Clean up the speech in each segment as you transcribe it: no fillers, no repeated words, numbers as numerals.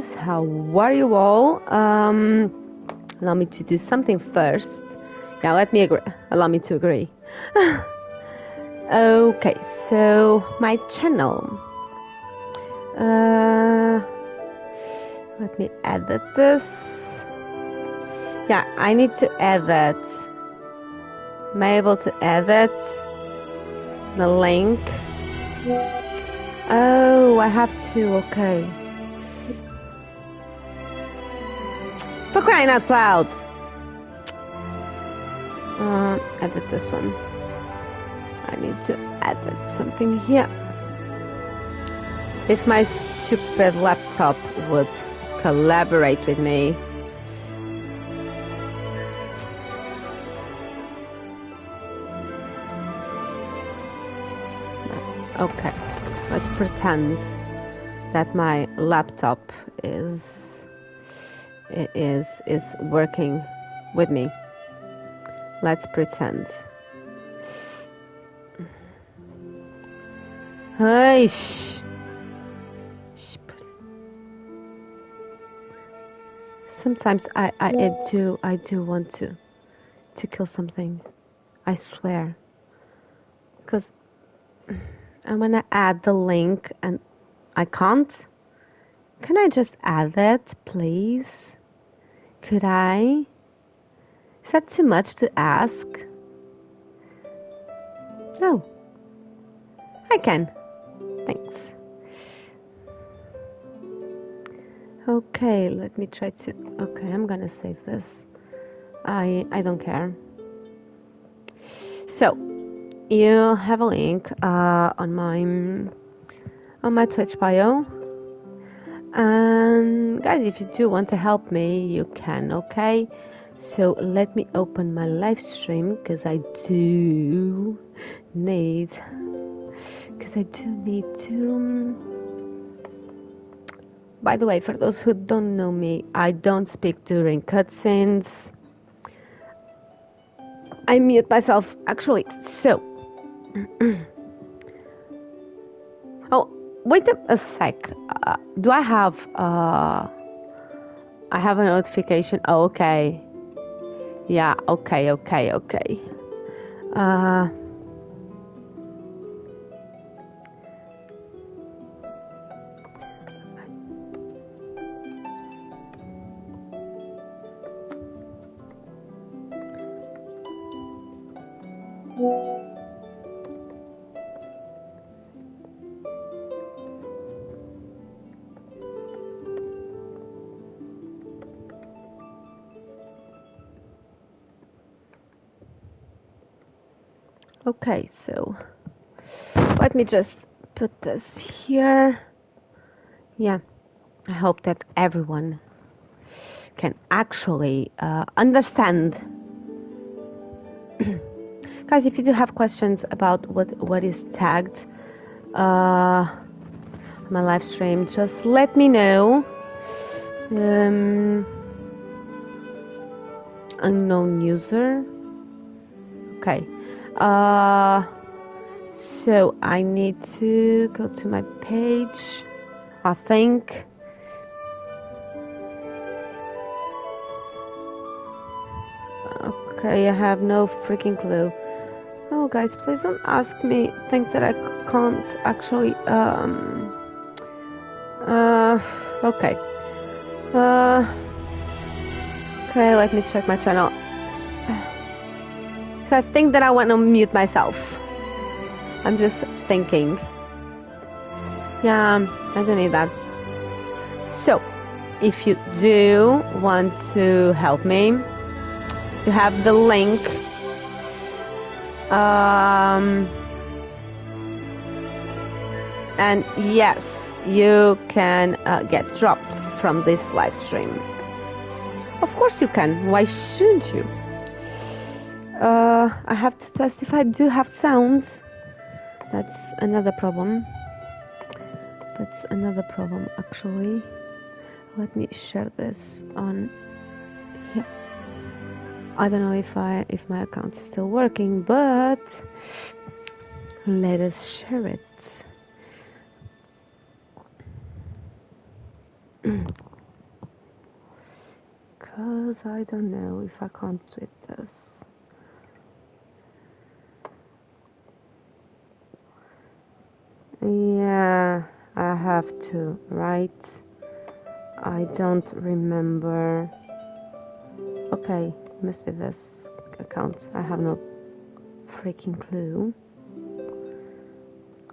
guys, how are you all? Allow me to do something first. Yeah, allow me to agree. Okay, so my channel. Let me edit this. Yeah, I need to edit. Am I able to edit the link? Oh, I have to, okay. For crying out loud! Edit this one. I need to edit something here. If my stupid laptop would collaborate with me. Okay, let's pretend that my laptop is working with me. Let's pretend. Hey, shh. Sometimes I do want to kill something. I swear. Because I'm gonna add the link and I can't. Can I just add it, please? Could I? Is that too much to ask? No. I can. Thanks. Okay, let me try to... Okay, I'm gonna save this. I don't care. So, you have a link on my Twitch bio. And guys, if you do want to help me, you can, okay? So let me open my live stream because I do need to. By the way, for those who don't know me, I don't speak during cutscenes. I mute myself actually. So, oh, wait a sec. Do I have I have a notification? Oh, okay. Yeah, okay. Okay, so let me just put this here. Yeah, I hope that everyone can actually understand. Guys, if you do have questions about what is tagged my live stream, just let me know. Unknown user. Okay. So I need to go to my page, I think. Okay, I have no freaking clue. Oh, guys, please don't ask me things that I can't actually, okay. Okay, let me check my channel. So I think that I want to mute myself. I'm just thinking. Yeah, I don't need that. So, if you do want to help me, you have the link. And yes, you can get drops from this live stream. Of course you can. Why shouldn't you? I have to test if I do have sounds. That's another problem. Actually. Let me share this on here. I don't know if my account is still working, but let us share it. because I don't know if I can't tweet this. Yeah, I have to, right? I don't remember. Okay, must be this account. I have no freaking clue.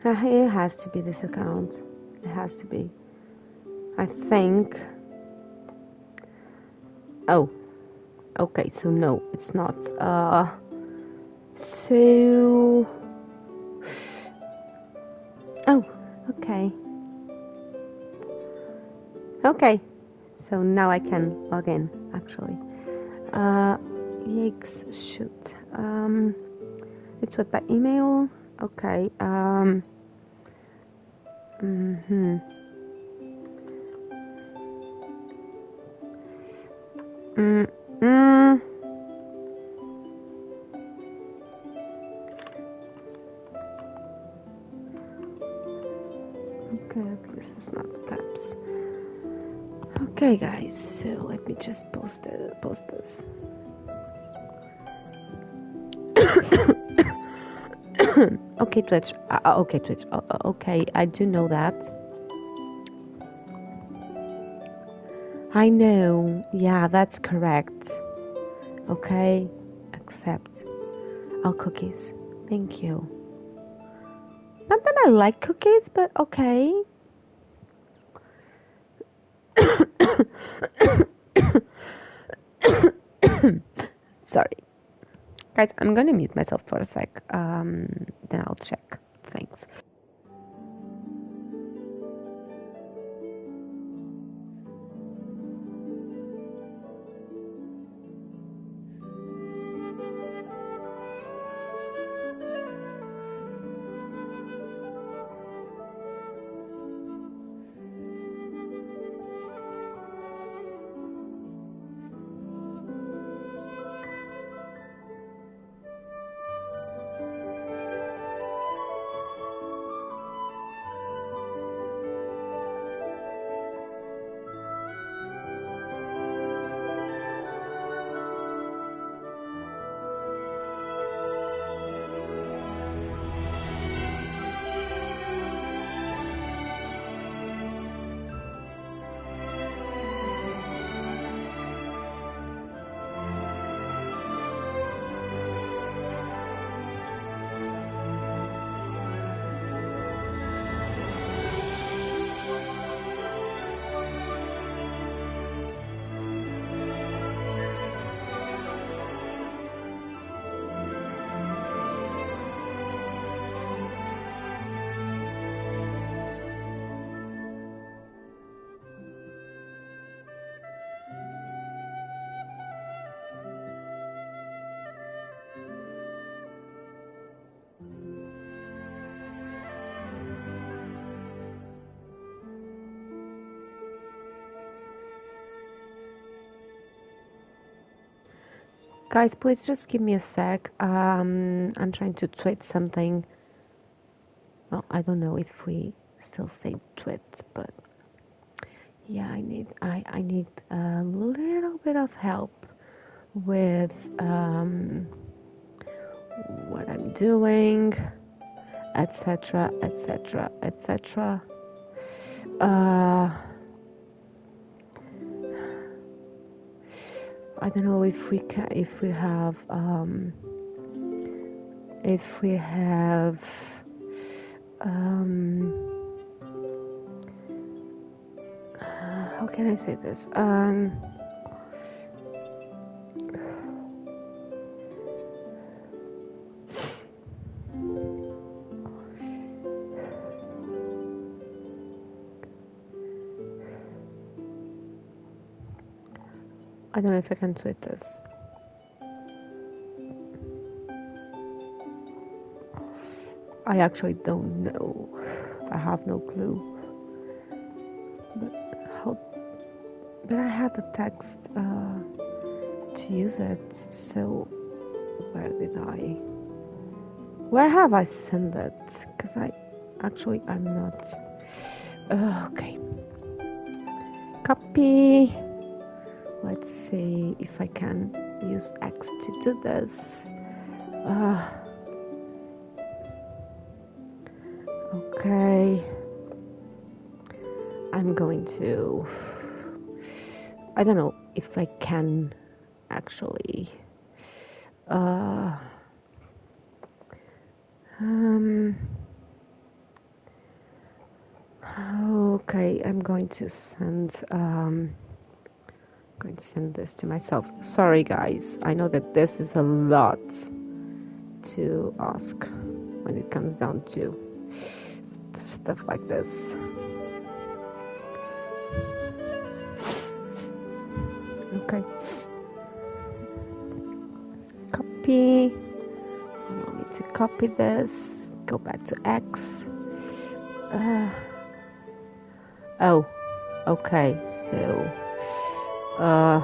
It has to be this account. It has to be. I think. Oh, okay. So no, it's not. So. Oh, okay. Okay. So now I can log in. Actually. Yikes! Shoot. It's what, by email? Okay. Mm-hmm. Mm-mm. Okay, this is not caps. Okay, guys. So let me just post this. Okay, Twitch. Okay, Twitch. Okay, I do know that. I know. Yeah, that's correct. Okay, accept. All cookies. Thank you. Not that I like cookies, but okay. Sorry. Guys, I'm gonna mute myself for a sec. Then I'll check. Thanks. Guys, please just give me a sec. I'm trying to tweet something. Well, I don't know if we still say tweet, but yeah, I need a little bit of help with what I'm doing, etc., etc., etc. I don't know if we have how can I say this? I don't know if I can tweet this. I actually don't know. I have no clue. But I had the text to use it. So where have I sent it? Because I'm not. Okay. Copy. Let's see if I can use X to do this. Okay. I'm going to... I don't know if I can actually... Okay, I'm going to send this to myself. Sorry guys, I know that this is a lot to ask when it comes down to stuff like this. Okay. Copy. Allow me to copy this. Go back to X. Oh, okay. So, yeah.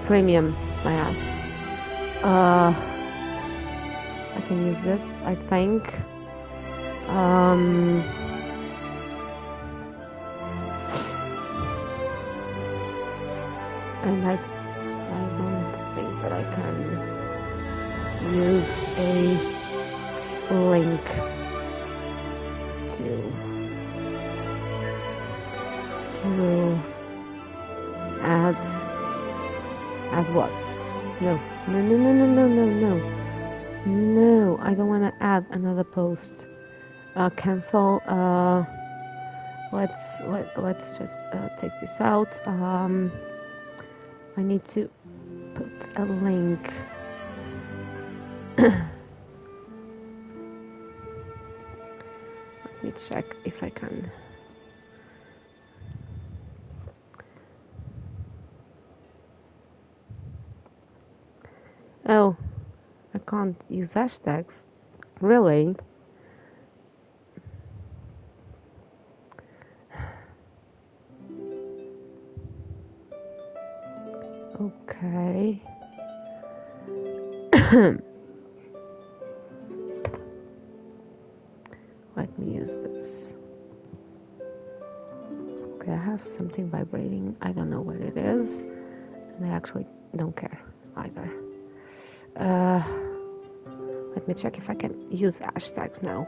Premium, my ass. I can use this, I think. And I don't think that I can use a link to add what? No, I don't want to add another post. Cancel. Let's just take this out. I need to put a link. Let me check if I can. Oh, I can't use hashtags. Really? Okay. Let me use this. Okay, I have something vibrating. I don't know what it is. And I actually don't care either. Let me check if I can use hashtags now.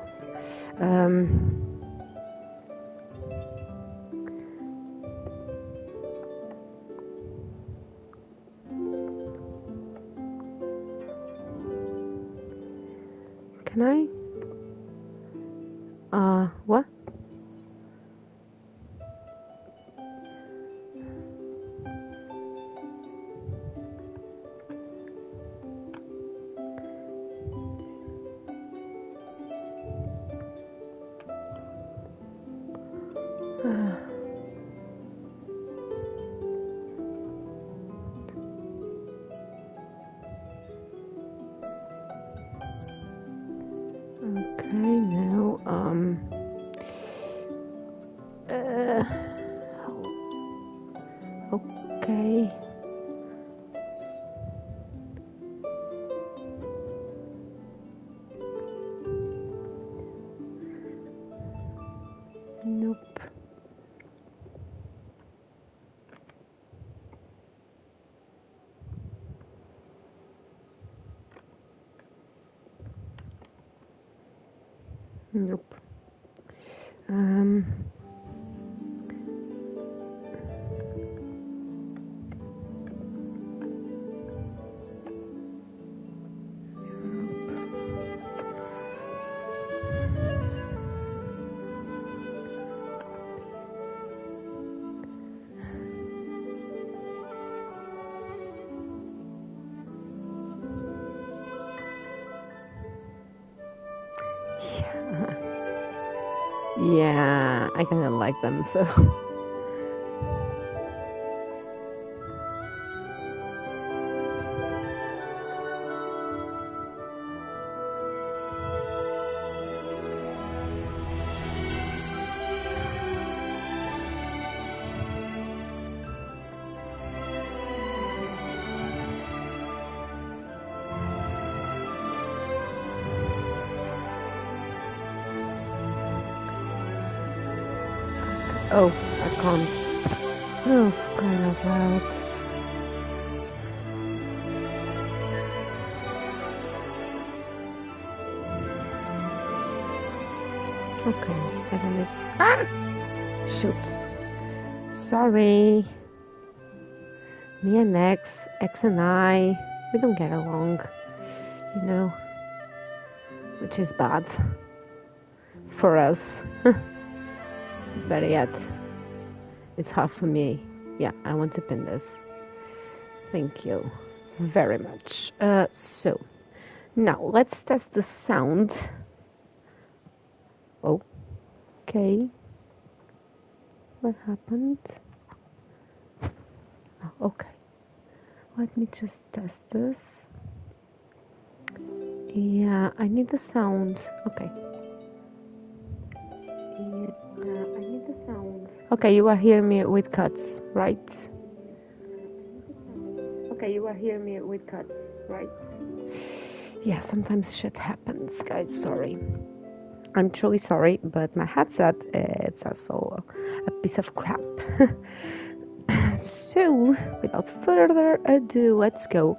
Can I? What? Okay, now, okay. Nope. Nope. Yeah, I kind of like them, so. Oh, I can't. Oh, for crying out loud. Okay, I don't need... Ah! Shoot. Sorry. Me and X and I, we don't get along, you know, which is bad for us. Better yet, it's hard for me. Yeah, I want to pin this. Thank you very much. So, now let's test the sound. Oh, okay. What happened? Oh, okay. Let me just test this. Yeah, I need the sound. Okay. Yeah, I need the sound. Okay, you are hearing me with cuts, right? Okay, you are hearing me with cuts, right? Yeah, sometimes shit happens, guys. Sorry. I'm truly sorry, but my headset, it's also a piece of crap. So, without further ado, let's go.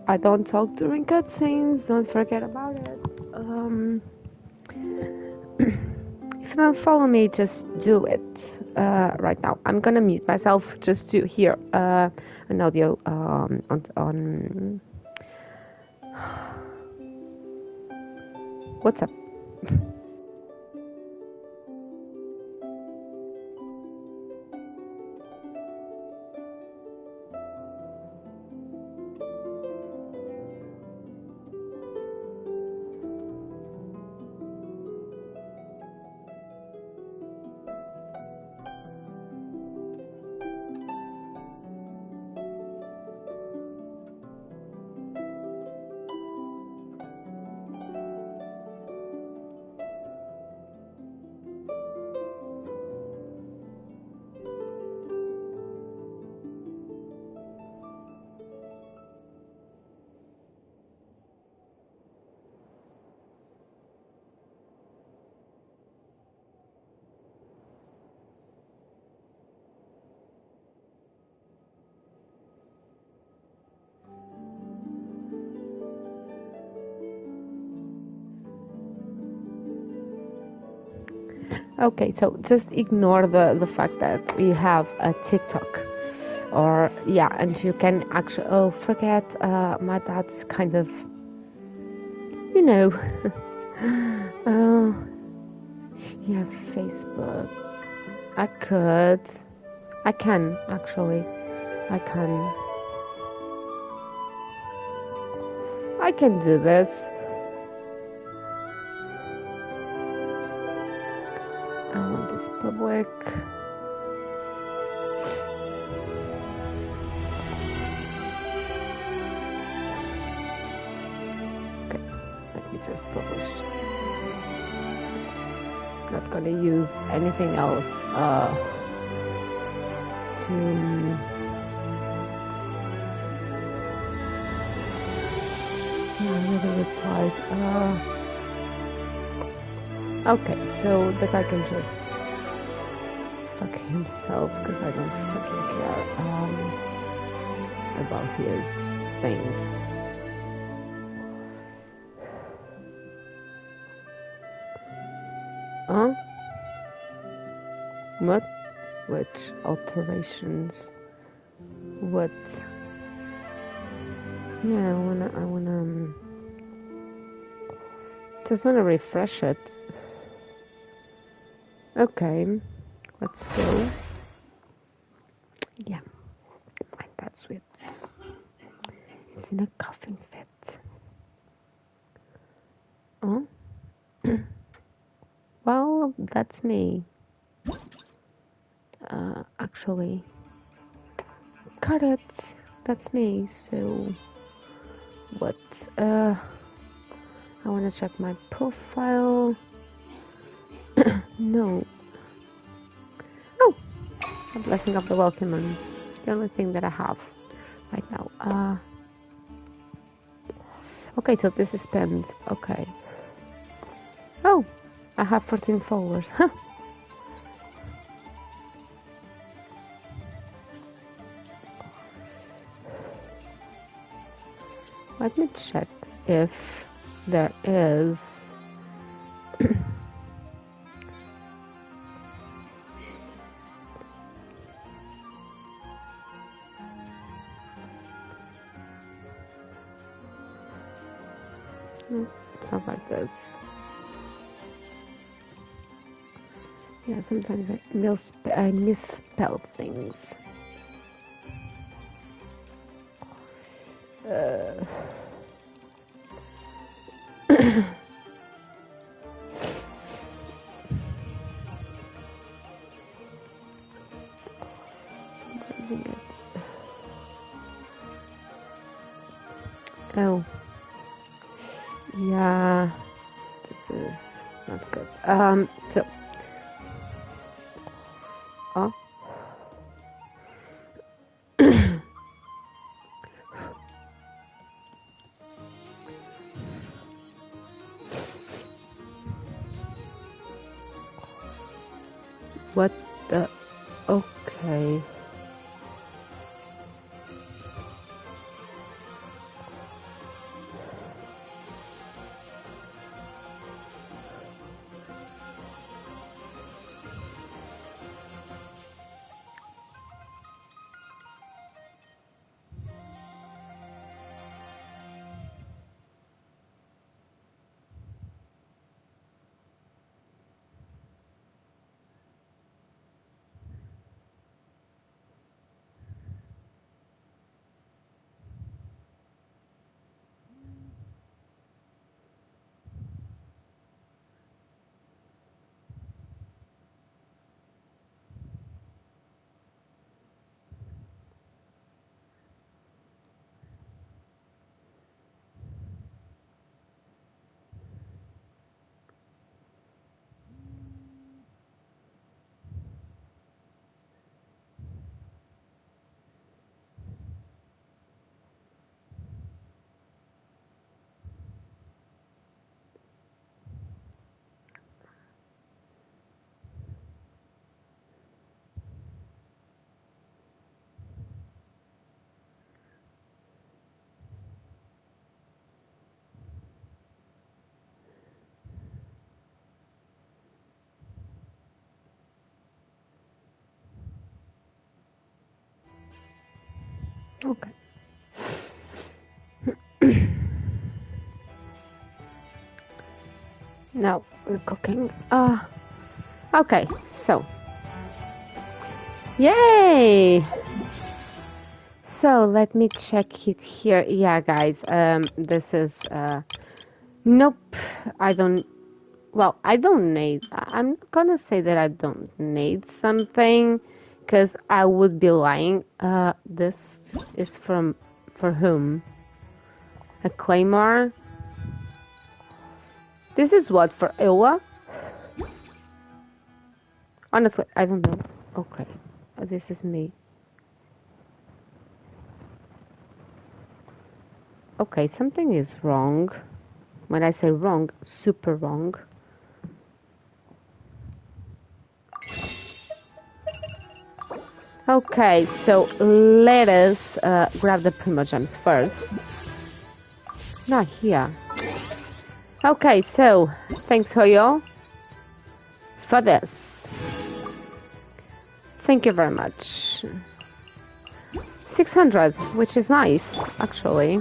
I don't talk during cutscenes, don't forget about it. If you don't follow me, just do it right now. I'm gonna mute myself just to hear an audio on... What's up? Okay, so just ignore the fact that we have a TikTok, or yeah, and you can actually forget. My dad's kind of, you know, uh, yeah, Facebook. I can actually, I can do this. I want this public. Okay, let me just publish. Not gonna use anything else to another replied. Okay, so the guy can just fuck himself because I don't fucking care about his things. Huh? What? Which alterations? What? Yeah, I wanna just wanna refresh it. Okay, let's go. Yeah, that's weird. It's in a coughing fit. Oh? Well, that's me. Actually, cut it. That's me. So, what? I wanna check my profile. No. Oh, a blessing of the welcome, and the only thing that I have right now. Okay, so this is spent. Okay. Oh, I have 14 followers. Let me check if there is. It's not like this. Yeah, sometimes I misspell things. Oh. Yeah. This is not good. So. Oh. What the? Okay. Okay. Now we're cooking. Okay, so. Yay! So let me check it here. Yeah, guys, this is, nope, I don't, well, I don't need, I'm not gonna say that I don't need something, because I would be lying. This is for whom? A claymore? This is what, for Iwa? Honestly, I don't know. Okay, this is me. Okay, something is wrong. When I say wrong, super wrong. Okay, so let us grab the Primogems first. Not here. Okay, so thanks, Hoyo, for this. Thank you very much. 600, which is nice, actually.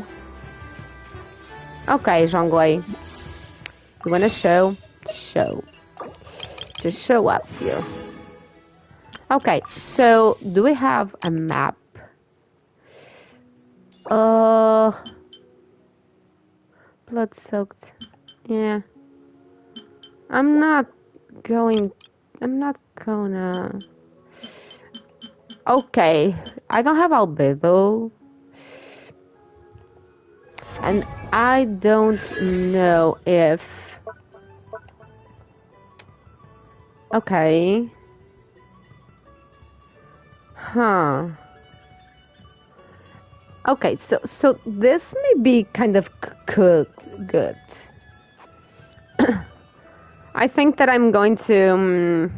Okay, Zhongli. You wanna show? Show. Just show up here. Okay, so do we have a map? Blood soaked. Yeah. I'm not gonna. Okay, I don't have albedo. And I don't know if. Okay. Huh. Okay, so this may be kind of good. I think that I'm going to.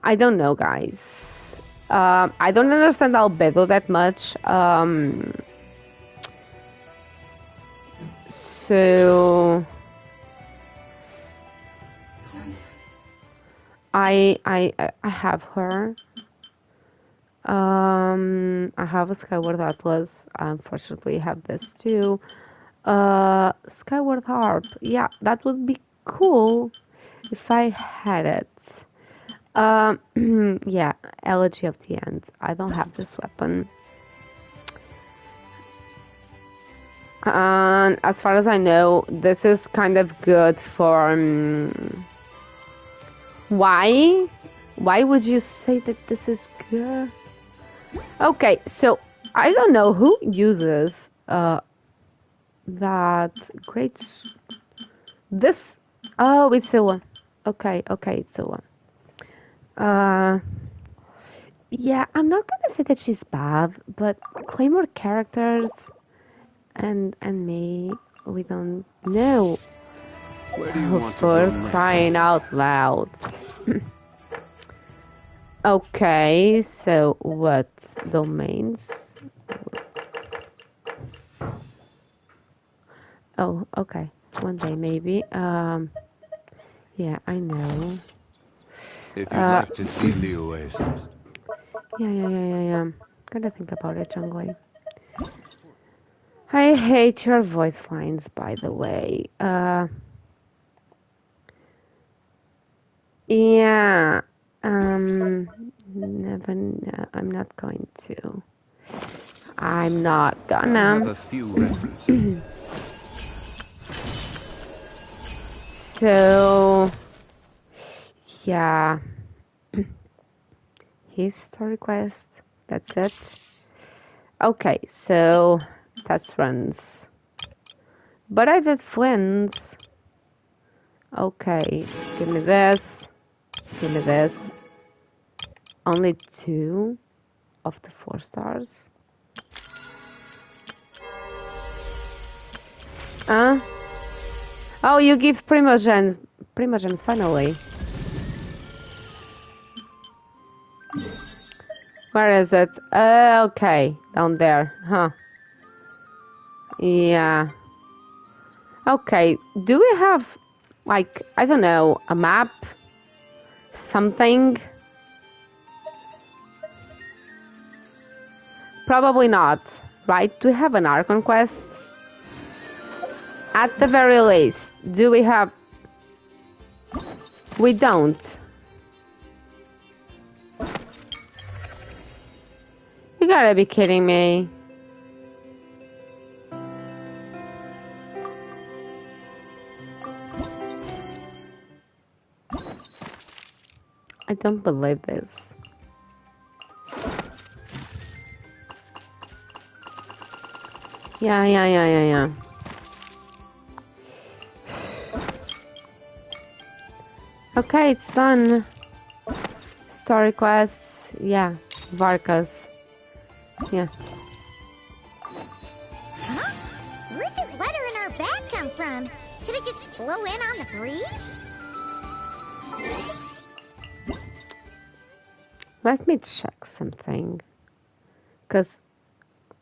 I don't know, guys. I don't understand albedo that much. So I have her. I have a Skyward Atlas. I unfortunately have this too. Skyward Harp. Yeah, that would be cool if I had it. Yeah, Elegy of the End. I don't have this weapon. And as far as I know, this is kind of good for. Why? Why would you say that this is good? Okay, so I don't know who uses that great. This. Oh, it's the one. Okay, it's the one. Yeah, I'm not gonna say that she's bad, but Claymore characters and me, we don't know. Where do you want to For go next? crying out loud. Okay, so what domains? Oh, okay. One day maybe. Yeah, I know. If you'd like to see the oasis. Yeah. Gotta think about it, Changwei. I hate your voice lines, by the way. Yeah. Never. I'm not going to. I'm not I have gonna. a few references. So, yeah. History quest. That's it. Okay, so test runs. But I did friends. Okay, give me this. Give me this. Only 2 of the 4 stars. Oh, you give Primogems. Primogems, finally. Where is it? Okay, down there. Huh. Yeah. Okay, do we have, like, I don't know, a map? Something? Probably not, right? Do we have an Archon quest? At the very least, do we have... We don't. You gotta be kidding me. I don't believe this. Yeah. Okay, it's done. Story quests. Yeah, Varkas. Yeah. Huh? Where'd this letter in our bag come from? Did it just blow in on the breeze? Let me check something. Because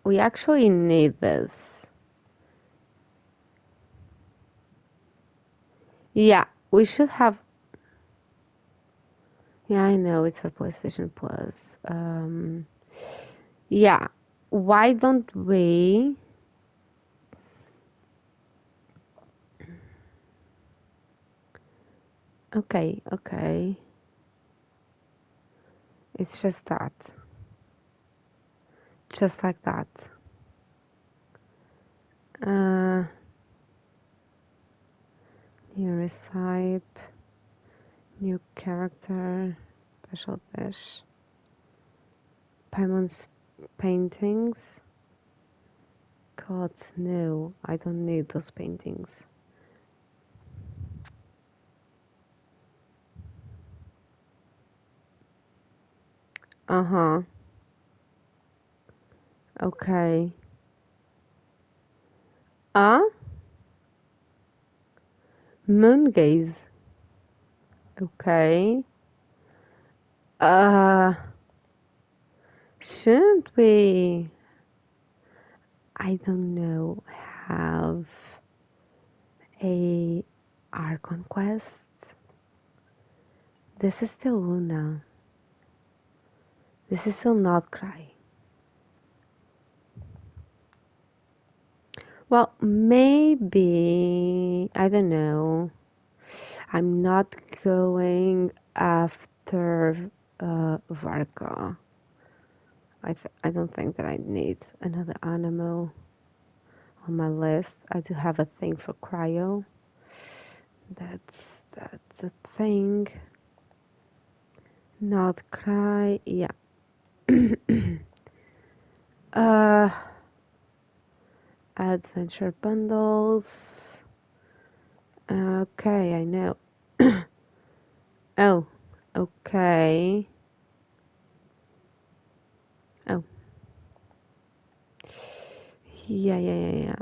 we actually need this. Yeah, we should have... Yeah, I know it's for PlayStation Plus. Yeah, why don't we... Okay. It's just that. Just like that. New recipe, new character, special dish, Paimon's paintings. Gods, no, I don't need those paintings. Uh-huh. Okay. Moon gaze. Okay. Shouldn't we, I don't know, have a Archon quest. This is still Luna. This is still not Cry. Well, maybe, I don't know. I'm not going after Varka. I don't think that I need another animal on my list. I do have a thing for cryo. That's a thing. Not cry. Yeah. uh, adventure bundles. Okay, I know. Oh, okay. Oh. Yeah.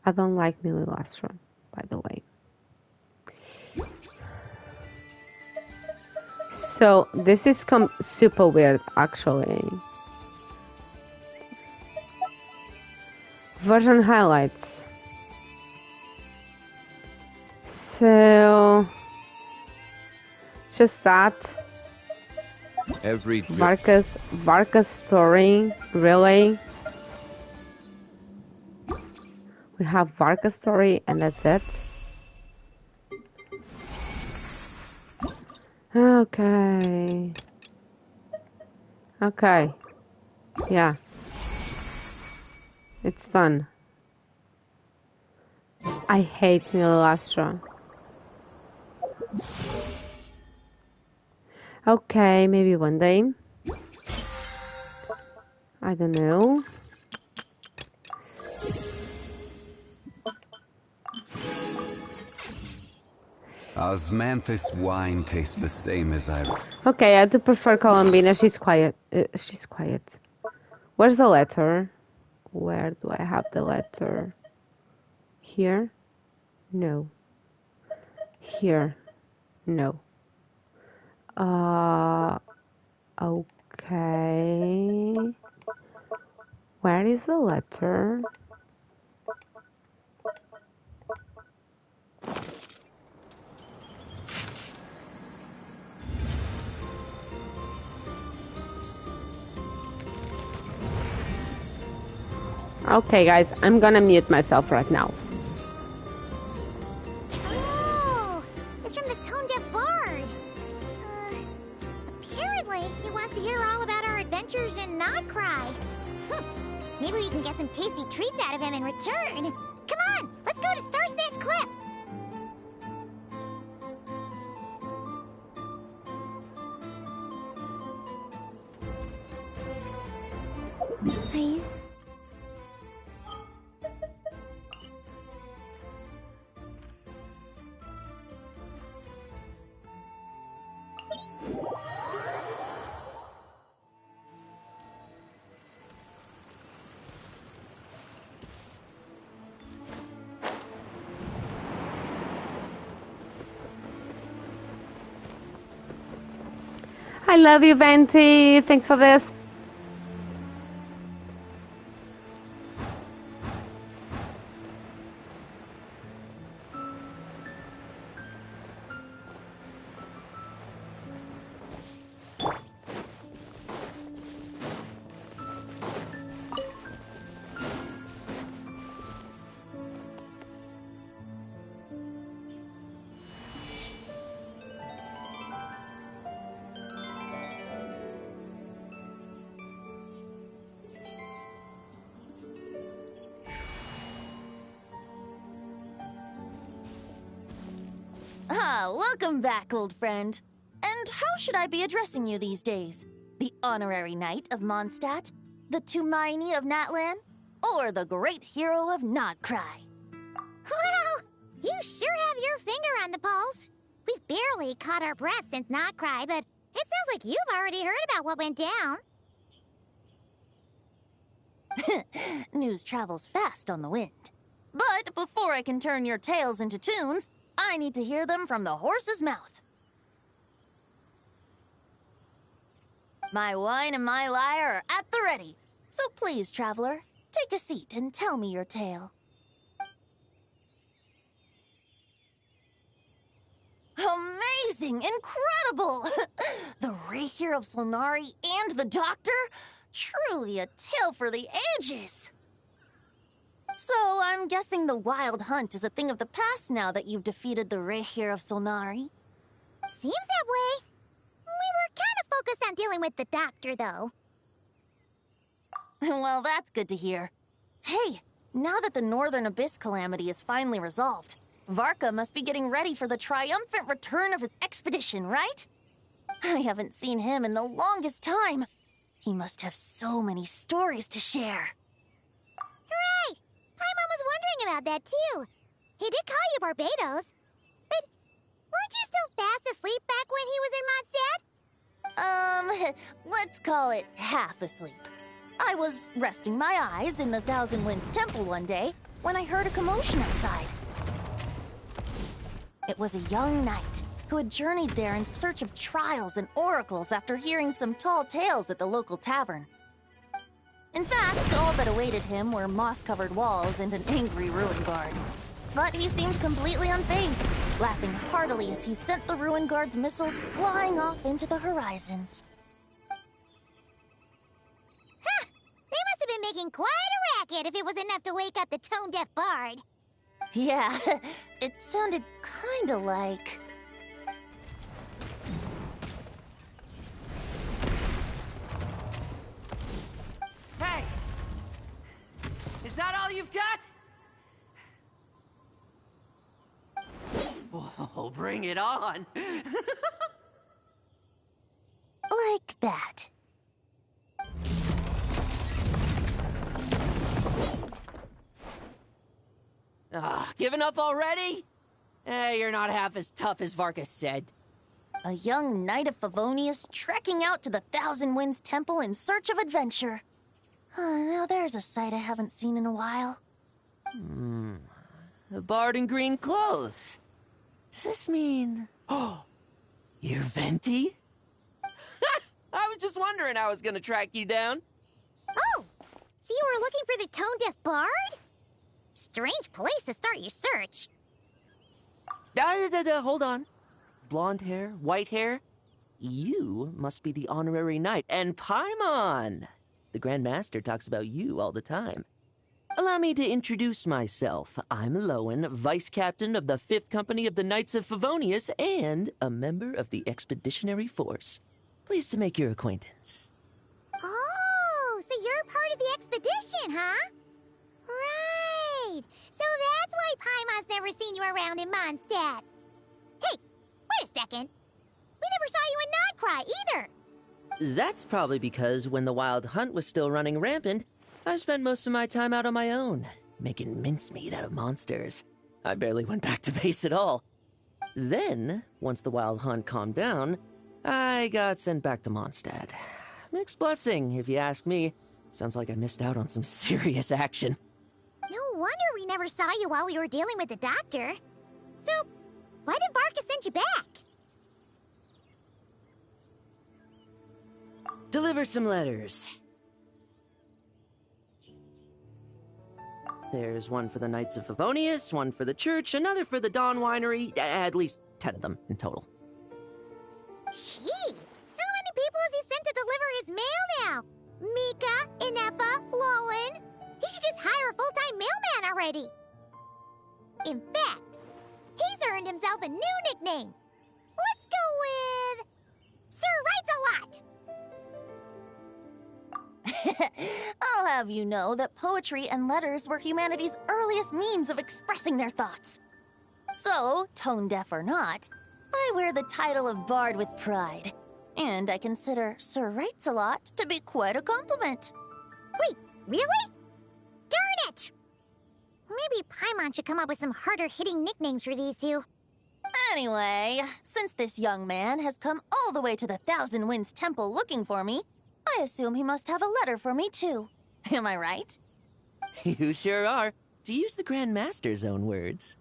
I don't like Mililastro, by the way. So this is super weird, actually. Version highlights. So just that. Every Varka's story, really? We have Varka's story and that's it? Okay. Okay. Yeah. It's done. I hate Milastra. Okay, maybe one day. I don't know. Osmanthus wine tastes the same as I... Okay, I do prefer Columbina. She's quiet. She's quiet. Where's the letter? Where do I have the letter? Here? No. Here? No. Okay. Where is the letter? Okay, guys, I'm gonna mute myself right now. Oh, it's from the Tone Deaf Bard. Apparently, he wants to hear all about our adventures in Not Cry. Maybe we can get some tasty treats out of him in return. Come on, let's go to Star Snatch Cliff. Hi. I love you, Venti. Thanks for this. Welcome back, old friend. And how should I be addressing you these days? The honorary knight of Mondstadt? The Tumaini of Natlan? Or the great hero of Notcry? Well, you sure have your finger on the pulse. We've barely caught our breath since Not Cry, but it sounds like you've already heard about what went down. News travels fast on the wind. But before I can turn your tales into tunes, I need to hear them from the horse's mouth. My wine and my lyre are at the ready. So please, traveler, take a seat and tell me your tale. Amazing! Incredible! The Rapier of Solnari and the Doctor? Truly a tale for the ages! So, I'm guessing the Wild Hunt is a thing of the past now that you've defeated the Rapier of Solnari? Seems that way. We were kind of focused on dealing with the Doctor, though. Well, that's good to hear. Hey, now that the Northern Abyss calamity is finally resolved, Varka must be getting ready for the triumphant return of his expedition, right? I haven't seen him in the longest time. He must have so many stories to share. Hooray! Paimon was wondering about that, too. He did call you Barbados. But weren't you still fast asleep back when he was in Mondstadt? Let's call it half asleep. I was resting my eyes in the Thousand Winds Temple one day when I heard a commotion outside. It was a young knight who had journeyed there in search of trials and oracles after hearing some tall tales at the local tavern. In fact, all that awaited him were moss-covered walls and an angry ruin guard. But he seemed completely unfazed, laughing heartily as he sent the ruin guard's missiles flying off into the horizons. Huh! They must have been making quite a racket if it was enough to wake up the tone-deaf bard. Yeah, it sounded kinda like... Hey! Is that all you've got? Oh, bring it on! like that. Giving up already? You're not half as tough as Varka said. A young knight of Favonius trekking out to the Thousand Winds Temple in search of adventure. Now there's a sight I haven't seen in a while. A bard in green clothes. Does this mean... Oh, you're Venti? I was just wondering how I was gonna track you down. Oh! So you were looking for the tone-deaf bard? Strange place to start your search. Hold on. Blonde hair, white hair. You must be the honorary knight. And Paimon! The Grand Master talks about you all the time. Allow me to introduce myself. I'm Lowen, Vice Captain of the 5th Company of the Knights of Favonius and a member of the Expeditionary Force. Pleased to make your acquaintance. Oh, so you're part of the expedition, huh? Right. So that's why Paimon's never seen you around in Mondstadt. Hey, wait a second. We never saw you in Notcry either. That's probably because when the Wild Hunt was still running rampant, I spent most of my time out on my own, making mincemeat out of monsters. I barely went back to base at all. Then, once the Wild Hunt calmed down, I got sent back to Mondstadt. Mixed blessing, if you ask me. Sounds like I missed out on some serious action. No wonder we never saw you while we were dealing with the Doctor. So, why did Varka send you back? Deliver some letters. There's one for the Knights of Favonius, one for the church, another for the Dawn Winery, at least 10 of them in total. Jeez, how many people has he sent to deliver his mail now? Mika, Inefa, Lowen. He should just hire a full-time mailman already. In fact, he's earned himself a new nickname. Let's go with... Sir Writes-A-Lot. I'll have you know that poetry and letters were humanity's earliest means of expressing their thoughts. So, tone-deaf or not, I wear the title of Bard with pride. And I consider Sir Writes-A-Lot to be quite a compliment. Wait, really? Darn it! Maybe Paimon should come up with some harder-hitting nicknames for these two. Anyway, since this young man has come all the way to the Thousand Winds Temple looking for me, I assume he must have a letter for me too. Am I right? You sure are. To use the Grand Master's own words.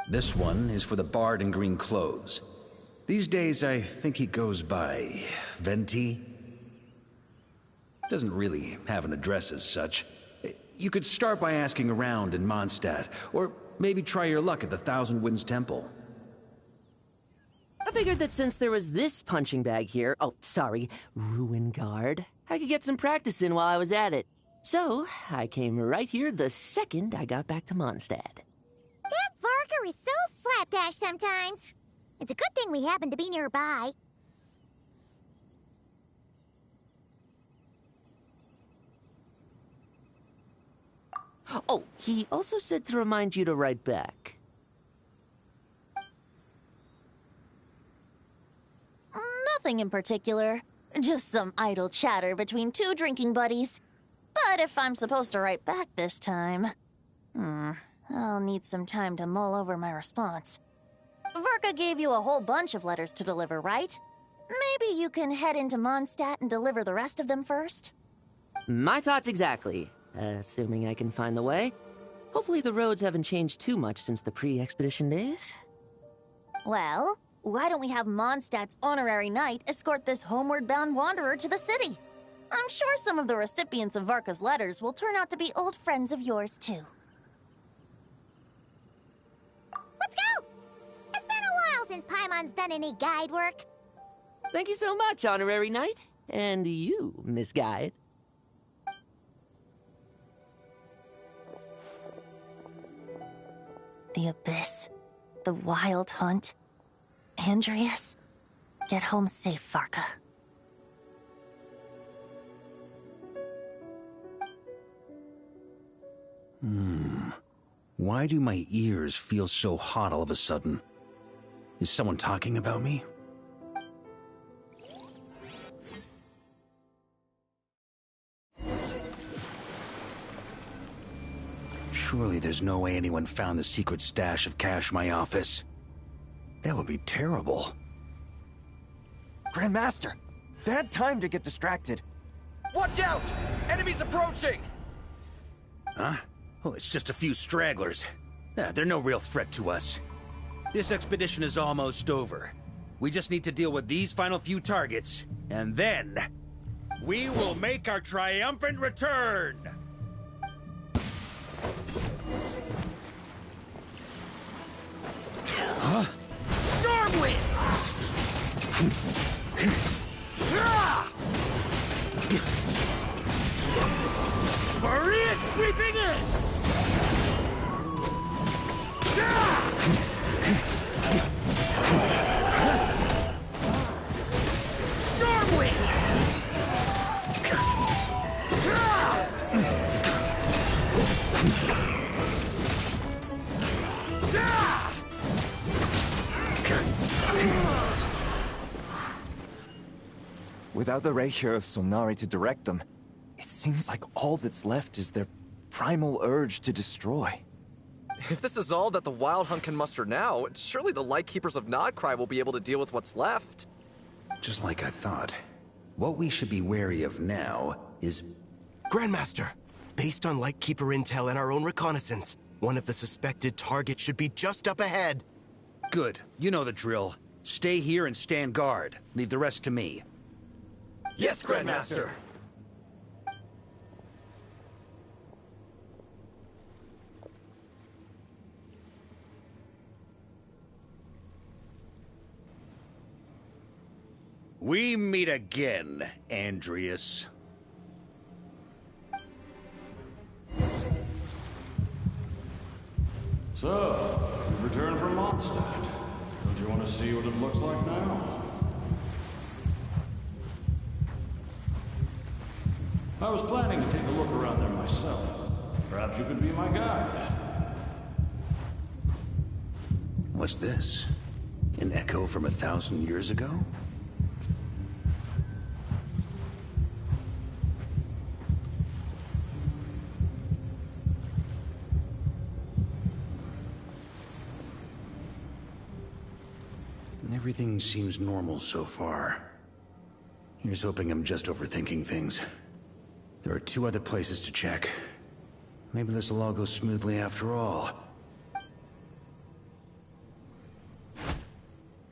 This one is for the bard in green clothes. These days, I think he goes by Venti. Doesn't really have an address as such. You could start by asking around in Mondstadt, or maybe try your luck at the Thousand Winds Temple. I figured that since there was this punching bag here, Ruin Guard, I could get some practice in while I was at it. So, I came right here the second I got back to Mondstadt. That Varker is so slapdash sometimes. It's a good thing we happen to be nearby. Oh, he also said to remind you to write back. Nothing in particular. Just some idle chatter between two drinking buddies. But if I'm supposed to write back this time... I'll need some time to mull over my response. Verka gave you a whole bunch of letters to deliver, right? Maybe you can head into Mondstadt and deliver the rest of them first? My thoughts exactly. Assuming I can find the way. Hopefully the roads haven't changed too much since the pre-expedition days. Well, why don't we have Mondstadt's honorary knight escort this homeward-bound wanderer to the city? I'm sure some of the recipients of Varka's letters will turn out to be old friends of yours, too. Let's go! It's been a while since Paimon's done any guide work. Thank you so much, honorary knight. And you, Miss Guide. The Abyss. The Wild Hunt. Andreas. Get home safe, Varka. Why do my ears feel so hot all of a sudden? Is someone talking about me? Surely there's no way anyone found the secret stash of cash in my office. That would be terrible. Grandmaster, bad time to get distracted. Watch out! Enemies approaching! Huh? Oh, it's just a few stragglers. They're no real threat to us. This expedition is almost over. We just need to deal with these final few targets, and then... we will make our triumphant return! Huh? Stormwind! Maria sweeping in! Without the Rapier of Solnari to direct them, it seems like all that's left is their primal urge to destroy. If this is all that the Wild Hunt can muster now, surely the Lightkeepers of Nodcry will be able to deal with what's left. Just like I thought. What we should be wary of now is... Grandmaster, based on Lightkeeper intel and our own reconnaissance, one of the suspected targets should be just up ahead. Good. You know the drill. Stay here and stand guard. Leave the rest to me. Yes, Grandmaster! We meet again, Andreas. So, you've returned from Mondstadt. Don't you want to see what it looks like now? I was planning to take a look around there myself. Perhaps you could be my guide. What's this? An echo from 1,000 years ago? Everything seems normal so far. Here's hoping I'm just overthinking things. There are 2 other places to check. Maybe this will all go smoothly after all.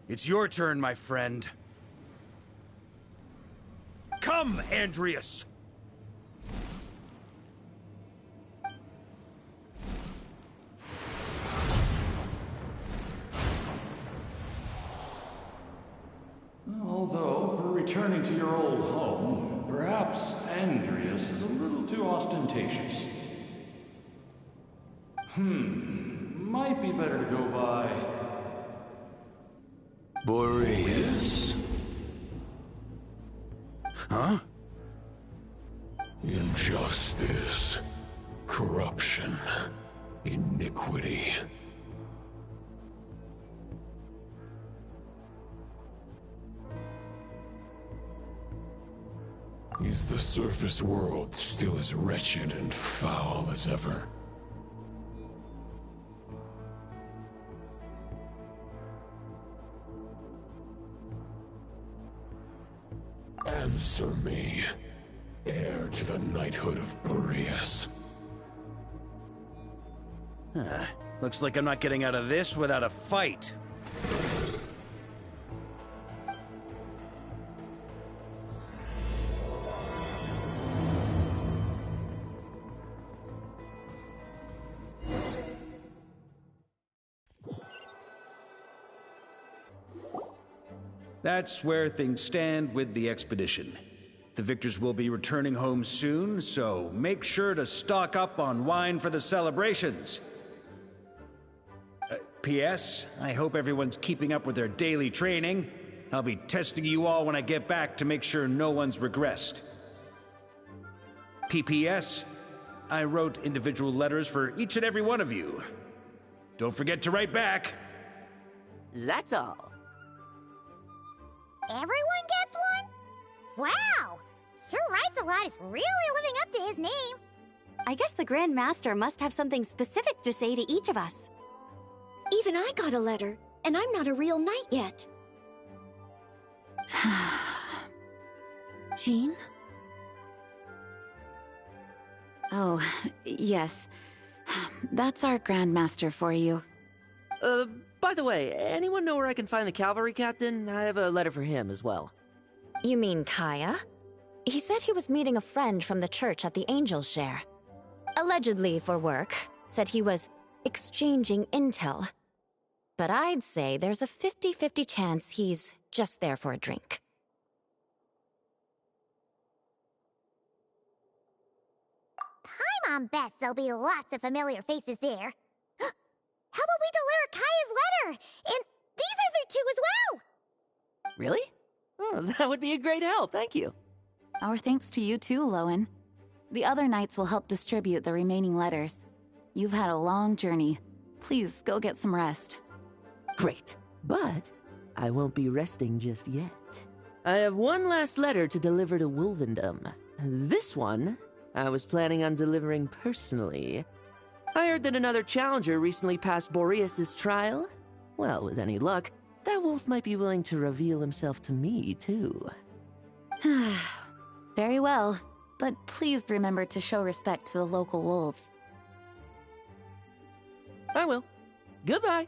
It's your turn, my friend. Come, Andreas! returning to your old home, perhaps Andreas is a little too ostentatious. Might be better to go by... Boreas. Huh? Injustice, corruption, iniquity. Is the surface world still as wretched and foul as ever? Answer me, heir to the knighthood of Boreas. Looks like I'm not getting out of this without a fight. That's where things stand with the expedition. The victors will be returning home soon, so make sure to stock up on wine for the celebrations. P.S. I hope everyone's keeping up with their daily training. I'll be testing you all when I get back to make sure no one's regressed. P.P.S. I wrote individual letters for each and every one of you. Don't forget to write back. That's all. Everyone gets one? Wow! Sir Writes-A-Lot is really living up to his name. I guess the Grand Master must have something specific to say to each of us. Even I got a letter, and I'm not a real knight yet. Jean? Oh, yes. That's our Grand Master for you. By the way, anyone know where I can find the cavalry captain? I have a letter for him as well. You mean Kaya? He said he was meeting a friend from the church at the Angel Share. Allegedly for work. Said he was exchanging intel. But I'd say there's a 50-50 chance he's just there for a drink. Paimon bets there'll be lots of familiar faces there. How about we deliver Kaya's letter? And these are there too as well! Really? Oh, that would be a great help, thank you. Our thanks to you too, Lowen. The other knights will help distribute the remaining letters. You've had a long journey. Please go get some rest. Great, but I won't be resting just yet. I have one last letter to deliver to Wolvendom. This one, I was planning on delivering personally. I heard that another challenger recently passed Boreas' trial. Well, with any luck, that wolf might be willing to reveal himself to me, too. Very well, but please remember to show respect to the local wolves. I will. Goodbye.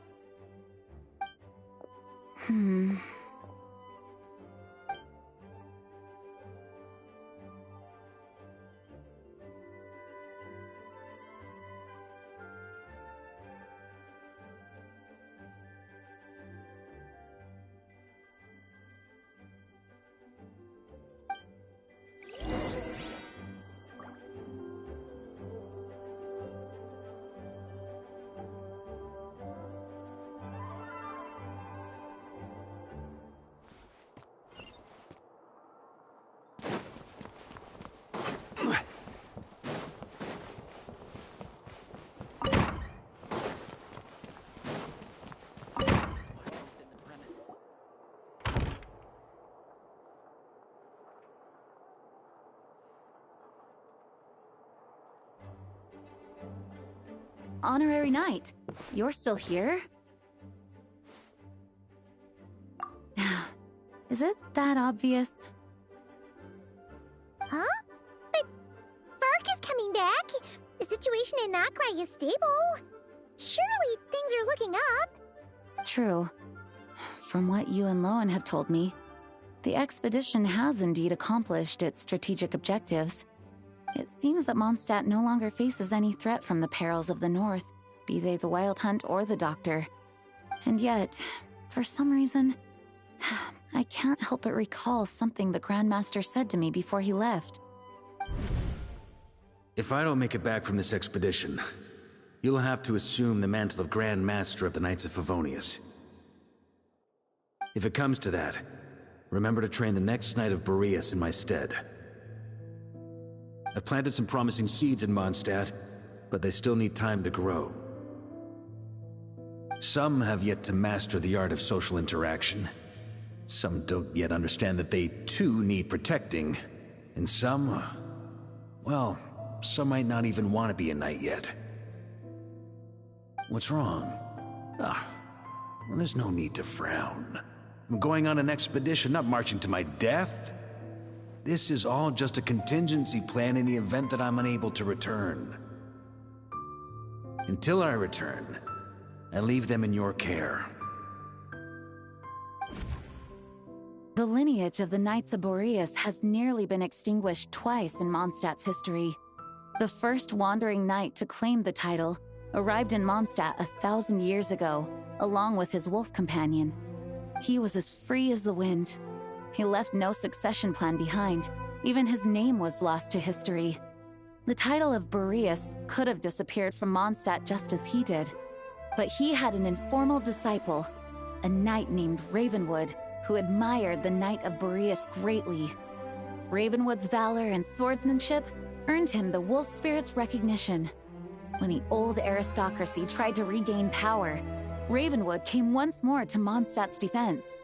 Honorary Knight, you're still here? Is it that obvious? Huh? But Vark is coming back. The situation in Nokrai is stable. Surely things are looking up. True. From what you and Lowen have told me, the expedition has indeed accomplished its strategic objectives. It seems that Mondstadt no longer faces any threat from the perils of the North, be they the Wild Hunt or the Doctor. And yet, for some reason, I can't help but recall something the Grandmaster said to me before he left. If I don't make it back from this expedition, you'll have to assume the mantle of Grand Master of the Knights of Favonius. If it comes to that, remember to train the next Knight of Boreas in my stead. I've planted some promising seeds in Mondstadt, but they still need time to grow. Some have yet to master the art of social interaction. Some don't yet understand that they too need protecting. And some, well, some might not even want to be a knight yet. What's wrong? Well, there's no need to frown. I'm going on an expedition, not marching to my death. This is all just a contingency plan in the event that I'm unable to return. Until I return, I leave them in your care. The lineage of the Knights of Boreas has nearly been extinguished twice in Mondstadt's history. The first wandering knight to claim the title arrived in Mondstadt 1,000 years ago, along with his wolf companion. He was as free as the wind. He left no succession plan behind. Even his name was lost to history. The title of Boreas could have disappeared from Mondstadt just as he did. But he had an informal disciple, a knight named Ravenwood, who admired the Knight of Boreas greatly. Ravenwood's valor and swordsmanship earned him the wolf spirit's recognition. When the old aristocracy tried to regain power, Ravenwood came once more to Mondstadt's defense.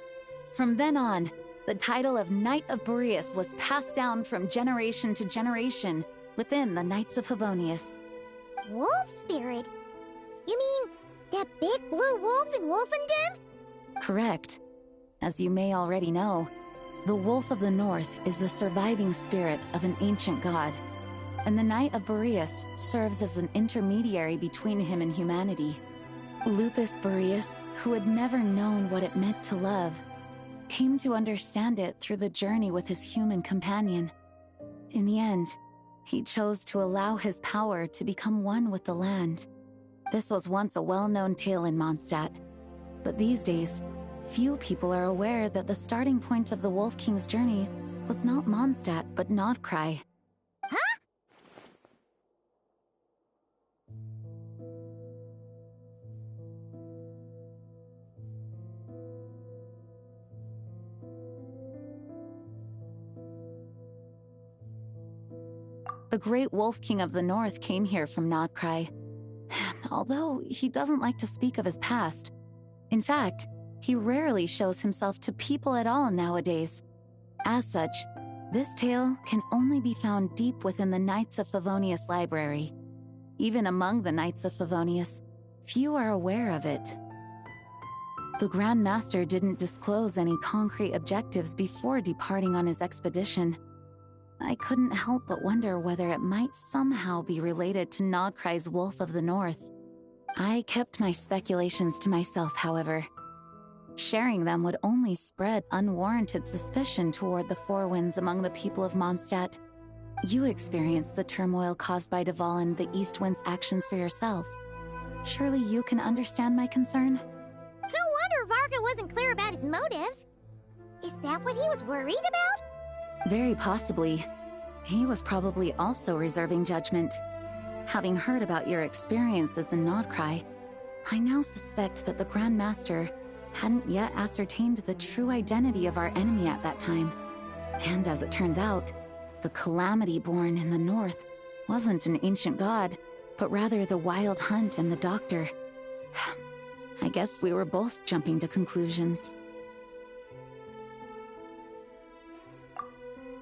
From then on, the title of Knight of Boreas was passed down from generation to generation within the Knights of Favonius. Wolf spirit? You mean that big blue wolf in Wolfenden? Correct. As you may already know, the Wolf of the North is the surviving spirit of an ancient god, and the Knight of Boreas serves as an intermediary between him and humanity. Lupus Boreas, who had never known what it meant to love, came to understand it through the journey with his human companion. In the end, he chose to allow his power to become one with the land. This was once a well-known tale in Mondstadt, but these days, few people are aware that the starting point of the Wolf King's journey was not Mondstadt, but Nodcry. Huh? The great Wolf King of the North came here from Nodcry, although he doesn't like to speak of his past. In fact, he rarely shows himself to people at all nowadays. As such, this tale can only be found deep within the Knights of Favonius library. Even among the Knights of Favonius, few are aware of it. The Grand Master didn't disclose any concrete objectives before departing on his expedition. I couldn't help but wonder whether it might somehow be related to Nodcry's Wolf of the North. I kept my speculations to myself, however. Sharing them would only spread unwarranted suspicion toward the Four Winds among the people of Mondstadt. You experienced the turmoil caused by Duval and the East Wind's actions for yourself. Surely you can understand my concern? No wonder Varga wasn't clear about his motives. Is that what he was worried about? Very possibly. He was probably also reserving judgment. Having heard about your experiences in Nodcry, I now suspect that the Grand Master hadn't yet ascertained the true identity of our enemy at that time. And as it turns out, the Calamity born in the north wasn't an ancient god, but rather the Wild Hunt and the Doctor. I guess we were both jumping to conclusions.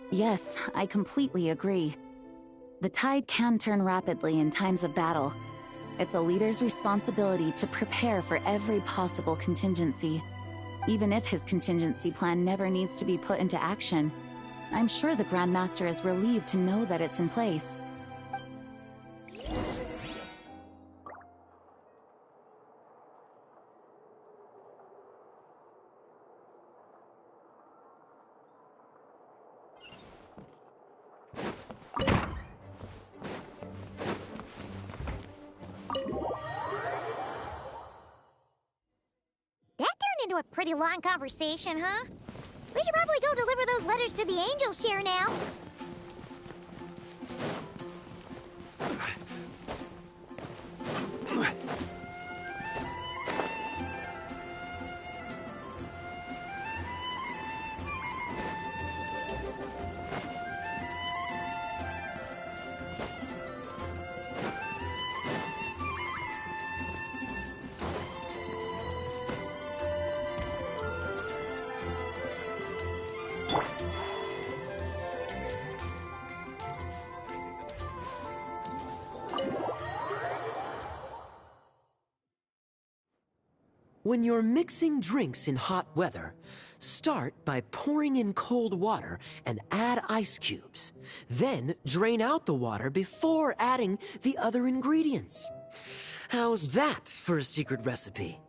Yes, I completely agree. The tide can turn rapidly in times of battle. It's a leader's responsibility to prepare for every possible contingency. Even if his contingency plan never needs to be put into action, I'm sure the Grand Master is relieved to know that it's in place. That turned into a pretty long conversation, huh? We should probably go deliver those letters to the Angel Share now. When you're mixing drinks in hot weather, start by pouring in cold water and add ice cubes. Then drain out the water before adding the other ingredients. How's that for a secret recipe?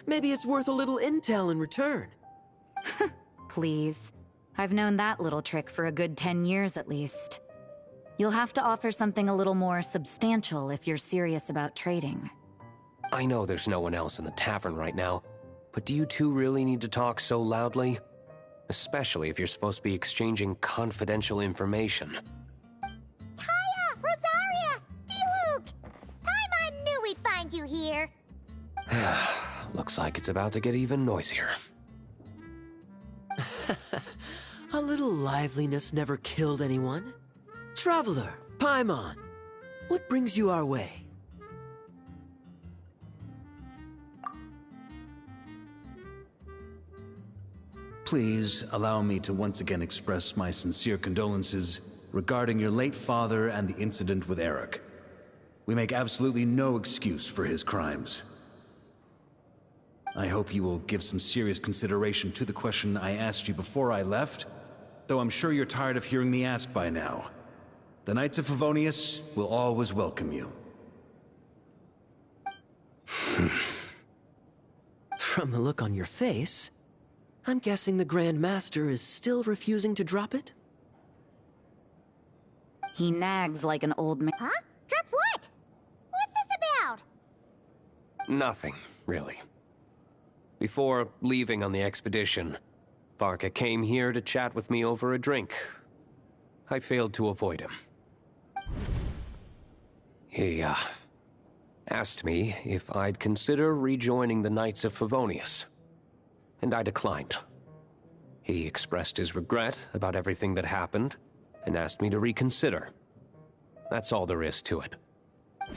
Maybe it's worth a little intel in return. Please. I've known that little trick for a good 10 years at least. You'll have to offer something a little more substantial if you're serious about trading. I know there's no one else in the tavern right now, but do you two really need to talk so loudly? Especially if you're supposed to be exchanging confidential information. Kaya! Rosaria! D-Luke! Paimon knew we'd find you here. Looks like it's about to get even noisier. A little liveliness never killed anyone. Traveler, Paimon, what brings you our way? Please allow me to once again express my sincere condolences regarding your late father and the incident with Eric. We make absolutely no excuse for his crimes. I hope you will give some serious consideration to the question I asked you before I left, though I'm sure you're tired of hearing me ask by now. The Knights of Favonius will always welcome you. From the look on your face, I'm guessing the Grand Master is still refusing to drop it? He nags like an old man. Huh? Drop what? What's this about? Nothing, really. Before leaving on the expedition, Varka came here to chat with me over a drink. I failed to avoid him. He, asked me if I'd consider rejoining the Knights of Favonius, and I declined. He expressed his regret about everything that happened, and asked me to reconsider. That's all there is to it. Yeah,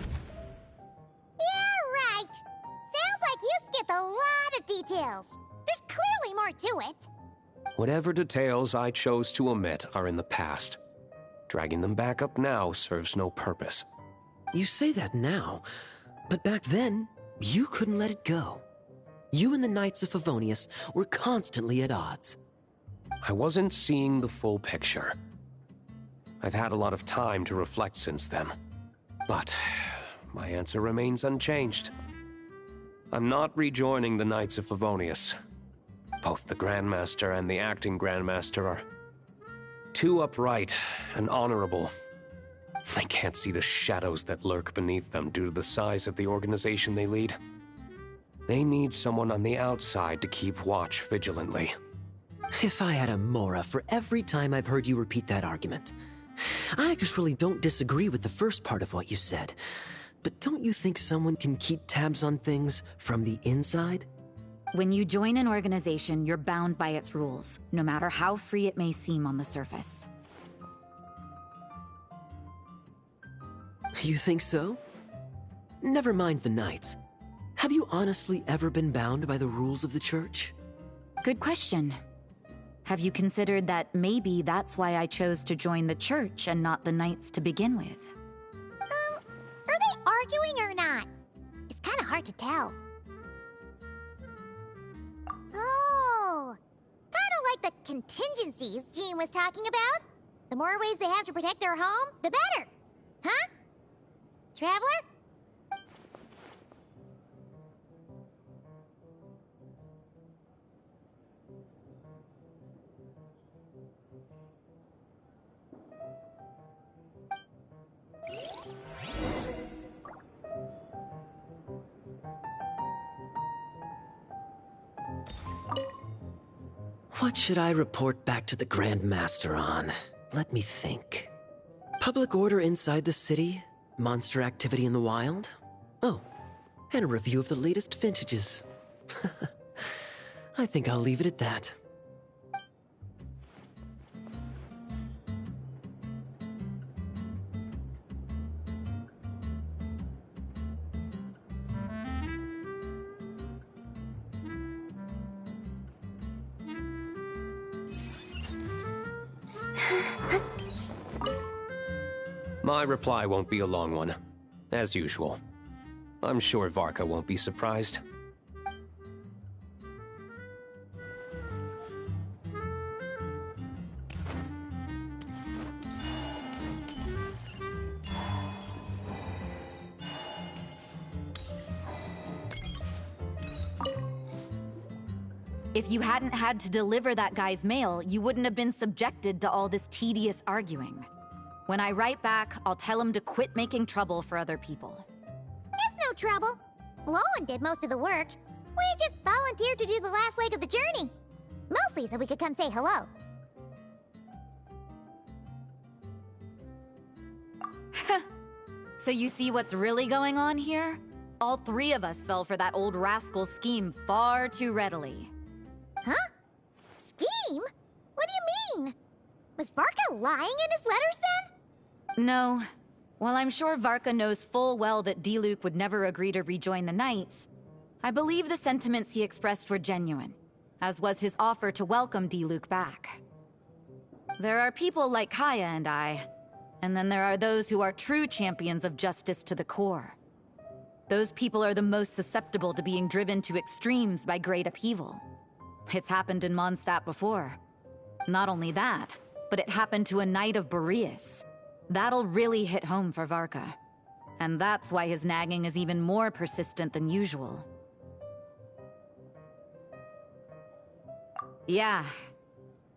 right. Sounds like you skipped a lot of details. There's clearly more to it. Whatever details I chose to omit are in the past. Dragging them back up now serves no purpose. You say that now, but back then, you couldn't let it go. You and the Knights of Favonius were constantly at odds. I wasn't seeing the full picture. I've had a lot of time to reflect since then. But my answer remains unchanged. I'm not rejoining the Knights of Favonius. Both the Grandmaster and the acting Grandmaster are too upright and honorable. I can't see the shadows that lurk beneath them due to the size of the organization they lead. They need someone on the outside to keep watch vigilantly. If I had a Mora for every time I've heard you repeat that argument. I actually don't disagree with the first part of what you said. But don't you think someone can keep tabs on things from the inside? When you join an organization, you're bound by its rules, no matter how free it may seem on the surface. You think so? Never mind the Knights. Have you honestly ever been bound by the rules of the Church? Good question. Have you considered that maybe that's why I chose to join the Church and not the Knights to begin with? Are they arguing or not? It's kind of hard to tell. Oh, kind of like the contingencies Jean was talking about. The more ways they have to protect their home, the better. Huh? Traveler? What should I report back to the Grand Master on? Let me think. Public order inside the city? Monster activity in the wild? Oh, and a review of the latest vintages. I think I'll leave it at that. My reply won't be a long one, as usual. I'm sure Varka won't be surprised. If you hadn't had to deliver that guy's mail, you wouldn't have been subjected to all this tedious arguing. When I write back, I'll tell him to quit making trouble for other people. It's no trouble. Lowen did most of the work. We just volunteered to do the last leg of the journey. Mostly so we could come say hello. So you see what's really going on here? All three of us fell for that old rascal's scheme far too readily. Huh? Scheme? What do you mean? Was Varka lying in his letters then? No. While I'm sure Varka knows full well that Diluc would never agree to rejoin the Knights, I believe the sentiments he expressed were genuine, as was his offer to welcome Diluc back. There are people like Kaya and I, and then there are those who are true champions of justice to the core. Those people are the most susceptible to being driven to extremes by great upheaval. It's happened in Mondstadt before. Not only that, but it happened to a Knight of Boreas. That'll really hit home for Varka. And that's why his nagging is even more persistent than usual. Yeah.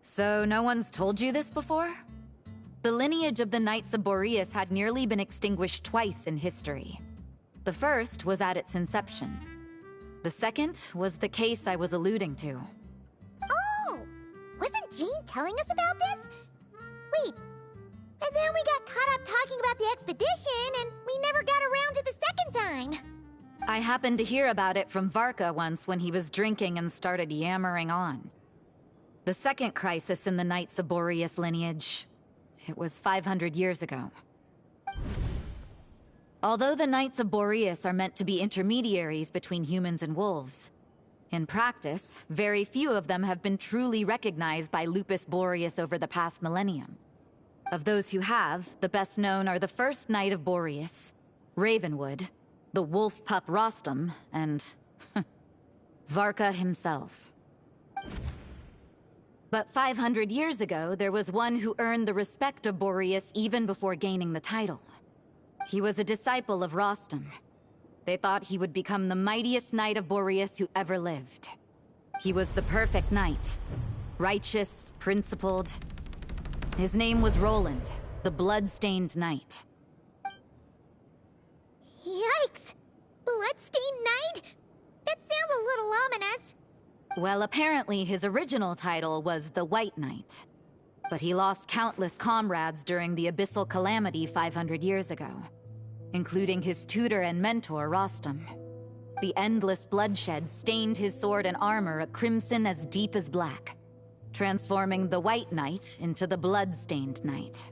So no one's told you this before? The lineage of the Knights of Boreas had nearly been extinguished twice in history. The first was at its inception. The second was the case I was alluding to. Oh! Wasn't Jean telling us about this? Wait, and then we got caught up talking about the expedition, and we never got around to the second time. I happened to hear about it from Varka once when he was drinking and started yammering on. The second crisis in the Knights of Boreas lineage. It was 500 years ago. Although the Knights of Boreas are meant to be intermediaries between humans and wolves, in practice, very few of them have been truly recognized by Lupus Boreas over the past millennium. Of those who have, the best known are the first Knight of Boreas, Ravenwood, the wolf pup Rostam, and Varka himself. But 500 years ago, there was one who earned the respect of Boreas even before gaining the title. He was a disciple of Rostam. They thought he would become the mightiest Knight of Boreas who ever lived. He was the perfect knight. Righteous, principled. His name was Roland, the blood-stained knight. Yikes! Bloodstained Knight? That sounds a little ominous. Well, apparently his original title was the White Knight. But he lost countless comrades during the Abyssal Calamity 500 years ago, including his tutor and mentor, Rostam. The endless bloodshed stained his sword and armor a crimson as deep as black, transforming the White Knight into the Blood-Stained Knight.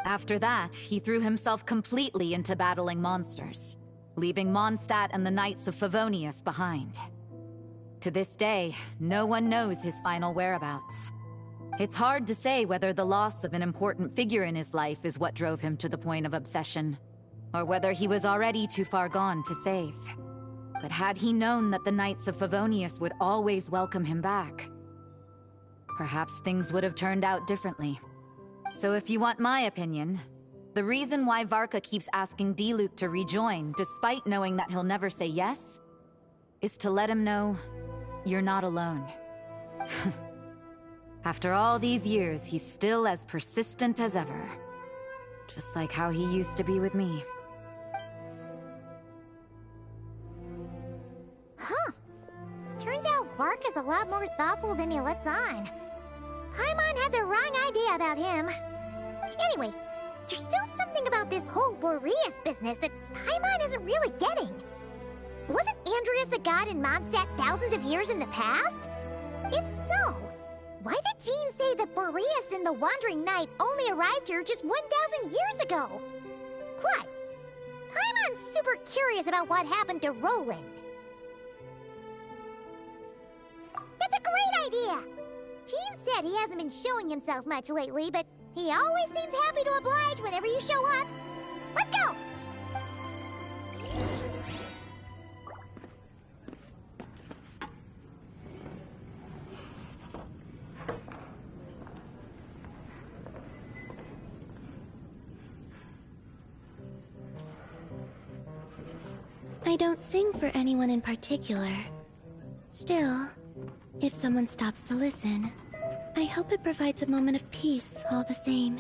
After that, he threw himself completely into battling monsters, leaving Mondstadt and the Knights of Favonius behind. To this day, no one knows his final whereabouts. It's hard to say whether the loss of an important figure in his life is what drove him to the point of obsession, or whether he was already too far gone to save. But had he known that the Knights of Favonius would always welcome him back, perhaps things would have turned out differently. So if you want my opinion, the reason why Varka keeps asking Diluc to rejoin, despite knowing that he'll never say yes, is to let him know you're not alone. After all these years, he's still as persistent as ever. Just like how he used to be with me. Huh. Turns out Varka's a lot more thoughtful than he lets on. Paimon had the wrong idea about him. Anyway, there's still something about this whole Boreas business that Paimon isn't really getting. Wasn't Andreas a god in Mondstadt thousands of years in the past? If so, why did Jean say that Boreas and the Wandering Knight only arrived here just 1,000 years ago? Plus, Paimon's super curious about what happened to Roland. That's a great idea! Jean said he hasn't been showing himself much lately, but he always seems happy to oblige whenever you show up. Let's go! I don't sing for anyone in particular. Still, if someone stops to listen, I hope it provides a moment of peace all the same.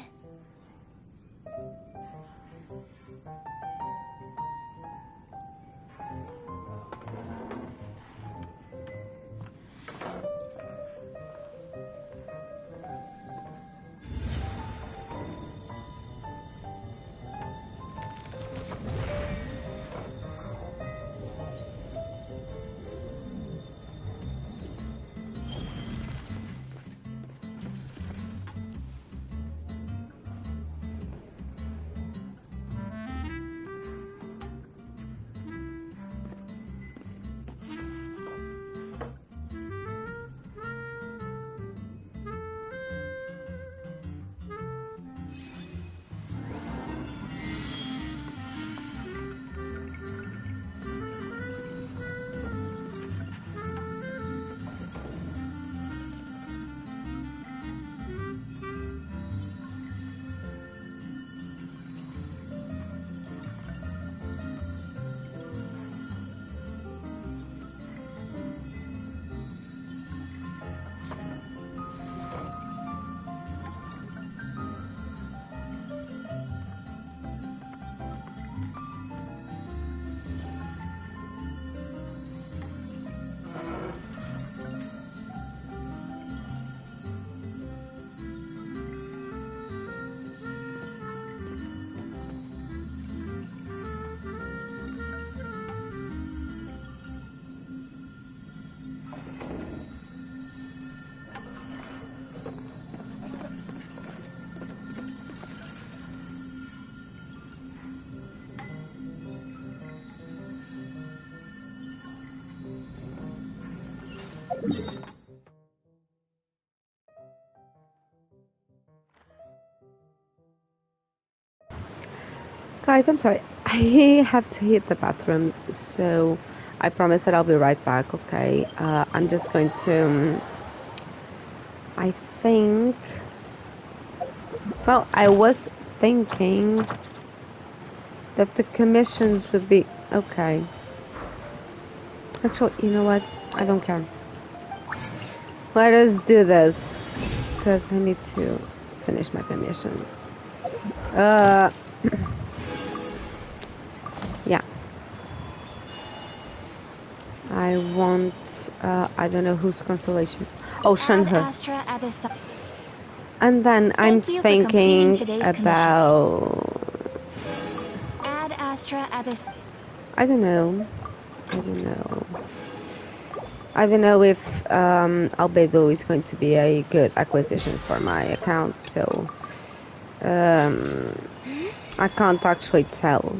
Guys, I'm sorry. I have to hit the bathroom, so I promise that I'll be right back, okay? I'm just going to... I think... Well, I was thinking that the commissions would be... Okay. Actually, you know what? I don't care. Let us do this, because I need to finish my commissions. Yeah. I want, I don't know whose constellation. Oh, Shenhe. And then I'm thinking about... Ad Astra Abyss. I don't know if Albedo is going to be a good acquisition for my account, so I can't actually tell.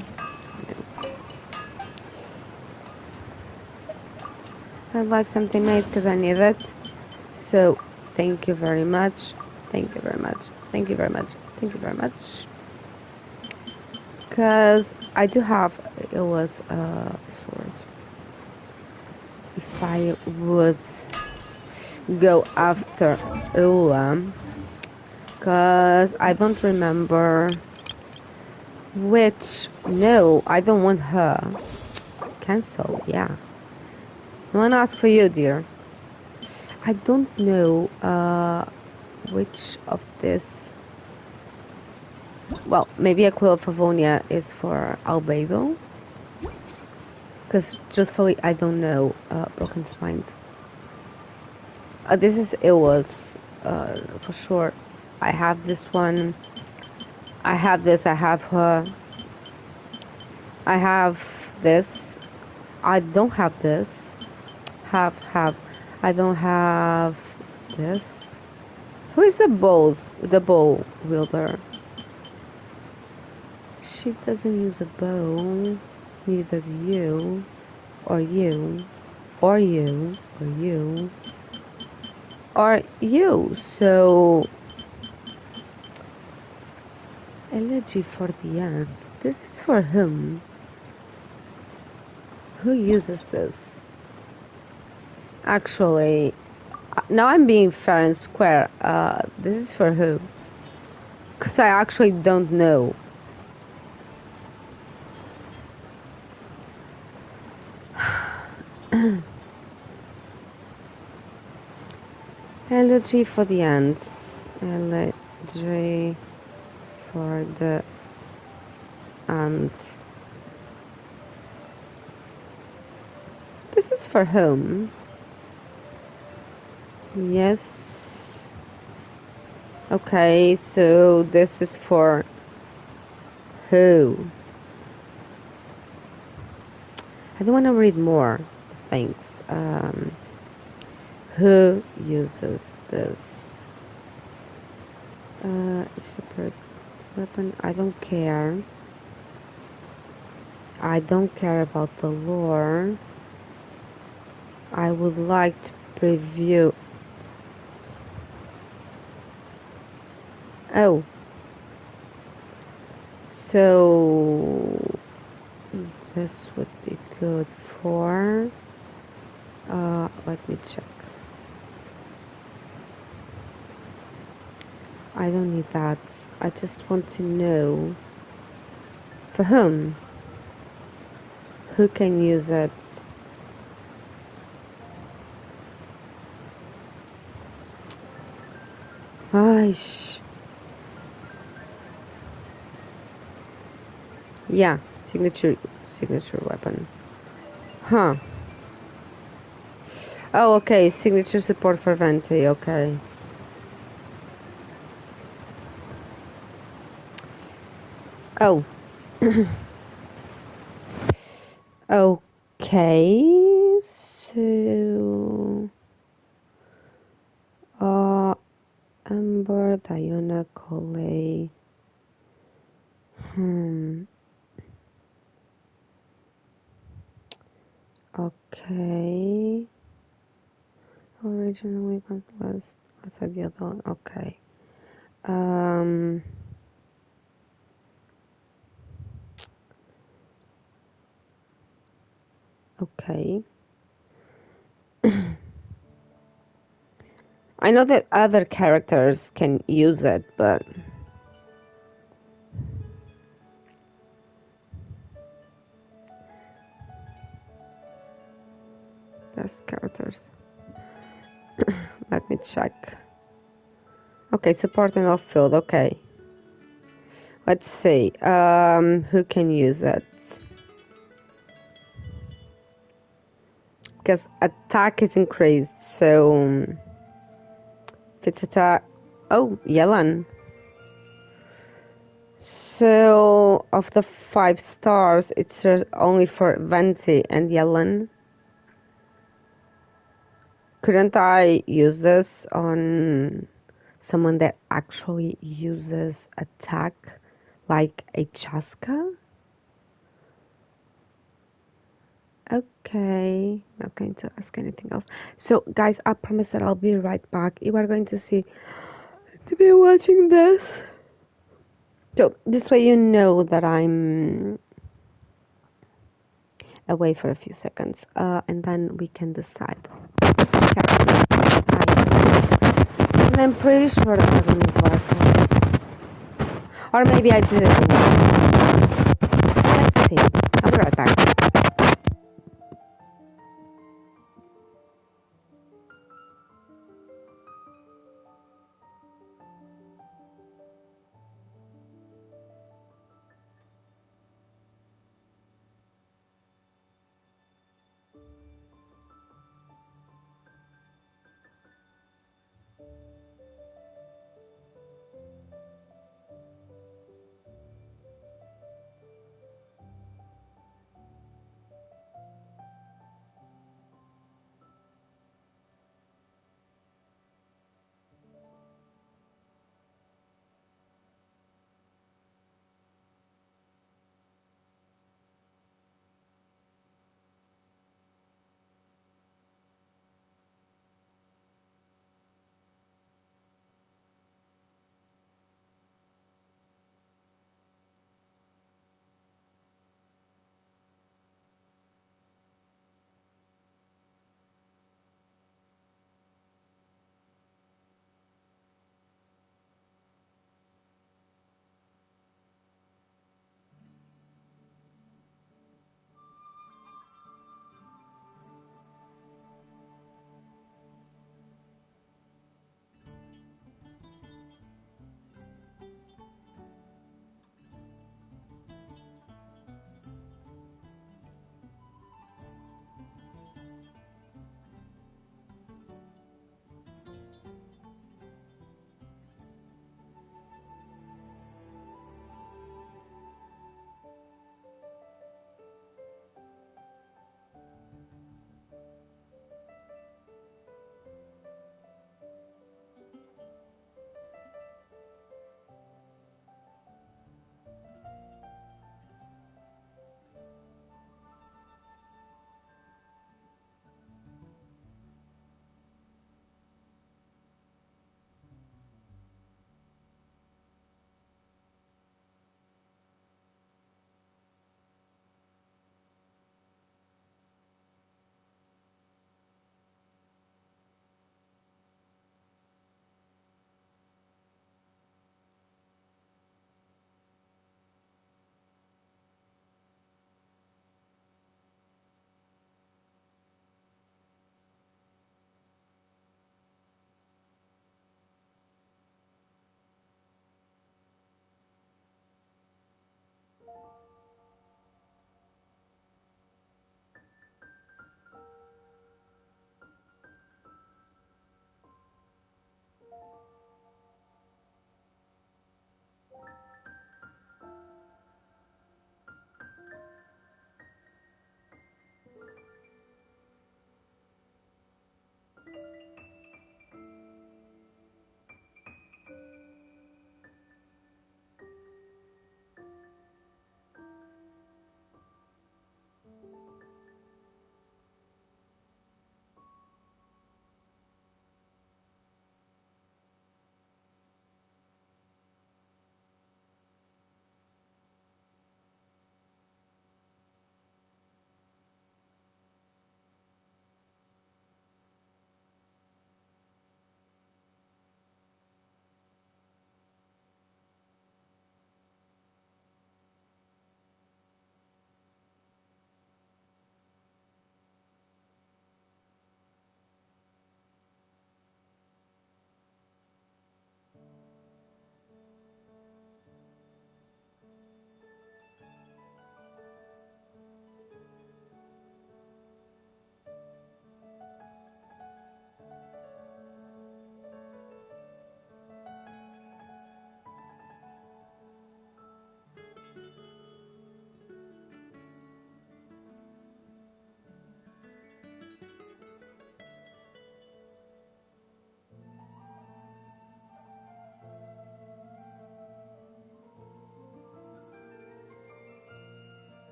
I'd like something made because I need it. So thank you very much. Thank you very much. Thank you very much. Thank you very much. Because I do have, it was a sword. If I would go after Ulam, because I don't remember which. No, I don't want her. Cancel, yeah. No one asked for you, dear. I don't know which of this. Well, maybe Aquila Favonia is for Albedo. Because truthfully, I don't know Broken Spines. This is Iwa's for sure. I have this one. I have this. I have her. I have this. I don't have this. Have. I don't have this. Who is the bow wielder? She doesn't use a bow. Neither do you. Or you. Or you. Or you. Or you. So... Elegy for the end. This is for whom? Who uses this? Actually, now I'm being fair and square. This is for who? Because I actually don't know. Elegy for the ants. Elegy for the ants. This is for whom? Yes. Okay, so this is for who? I don't want to read more things. Who uses this? Separate weapon. I don't care. I don't care about the lore. I would like to preview. Oh. So this would be good for. Let me check. I don't need that. I just want to know for whom. Who can use it? Aish. Yeah, signature weapon. Huh. Oh, okay. Signature support for Venti. Okay. Oh. Okay. So. Amber, Diana, Coley. Okay. Originally, what was that the other one? Okay. Okay. I know that other characters can use it, but best characters. Let me check. Okay, support and off-field. Okay. Let's see. Who can use it? Because attack is increased, so if it's attack. Oh, Yelan. So of the 5 stars, it's only for Venti and Yelan. Couldn't I use this on someone that actually uses attack, like a Chaska? Okay, not going to ask anything else. So, guys, I promise that I'll be right back. You are going to be watching this. So, this way you know that I'm away for a few seconds, and then we can decide. And I'm pretty sure that I don't need water. Or maybe I do. Let's see. I'll be right back.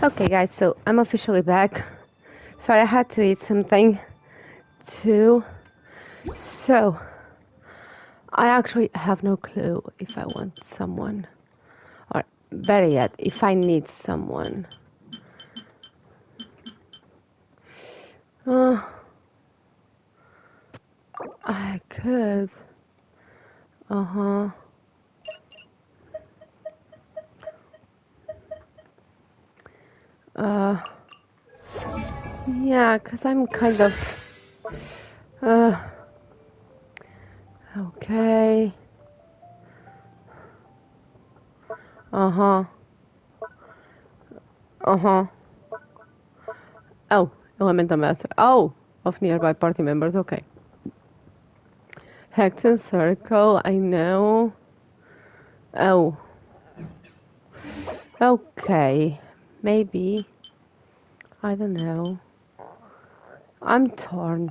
Okay, guys, so I'm officially back. Sorry, I had to eat something too. So, I actually have no clue if I want someone. Or, better yet, if I need someone. I could. Uh-huh. Yeah, because I'm kind of... Okay. Uh-huh. Uh-huh. Oh, Elemental Master. Oh, of nearby party members, okay. Hexen Circle, I know. Oh. Okay. Maybe. I don't know. I'm torn.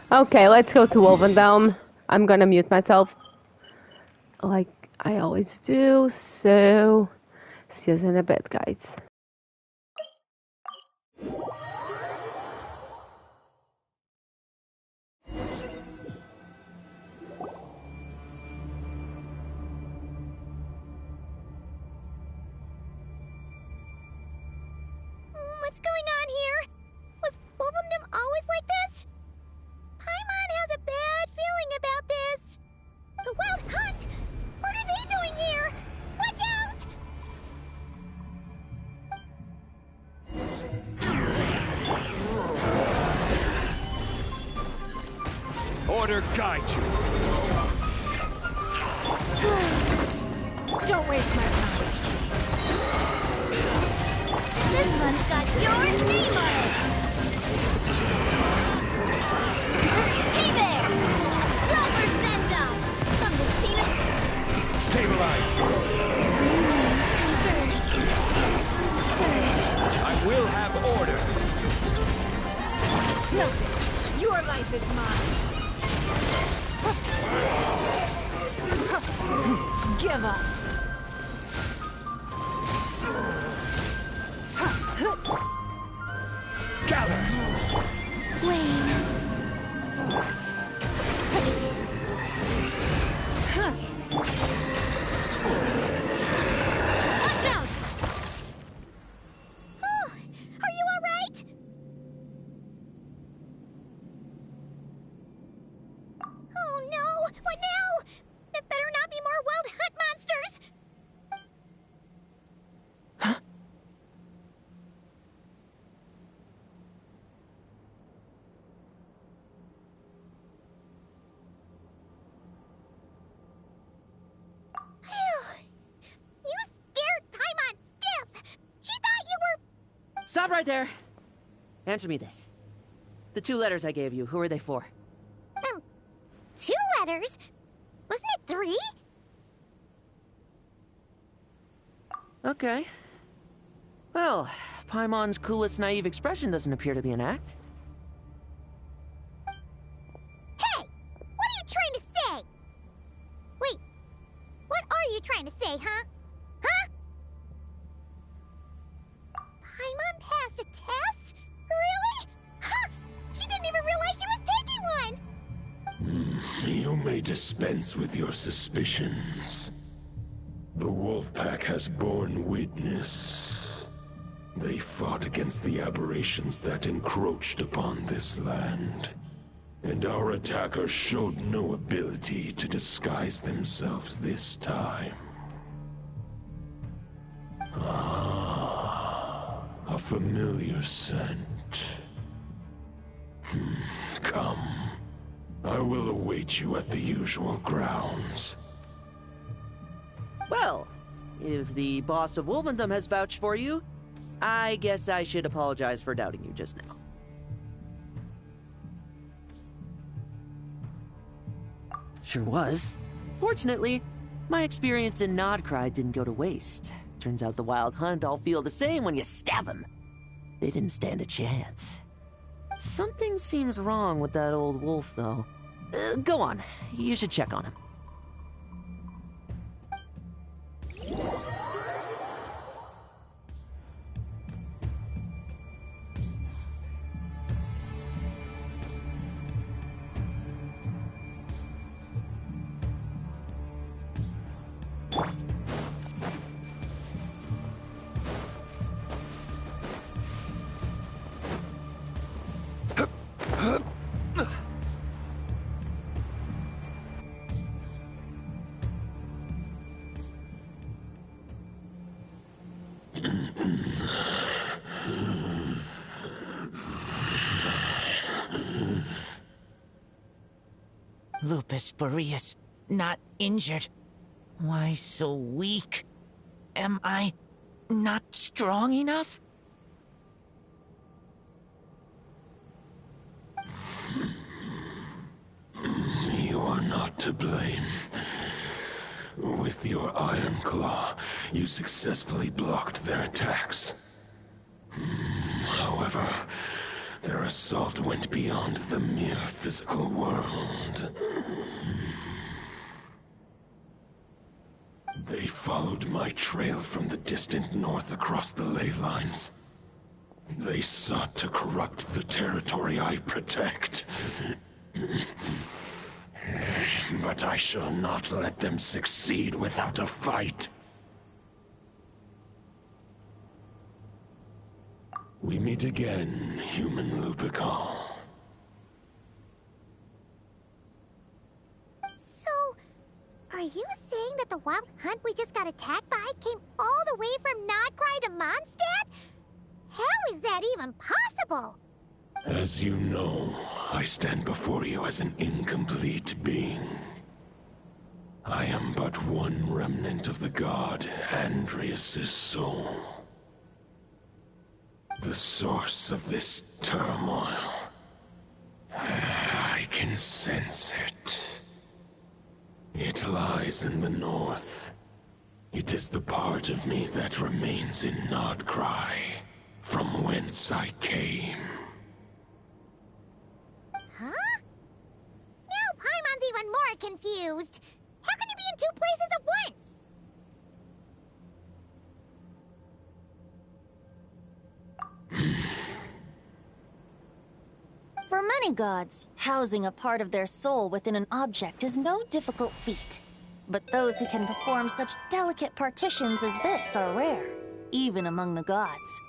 Okay, let's go to Wolvendome. I'm gonna mute myself. Like I always do, so... See you in a bit, guys. What's going on here? Was Wolvendom always like this? Paimon has a bad feeling about this. The Wild Hunt? What are they doing here? Watch out! Order guide you. Don't waste my time. This one's got your name on it! Hey there! Rubber send-up! From the scene of... Stabilize. I will have order. It's no good. Your life is mine. Give up. Gather. Wayne. Watch out! Oh, are you alright? Oh no! What now? There better not be more Wild Hunt monsters! You scared Paimon stiff! She thought you were... Stop right there. Answer me this. The 2 letters I gave you, who are they for? 2 letters? Wasn't it 3? Okay. Well, Paimon's coolest naive expression doesn't appear to be an act. Hey! What are you trying to say? Wait, what are you trying to say, huh? Huh? Paimon passed a test? Really? Huh! She didn't even realize she was taking one! You may dispense with your suspicions. The Wolfpack has borne witness. They fought against the aberrations that encroached upon this land. And our attackers showed no ability to disguise themselves this time. Ah, a familiar scent. Come. I will await you at the usual grounds. Well, if the boss of Wolvendom has vouched for you, I guess I should apologize for doubting you just now. Sure was. Fortunately, my experience in Nodcry didn't go to waste. Turns out the Wild Hunt all feel the same when you stab them. They didn't stand a chance. Something seems wrong with that old wolf, though. Go on. You should check on him. Lupus Boreas, not injured. Why so weak? Am I not strong enough? You are not to blame. With your Iron Claw, you successfully blocked their attacks. However, their assault went beyond the mere physical world. They followed my trail from the distant north across the ley lines. They sought to corrupt the territory I protect. But I shall not let them succeed without a fight. We meet again, human Lupical. So, are you saying that the wild hunt we just got attacked by came all the way from Nodcry to Mondstadt? How is that even possible? As you know, I stand before you as an incomplete being. I am but one remnant of the god Andreas' soul. The source of this turmoil. I can sense it. It lies in the north. It is the part of me that remains in Nodcry, from whence I came. Huh? Now Paimon's even more confused. How can you be in two places at once? For many gods, housing a part of their soul within an object is no difficult feat. But those who can perform such delicate partitions as this are rare, even among the gods.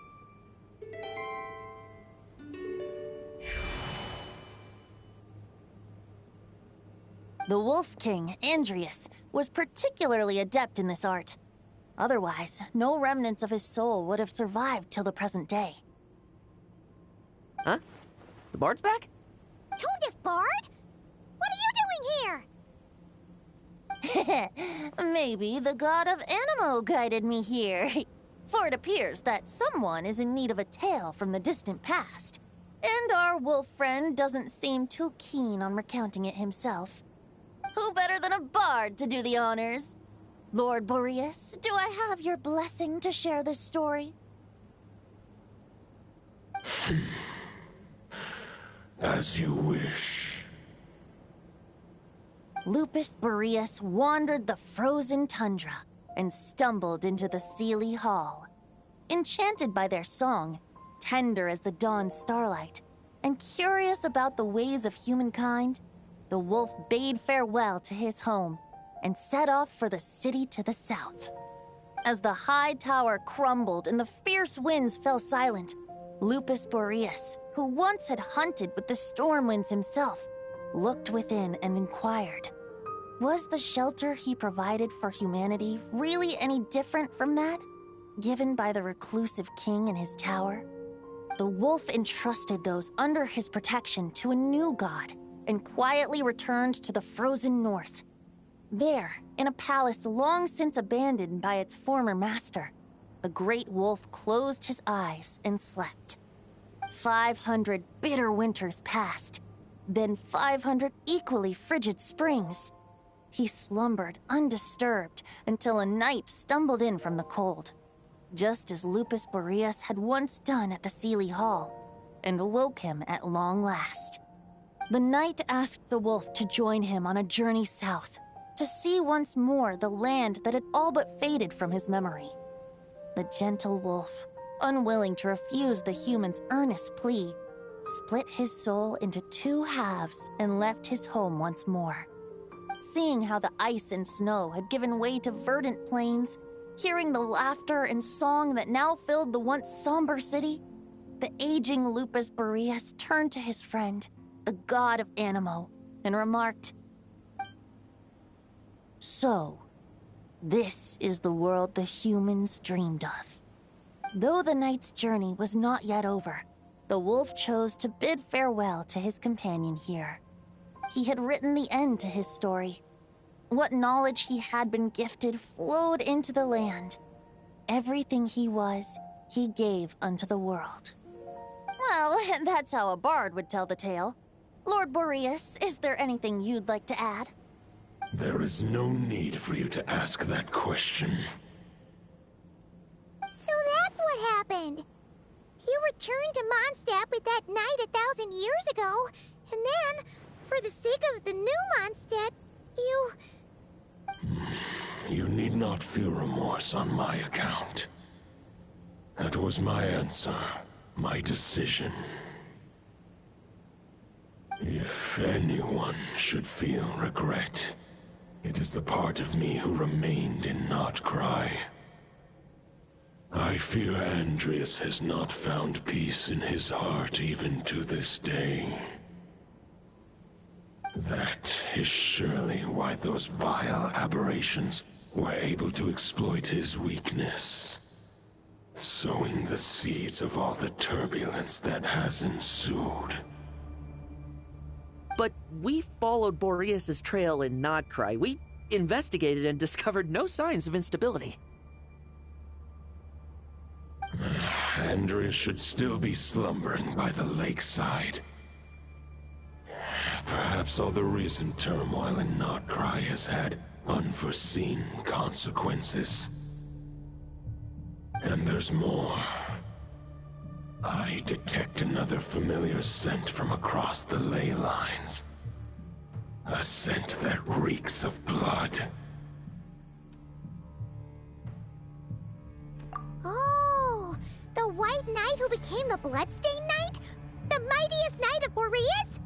The Wolf King, Andreas, was particularly adept in this art. Otherwise, no remnants of his soul would have survived till the present day. Huh? The bard's back? Tone-deaf bard? What are you doing here? Maybe the god of Animo guided me here. For it appears that someone is in need of a tale from the distant past. And our wolf friend doesn't seem too keen on recounting it himself. Who better than a bard to do the honors? Lord Boreas, do I have your blessing to share this story? As you wish. Lupus Boreas wandered the frozen tundra and stumbled into the Seelie Hall. Enchanted by their song, tender as the dawn starlight, and curious about the ways of humankind, the wolf bade farewell to his home and set off for the city to the south. As the high tower crumbled and the fierce winds fell silent, Lupus Boreas, who once had hunted with the storm winds himself, looked within and inquired, was the shelter he provided for humanity really any different from that given by the reclusive king in his tower? The wolf entrusted those under his protection to a new god and quietly returned to the frozen north. There, in a palace long since abandoned by its former master, the great wolf closed his eyes and slept. 500 bitter winters passed, then 500 equally frigid springs. He slumbered undisturbed until a night stumbled in from the cold, just as Lupus Boreas had once done at the Seelie Hall, and awoke him at long last. The knight asked the wolf to join him on a journey south, to see once more the land that had all but faded from his memory. The gentle wolf, unwilling to refuse the human's earnest plea, split his soul into two halves and left his home once more. Seeing how the ice and snow had given way to verdant plains, hearing the laughter and song that now filled the once somber city, the aging Lupus Boreas turned to his friend, the god of Animo, and remarked, "So, this is the world the humans dreamed of." Though the knight's journey was not yet over, the wolf chose to bid farewell to his companion here. He had written the end to his story. What knowledge he had been gifted flowed into the land. Everything he was, he gave unto the world. Well, that's how a bard would tell the tale. Lord Boreas, is there anything you'd like to add? There is no need for you to ask that question. So that's what happened. You returned to Mondstadt with that knight 1,000 years ago, and then, for the sake of the new Mondstadt, you... You need not feel remorse on my account. That was my answer, my decision. If anyone should feel regret, it is the part of me who remained in Notcry. I fear Andreas has not found peace in his heart even to this day. That is surely why those vile aberrations were able to exploit his weakness, sowing the seeds of all the turbulence that has ensued. But we followed Boreas' trail in Nodcry. We investigated and discovered no signs of instability. Andreas should still be slumbering by the lakeside. Perhaps all the recent turmoil in Notcry has had unforeseen consequences. And there's more. I detect another familiar scent from across the ley lines. A scent that reeks of blood. Oh, the White Knight who became the Bloodstained Knight? The mightiest knight of Boreas?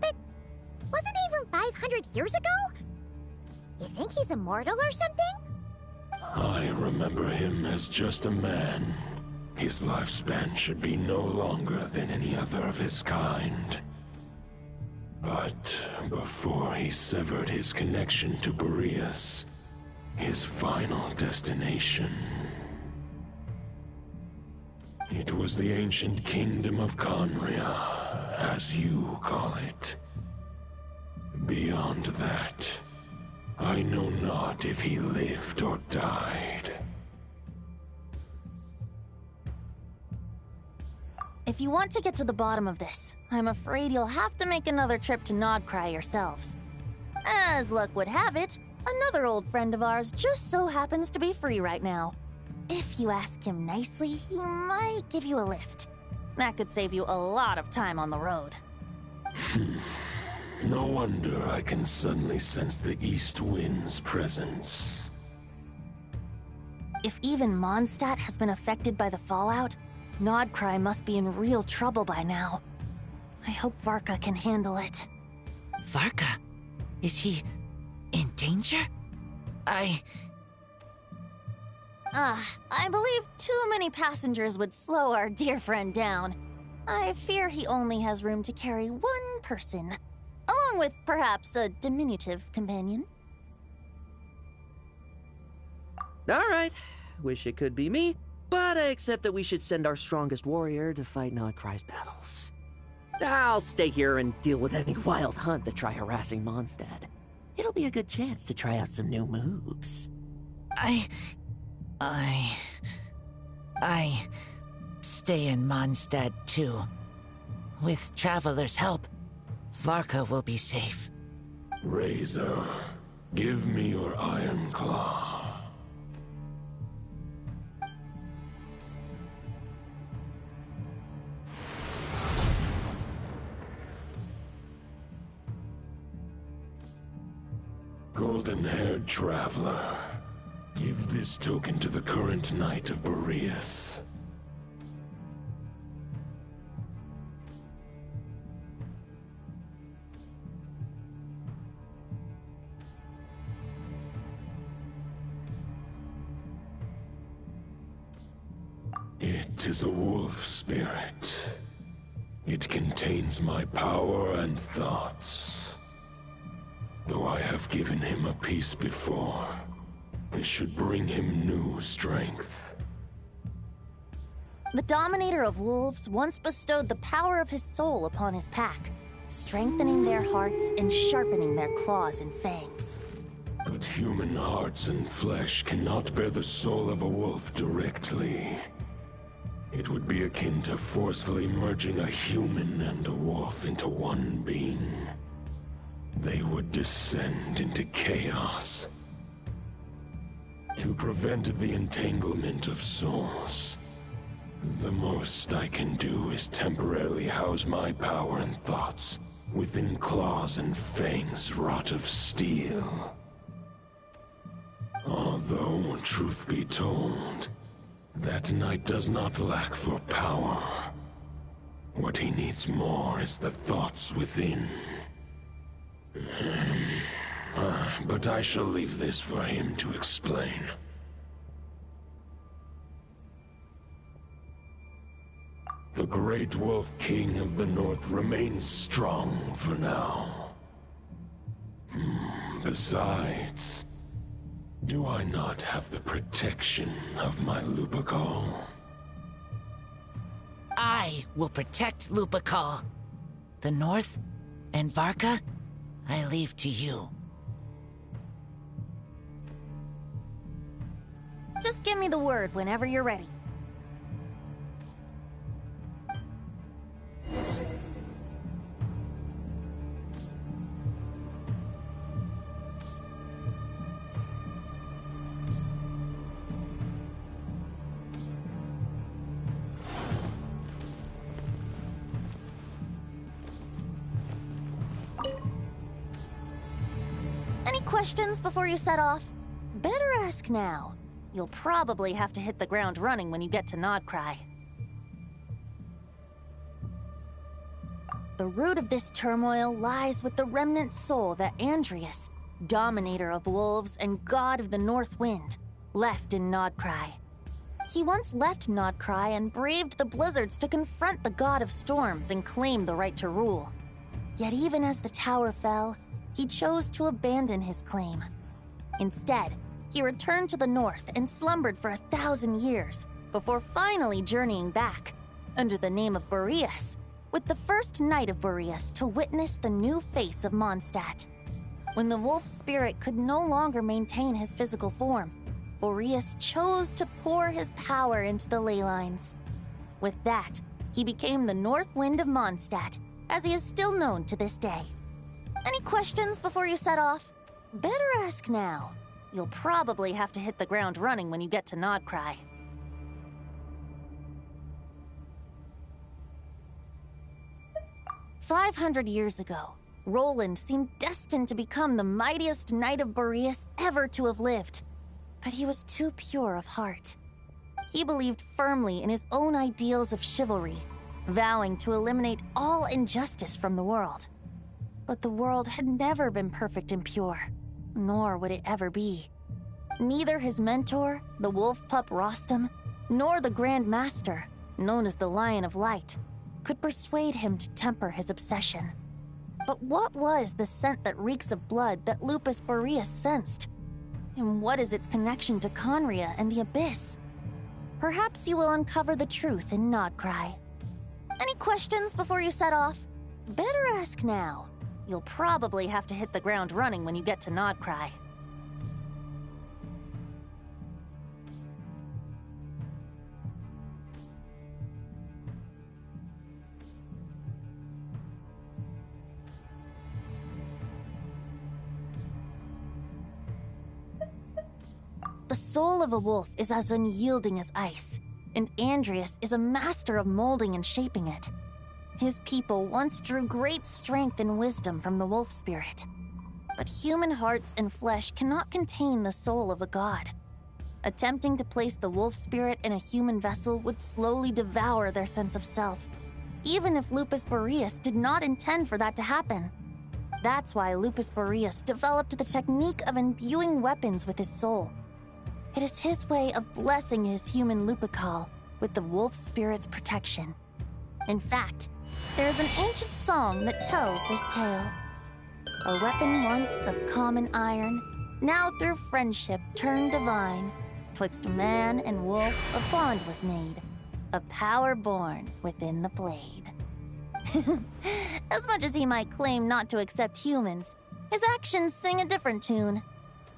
But wasn't he from 500 years ago? You think he's immortal or something? I remember him as just a man. His lifespan should be no longer than any other of his kind. But before he severed his connection to Boreas, his final destination, it was the ancient kingdom of Conria, as you call it. Beyond that, I know not if he lived or died. If you want to get to the bottom of this, I'm afraid you'll have to make another trip to Nodcry yourselves. As luck would have it, another old friend of ours just so happens to be free right now. If you ask him nicely, he might give you a lift. That could save you a lot of time on the road. No wonder I can suddenly sense the east wind's presence. If even Mondstadt has been affected by the fallout, Nodcry must be in real trouble by now. I hope Varka can handle it. Varka? Is he in danger? I believe too many passengers would slow our dear friend down. I fear he only has room to carry one person, along with perhaps a diminutive companion. All right, wish it could be me, but I accept that we should send our strongest warrior to fight Nodcry's battles. I'll stay here and deal with any wild hunt that try harassing Mondstadt. It'll be a good chance to try out some new moves. I stay in Mondstadt too. With Traveler's help, Varka will be safe. Razor, give me your iron claw. Golden-haired traveler, give this token to the current knight of Boreas. It is a wolf spirit. It contains my power and thoughts. Though I have given him a piece before, this should bring him new strength. The Dominator of Wolves once bestowed the power of his soul upon his pack. strengthening their hearts and sharpening their claws and fangs. But human hearts and flesh cannot bear the soul of a wolf directly. It would be akin to forcefully merging a human and a wolf into one being. They would descend into chaos. To prevent the entanglement of souls, the most I can do is temporarily house my power and thoughts within claws and fangs wrought of steel. Although, truth be told, that knight does not lack for power. What he needs more is the thoughts within. But I shall leave this for him to explain. The Great Wolf King of the North remains strong for now. Besides, do I not have the protection of my Lupercal? I will protect Lupercal. The North and Varka, I leave to you. Just give me the word whenever you're ready. Any questions before you set off? Better ask now. You'll probably have to hit the ground running when you get to Nodcry. The root of this turmoil lies with the remnant soul that Andrius, dominator of wolves and god of the North Wind, left in Nodcry. He once left Nodcry and braved the blizzards to confront the god of storms and claim the right to rule. Yet even as the tower fell, he chose to abandon his claim. Instead, he returned to the north and slumbered for 1,000 years before finally journeying back, under the name of Boreas, with the first knight of Boreas to witness the new face of Mondstadt. When the wolf spirit could no longer maintain his physical form, Boreas chose to pour his power into the ley lines. With that, he became the North Wind of Mondstadt, as he is still known to this day. Any questions before you set off? Better ask now. You'll probably have to hit the ground running when you get to Nodcry. "500 years ago, Roland seemed destined to become the mightiest knight of Boreas ever to have lived. But he was too pure of heart. He believed firmly in his own ideals of chivalry, vowing to eliminate all injustice from the world. But the world had never been perfect and pure, nor would it ever be. Neither his mentor, the wolf pup Rostam, nor the Grand Master, known as the Lion of Light, could persuade him to temper his obsession. But what was the scent that reeks of blood that Lupus Boreas sensed? And what is its connection to Conria and the Abyss? Perhaps you will uncover the truth in Nodcry. Any questions before you set off? Better ask now. You'll probably have to hit the ground running when you get to Nodcry. The soul of a wolf is as unyielding as ice, and Andrius is a master of molding and shaping it. His people once drew great strength and wisdom from the wolf spirit. But human hearts and flesh cannot contain the soul of a god. Attempting to place the wolf spirit in a human vessel would slowly devour their sense of self, even if Lupus Boreas did not intend for that to happen. That's why Lupus Boreas developed the technique of imbuing weapons with his soul. It is his way of blessing his human Lupercal with the wolf spirit's protection. In fact, there is an ancient song that tells this tale. A weapon once of common iron, now through friendship turned divine. Twixt man and wolf a bond was made, a power born within the blade. As much as he might claim not to accept humans, his actions sing a different tune.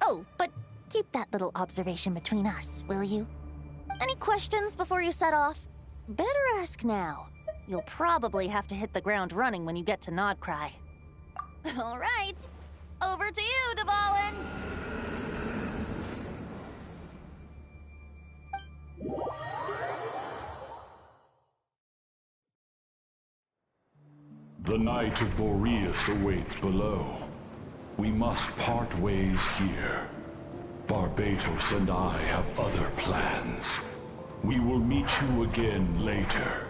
Oh, but keep that little observation between us, will you? Any questions before you set off? Better ask now. You'll probably have to hit the ground running when you get to Nodcry. All right, over to you, Dvalin! The Knight of Boreas awaits below. We must part ways here. Barbatos and I have other plans. We will meet you again later.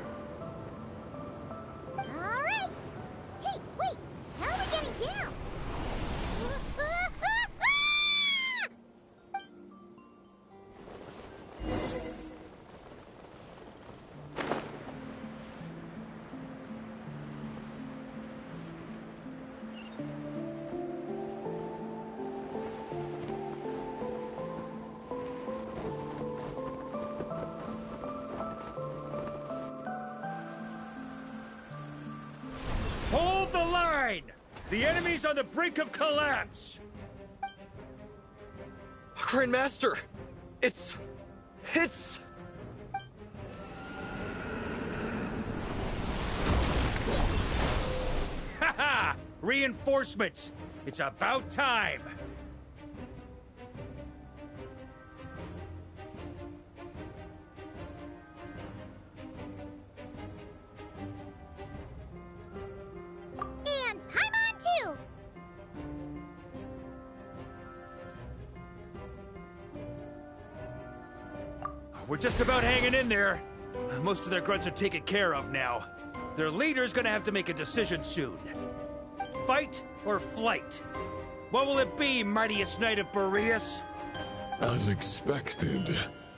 Alright! Hey, wait! How are we getting down? Hold the line! The enemy's on the brink of collapse! Grandmaster! It's... Haha! Reinforcements! It's about time! And Paimon too! We're just about hanging in there. Most of their grunts are taken care of now. Their leader's gonna have to make a decision soon. Fight or flight? What will it be, mightiest knight of Boreas? As expected,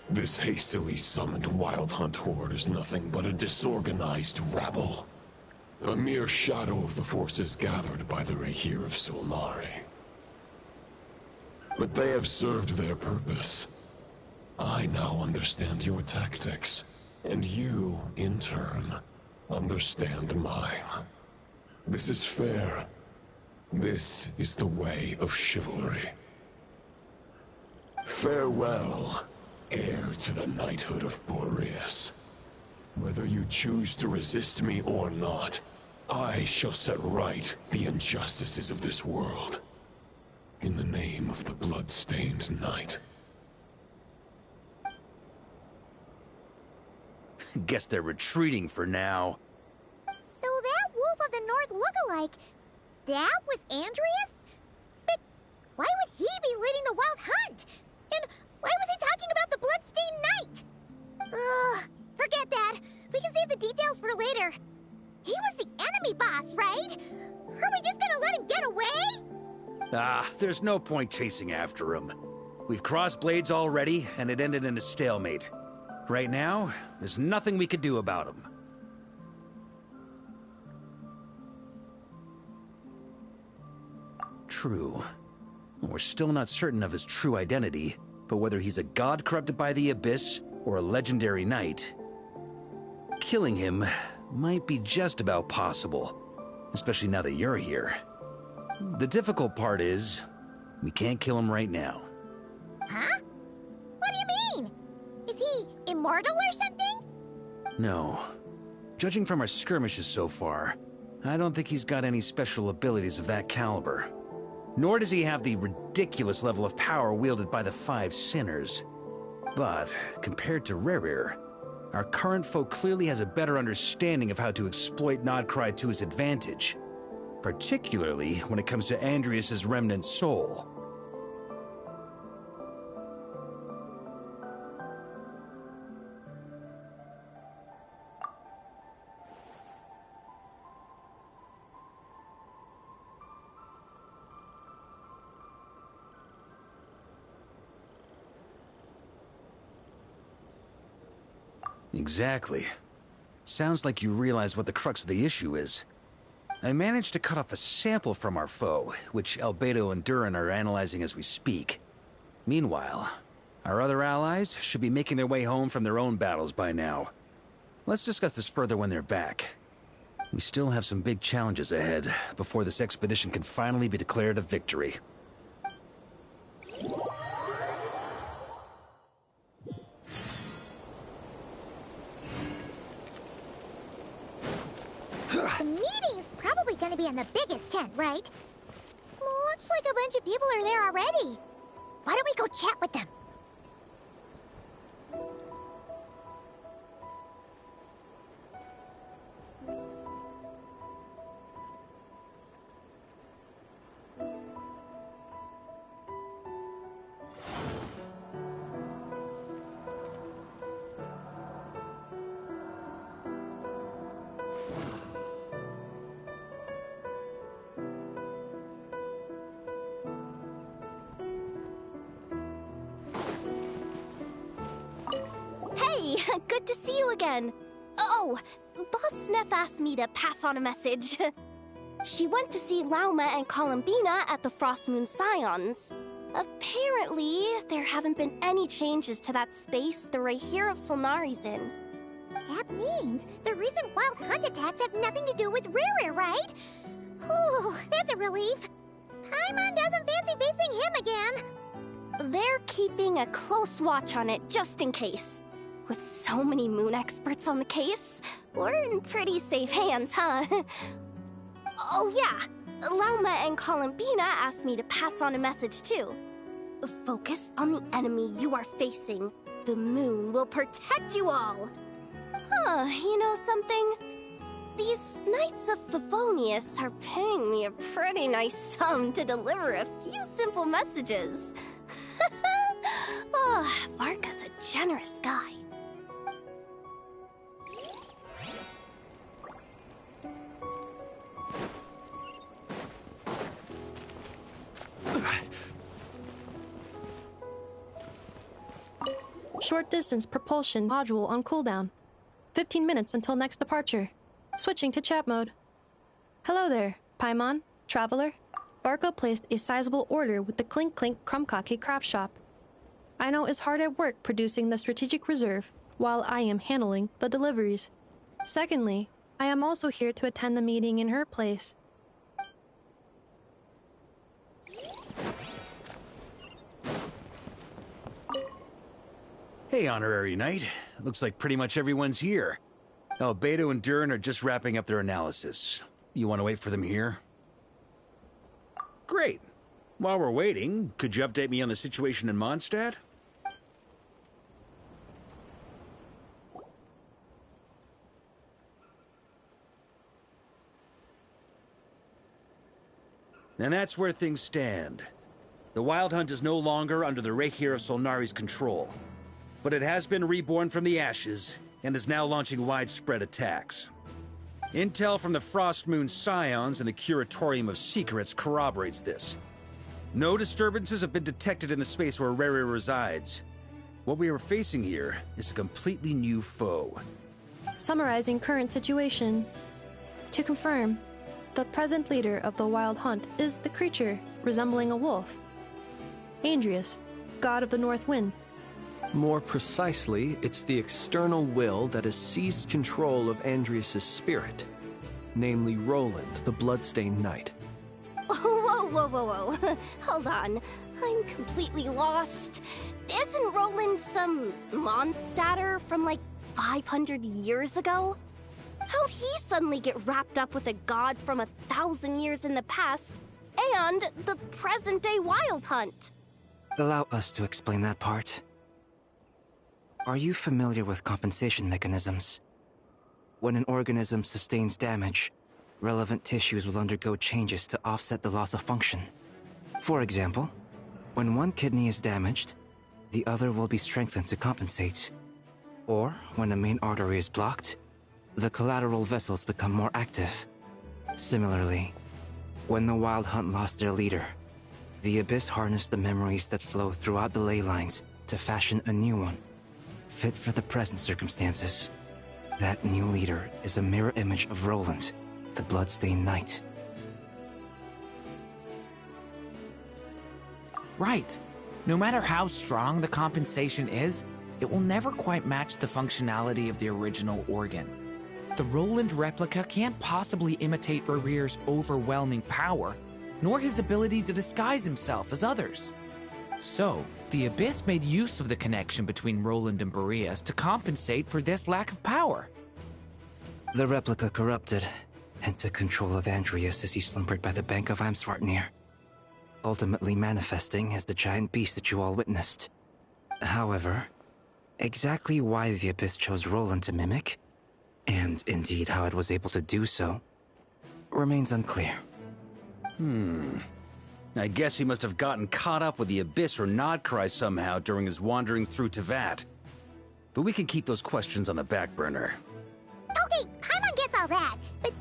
this hastily summoned Wild Hunt horde is nothing but a disorganized rabble. A mere shadow of the forces gathered by the Rahir of Solnari. But they have served their purpose. I now understand your tactics, and you, in turn, understand mine. This is fair. This is the way of chivalry. Farewell, heir to the knighthood of Boreas. Whether you choose to resist me or not, I shall set right the injustices of this world. In the name of the blood-stained knight. Guess they're retreating for now. So that Wolf of the North lookalike, that was Andreas? But why would he be leading the Wild Hunt? And why was he talking about the Bloodstained Knight? Ugh, forget that. We can save the details for later. He was the enemy boss, right? Are we just gonna let him get away? There's no point chasing after him. We've crossed blades already, and it ended in a stalemate. Right now, there's nothing we could do about him. True. We're still not certain of his true identity, but whether he's a god corrupted by the Abyss or a legendary knight, killing him might be just about possible, especially now that you're here. The difficult part is, we can't kill him right now. Huh? What do you mean? Is he immortal or something? No. Judging from our skirmishes so far, I don't think he's got any special abilities of that caliber. Nor does he have the ridiculous level of power wielded by the Five Sinners. But, compared to Rerir, our current foe clearly has a better understanding of how to exploit Nodcry to his advantage. Particularly when it comes to Andreas' remnant soul. Exactly. Sounds like you realize what the crux of the issue is. I managed to cut off a sample from our foe, which Albedo and Durin are analyzing as we speak. Meanwhile, our other allies should be making their way home from their own battles by now. Let's discuss this further when they're back. We still have some big challenges ahead before this expedition can finally be declared a victory. The meeting's probably gonna be in the biggest tent, right? Looks like a bunch of people are there already. Why don't we go chat with them? Hey, good to see you again. Oh, Boss Sneff asked me to pass on a message. She went to see Lauma and Columbina at the Frost Moon Scions. Apparently, there haven't been any changes to that space the Rahir of Solnari's in. That means the recent wild hunt attacks have nothing to do with Riri, right? Oh, that's a relief. Paimon doesn't fancy facing him again. They're keeping a close watch on it just in case. With so many moon experts on the case, we're in pretty safe hands, huh? Oh yeah, Lauma and Columbina asked me to pass on a message too. Focus on the enemy you are facing. The moon will protect you all. Huh, you know something? These Knights of Favonius are paying me a pretty nice sum to deliver a few simple messages. Oh, Varka's a generous guy. Short distance propulsion module on cooldown. 15 minutes until next departure. Switching to chat mode. Hello there, Paimon, Traveler. Varka placed a sizable order with the Clink Clink Krumkake craft shop. Aino is hard at work producing the strategic reserve, while I am handling the deliveries. Secondly, I am also here to attend the meeting in her place. Hey, Honorary Knight. Looks like pretty much everyone's here. Oh, Beto and Durin are just wrapping up their analysis. You want to wait for them here? Great. While we're waiting, could you update me on the situation in Mondstadt? And that's where things stand. The Wild Hunt is no longer under the Rahir of Solnari's control, but it has been reborn from the ashes and is now launching widespread attacks. Intel from the Frost Moon Scions and the Curatorium of Secrets corroborates this. No disturbances have been detected in the space where Riri resides. What we are facing here is a completely new foe. Summarizing current situation. To confirm, the present leader of the Wild Hunt is the creature resembling a wolf. Andrius, god of the North Wind. More precisely, it's the external will that has seized control of Andrius' spirit, namely Roland, the Bloodstained Knight. Whoa, whoa, whoa, whoa. Hold on. I'm completely lost. Isn't Roland some Mondstadter from like 500 years ago? How'd he suddenly get wrapped up with a god from 1,000 years in the past and the present-day Wild Hunt? Allow us to explain that part. Are you familiar with compensation mechanisms? When an organism sustains damage, relevant tissues will undergo changes to offset the loss of function. For example, when one kidney is damaged, the other will be strengthened to compensate. Or, when a main artery is blocked, the collateral vessels become more active. Similarly, when the Wild Hunt lost their leader, the Abyss harnessed the memories that flow throughout the ley lines to fashion a new one, fit for the present circumstances. That new leader is a mirror image of Roland, the Bloodstained Knight. Right. No matter how strong the compensation is, it will never quite match the functionality of the original organ. The Roland replica can't possibly imitate Barir's overwhelming power, nor his ability to disguise himself as others. So, the Abyss made use of the connection between Roland and Boreas to compensate for this lack of power. The replica corrupted and took control of Andreas as he slumbered by the bank of Amsvartnir, ultimately manifesting as the giant beast that you all witnessed. However, exactly why the Abyss chose Roland to mimic, and indeed how it was able to do so, remains unclear. I guess he must have gotten caught up with the Abyss or Nodcry somehow during his wanderings through Tevat. But we can keep those questions on the back burner. Okay, Paimon gets all that, but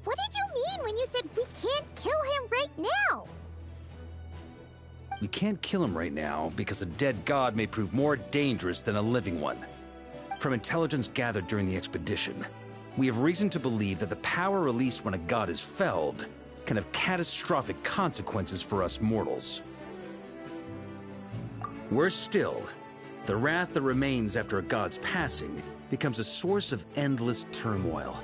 what did you mean when you said we can't kill him right now? We can't kill him right now because a dead god may prove more dangerous than a living one. From intelligence gathered during the expedition, we have reason to believe that the power released when a god is felled can have catastrophic consequences for us mortals. Worse still, the wrath that remains after a god's passing becomes a source of endless turmoil.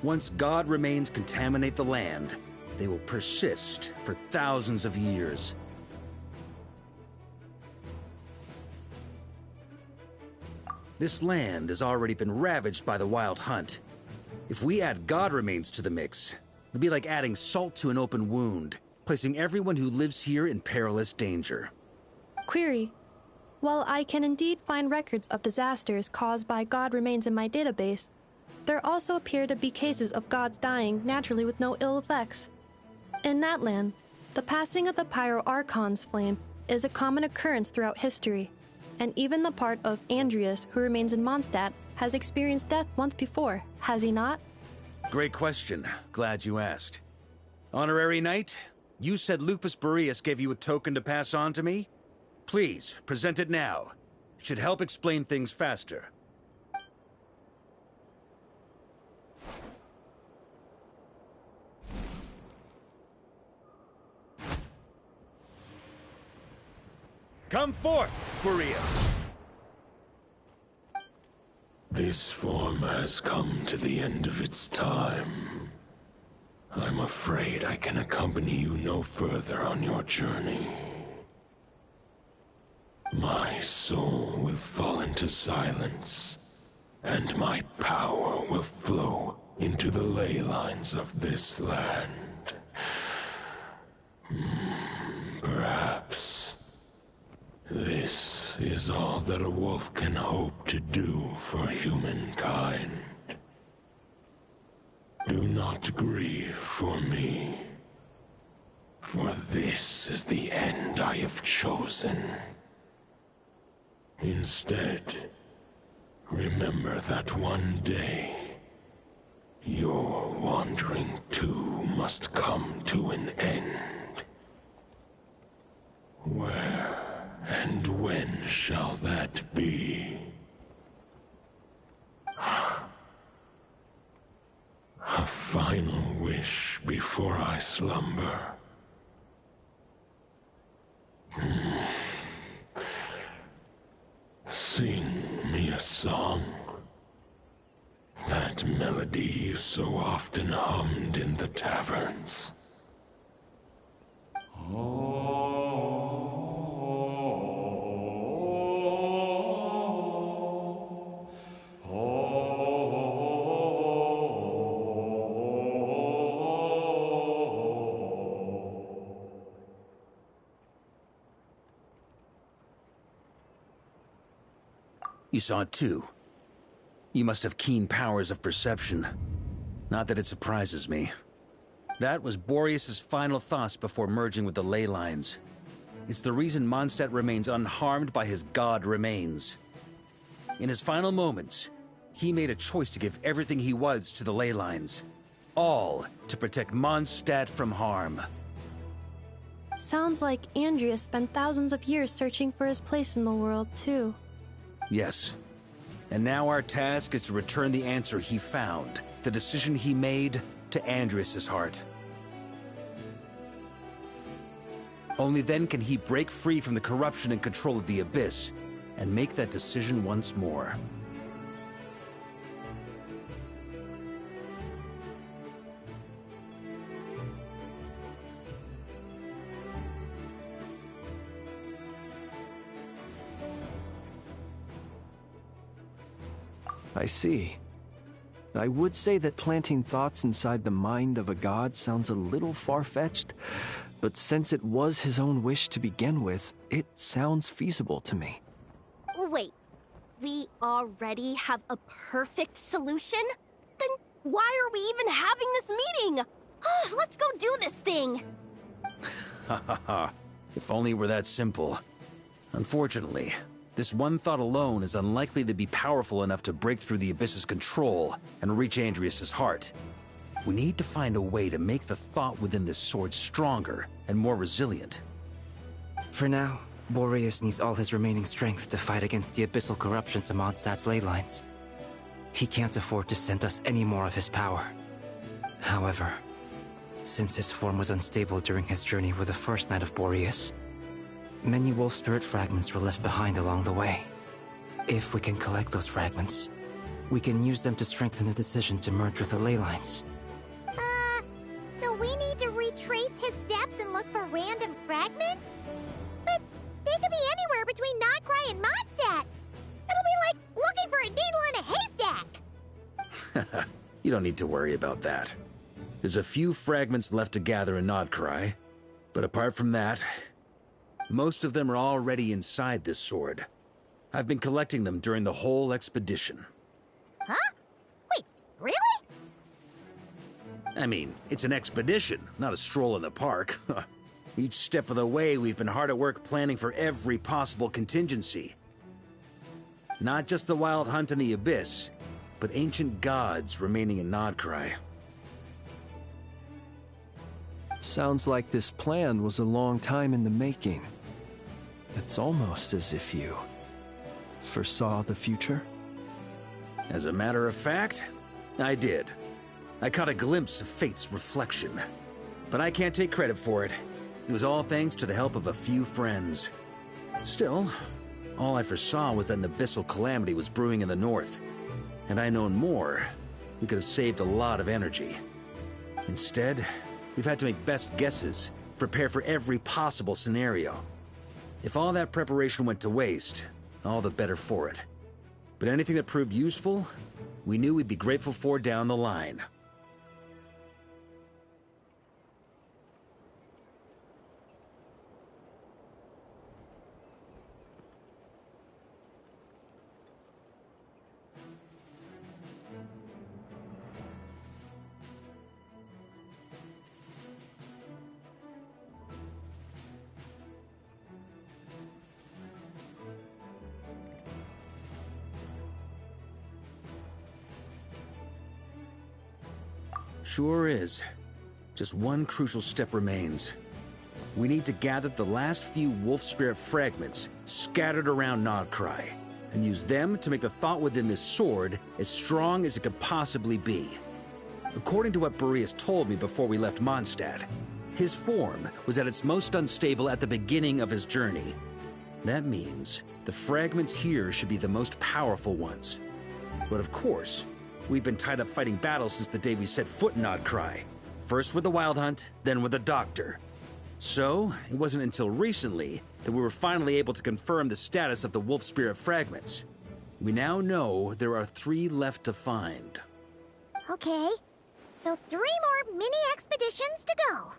Once god remains contaminate the land, they will persist for thousands of years. This land has already been ravaged by the Wild Hunt. If we add god remains to the mix, it'd be like adding salt to an open wound, placing everyone who lives here in perilous danger. Query. While I can indeed find records of disasters caused by god remains in my database, there also appear to be cases of gods dying naturally with no ill effects. In that land, the passing of the Pyro-Archon's flame is a common occurrence throughout history, and even the part of Andreas who remains in Mondstadt has experienced death once before, has he not? Great question. Glad you asked. Honorary Knight, you said Lupus Boreas gave you a token to pass on to me? Please, present it now. It should help explain things faster. Come forth, Boreas! This form has come to the end of its time. I'm afraid I can accompany you no further on your journey. My soul will fall into silence, and my power will flow into the ley lines of this land. Perhaps this is all that a wolf can hope to do for humankind. Do not grieve for me, for this is the end I have chosen. Instead, remember that one day, your wandering too must come to an end. Where and when shall that be? A final wish before I slumber. Sing me a song. That melody you so often hummed in the taverns. You saw it too. You must have keen powers of perception. Not that it surprises me. That was Boreas' final thoughts before merging with the ley lines. It's the reason Mondstadt remains unharmed by his god remains. In his final moments, he made a choice to give everything he was to the ley lines. All to protect Mondstadt from harm. Sounds like Andreas spent thousands of years searching for his place in the world, too. Yes. And now our task is to return the answer he found, the decision he made, to Andreas' heart. Only then can he break free from the corruption and control of the Abyss, and make that decision once more. I see. I would say that planting thoughts inside the mind of a god sounds a little far-fetched, but since it was his own wish to begin with, it sounds feasible to me. Wait, we already have a perfect solution? Then why are we even having this meeting? Let's go do this thing! Ha ha ha. If only it were that simple. Unfortunately, this one thought alone is unlikely to be powerful enough to break through the Abyss's control and reach Andrias' heart. We need to find a way to make the thought within this sword stronger and more resilient. For now, Boreas needs all his remaining strength to fight against the abyssal corruption to Mondstadt's ley lines. He can't afford to send us any more of his power. However, since his form was unstable during his journey with the first Knight of Boreas, many wolf spirit fragments were left behind along the way. If we can collect those fragments, we can use them to strengthen the decision to merge with the ley lines. So we need to retrace his steps and look for random fragments? But they could be anywhere between Notcry and Mondstadt. It'll be like looking for a needle in a haystack. You don't need to worry about that. There's a few fragments left to gather in Notcry, but apart from that, most of them are already inside this sword. I've been collecting them during the whole expedition. Huh? Wait, really? I mean, it's an expedition, not a stroll in the park. Each step of the way, we've been hard at work planning for every possible contingency. Not just the wild hunt in the Abyss, but ancient gods remaining in Notcry. Sounds like this plan was a long time in the making. It's almost as if you foresaw the future. As a matter of fact, I did. I caught a glimpse of fate's reflection. But I can't take credit for it. It was all thanks to the help of a few friends. Still, all I foresaw was that an abyssal calamity was brewing in the north. Had I known more, we could have saved a lot of energy. Instead, we've had to make best guesses, prepare for every possible scenario. If all that preparation went to waste, all the better for it. But anything that proved useful, we knew we'd be grateful for down the line. Sure is. Just one crucial step remains. We need to gather the last few wolf spirit fragments scattered around Notcry, and use them to make the thought within this sword as strong as it could possibly be. According to what Boreas told me before we left Mondstadt, his form was at its most unstable at the beginning of his journey. That means the fragments here should be the most powerful ones. But of course, we've been tied up fighting battles since the day we set foot in Notcry. First with the Wild Hunt, then with the Doctor. So, it wasn't until recently that we were finally able to confirm the status of the Wolf Spirit fragments. We now know there are 3 left to find. Okay, so 3 more mini-expeditions to go.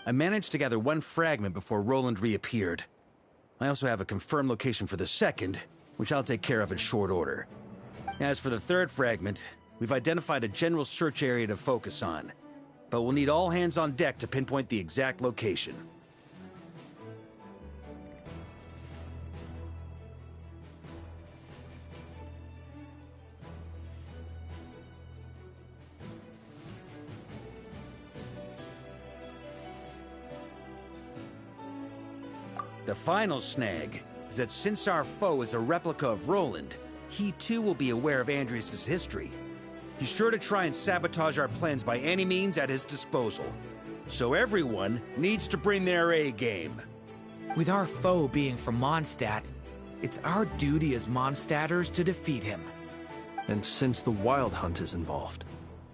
I managed to gather 1 fragment before Roland reappeared. I also have a confirmed location for the second, which I'll take care of in short order. As for the 3rd fragment, we've identified a general search area to focus on, but we'll need all hands on deck to pinpoint the exact location. The final snag is that since our foe is a replica of Roland, he too will be aware of Andrias' history. He's sure to try and sabotage our plans by any means at his disposal. So everyone needs to bring their A-game. With our foe being from Mondstadt, it's our duty as Mondstadters to defeat him. And since the Wild Hunt is involved,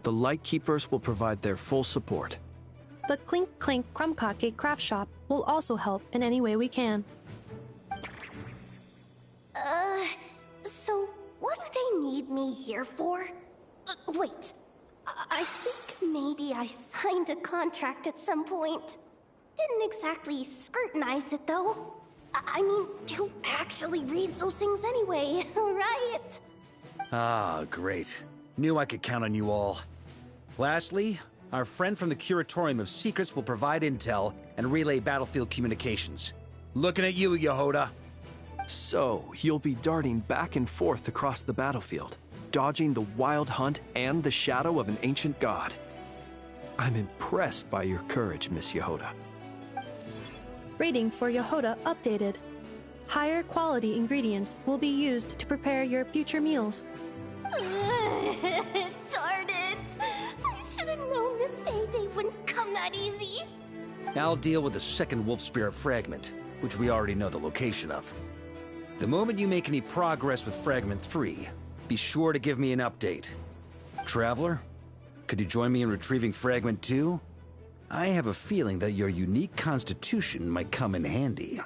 the Lightkeepers will provide their full support. The Clink Clink Krumkake craft shop will also help in any way we can. So what do they need need me here for? Wait. I think maybe I signed a contract at some point. Didn't exactly scrutinize it, though. I mean, who actually reads those things anyway, right? Ah, great. Knew I could count on you all. Lastly, our friend from the Curatorium of Secrets will provide intel and relay battlefield communications. Looking at you, Yehoda. So, you'll be darting back and forth across the battlefield, dodging the wild hunt and the shadow of an ancient god. I'm impressed by your courage, Miss Yehoda. Rating for Yehoda updated. Higher quality ingredients will be used to prepare your future meals. Darn it! I should have known this payday wouldn't come that easy. I'll deal with the second Wolf Spirit fragment, which we already know the location of. The moment you make any progress with Fragment 3, be sure to give me an update. Traveler, could you join me in retrieving Fragment 2? I have a feeling that your unique constitution might come in handy.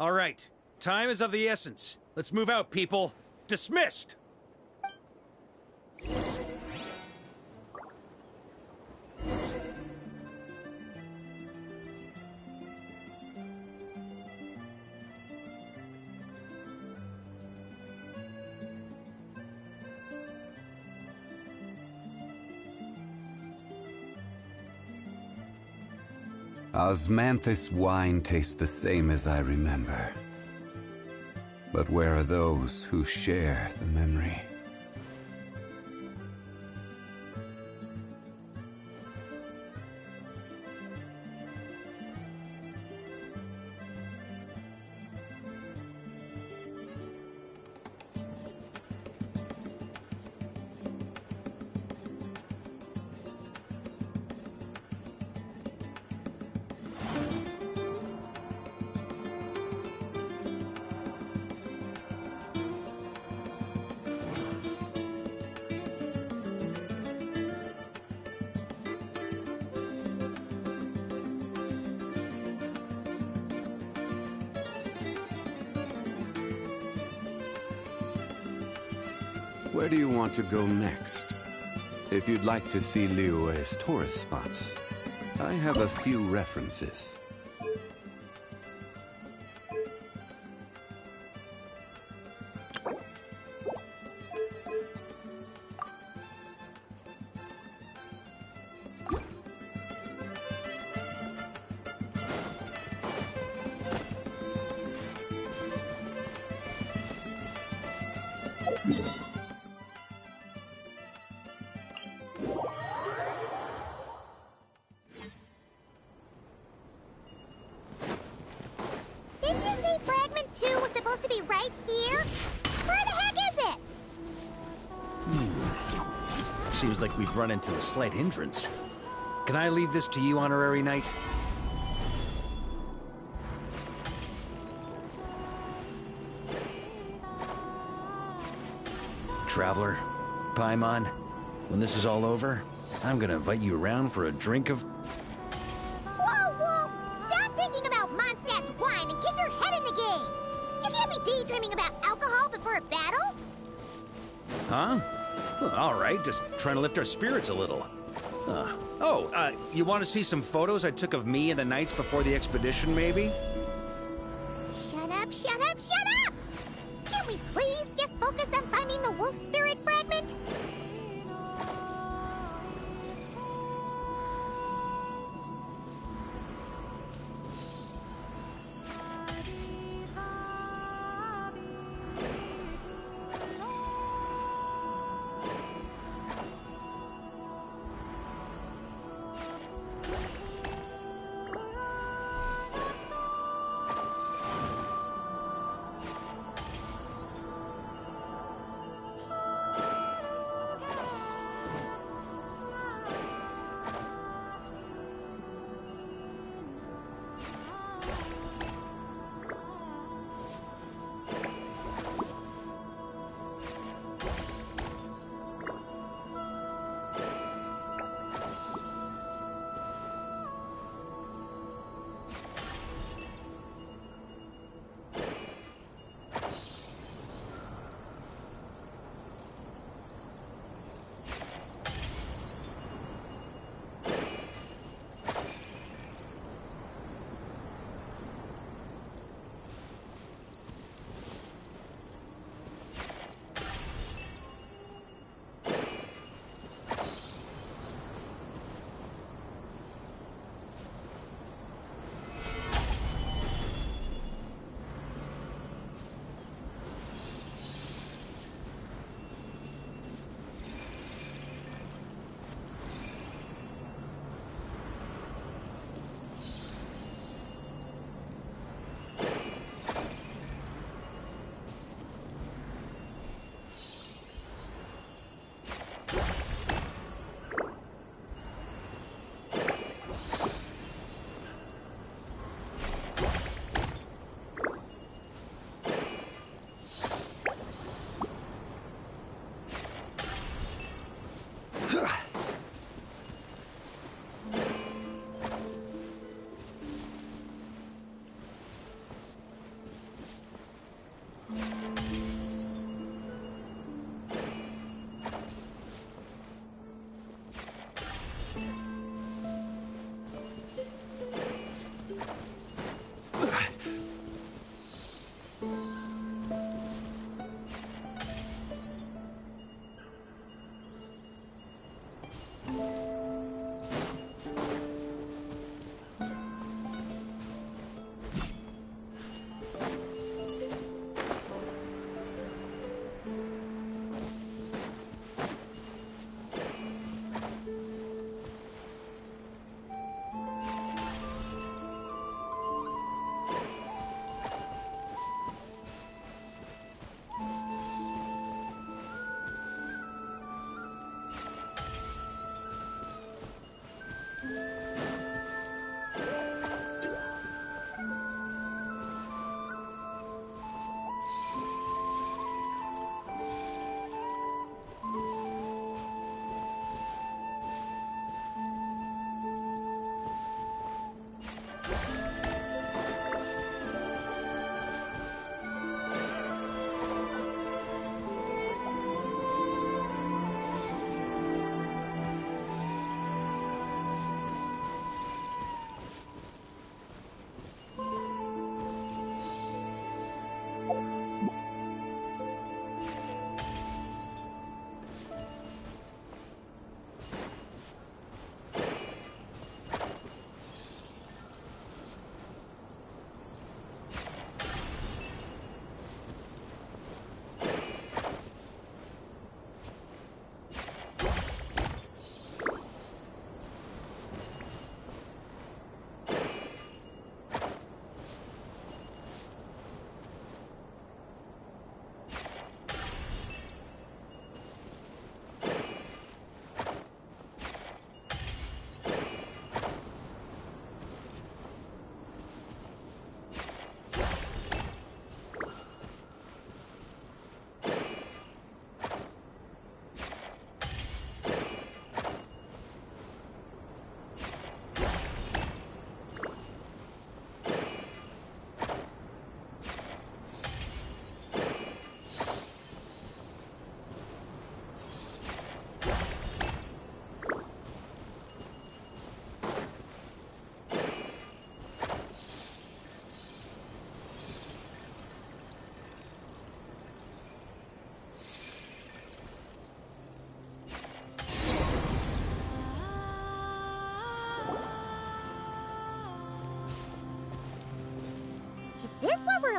All right, time is of the essence. Let's move out, people. Dismissed! Osmanthus wine tastes the same as I remember. But where are those who share the memory? Where do you want to go next? If you'd like to see Liyue's tourist spots, I have a few references. Didn't you say Fragment 2 was supposed to be right here? Where the heck is it? Seems like we've run into a slight hindrance. Can I leave this to you, Honorary Knight? Traveler, Paimon, when this is all over, I'm gonna invite you around for a drink of... Whoa, whoa! Stop thinking about Mondstadt's wine and get your head in the game! You can't be daydreaming about alcohol before a battle! Huh? Well, all right, just trying to lift our spirits a little. You want to see some photos I took of me and the knights before the expedition, maybe? Shut up, shut up, shut up! Can we please just focus on finding the wolf spirit fragment?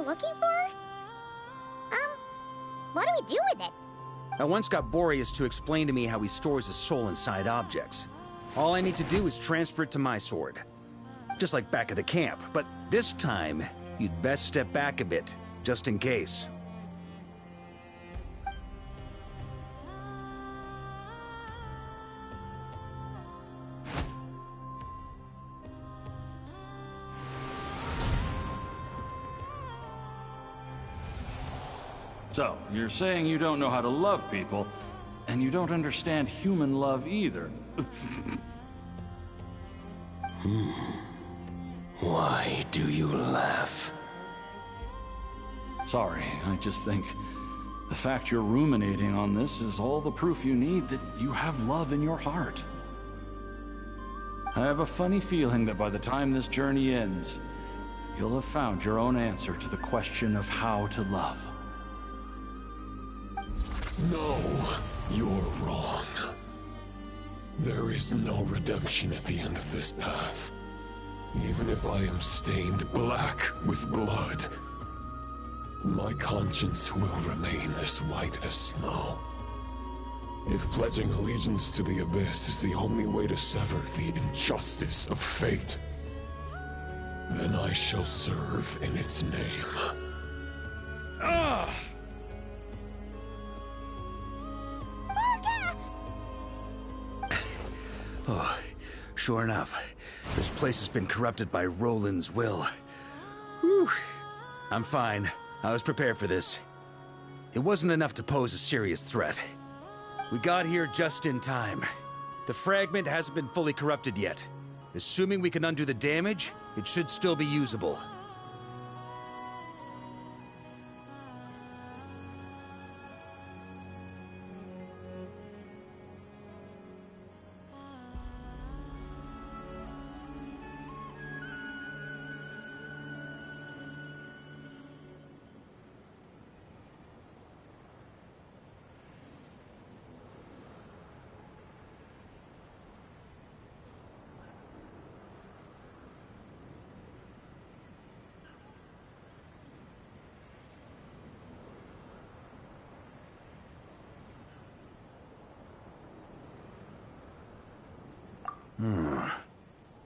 we're looking for? What do we do with it? I once got Boreas to explain to me how he stores his soul inside objects. All I need to do is transfer it to my sword. Just like back at the camp, but this time, you'd best step back a bit, just in case. So, you're saying you don't know how to love people, and you don't understand human love either. Why do you laugh? Sorry, I just think the fact you're ruminating on this is all the proof you need that you have love in your heart. I have a funny feeling that by the time this journey ends, you'll have found your own answer to the question of how to love. No, you're wrong. There is no redemption at the end of this path. Even if I am stained black with blood, my conscience will remain as white as snow. If pledging allegiance to the Abyss is the only way to sever the injustice of fate, then I shall serve in its name. Ugh! Oh, sure enough, this place has been corrupted by Roland's will. Whew. I'm fine. I was prepared for this. It wasn't enough to pose a serious threat. We got here just in time. The fragment hasn't been fully corrupted yet. Assuming we can undo the damage, it should still be usable.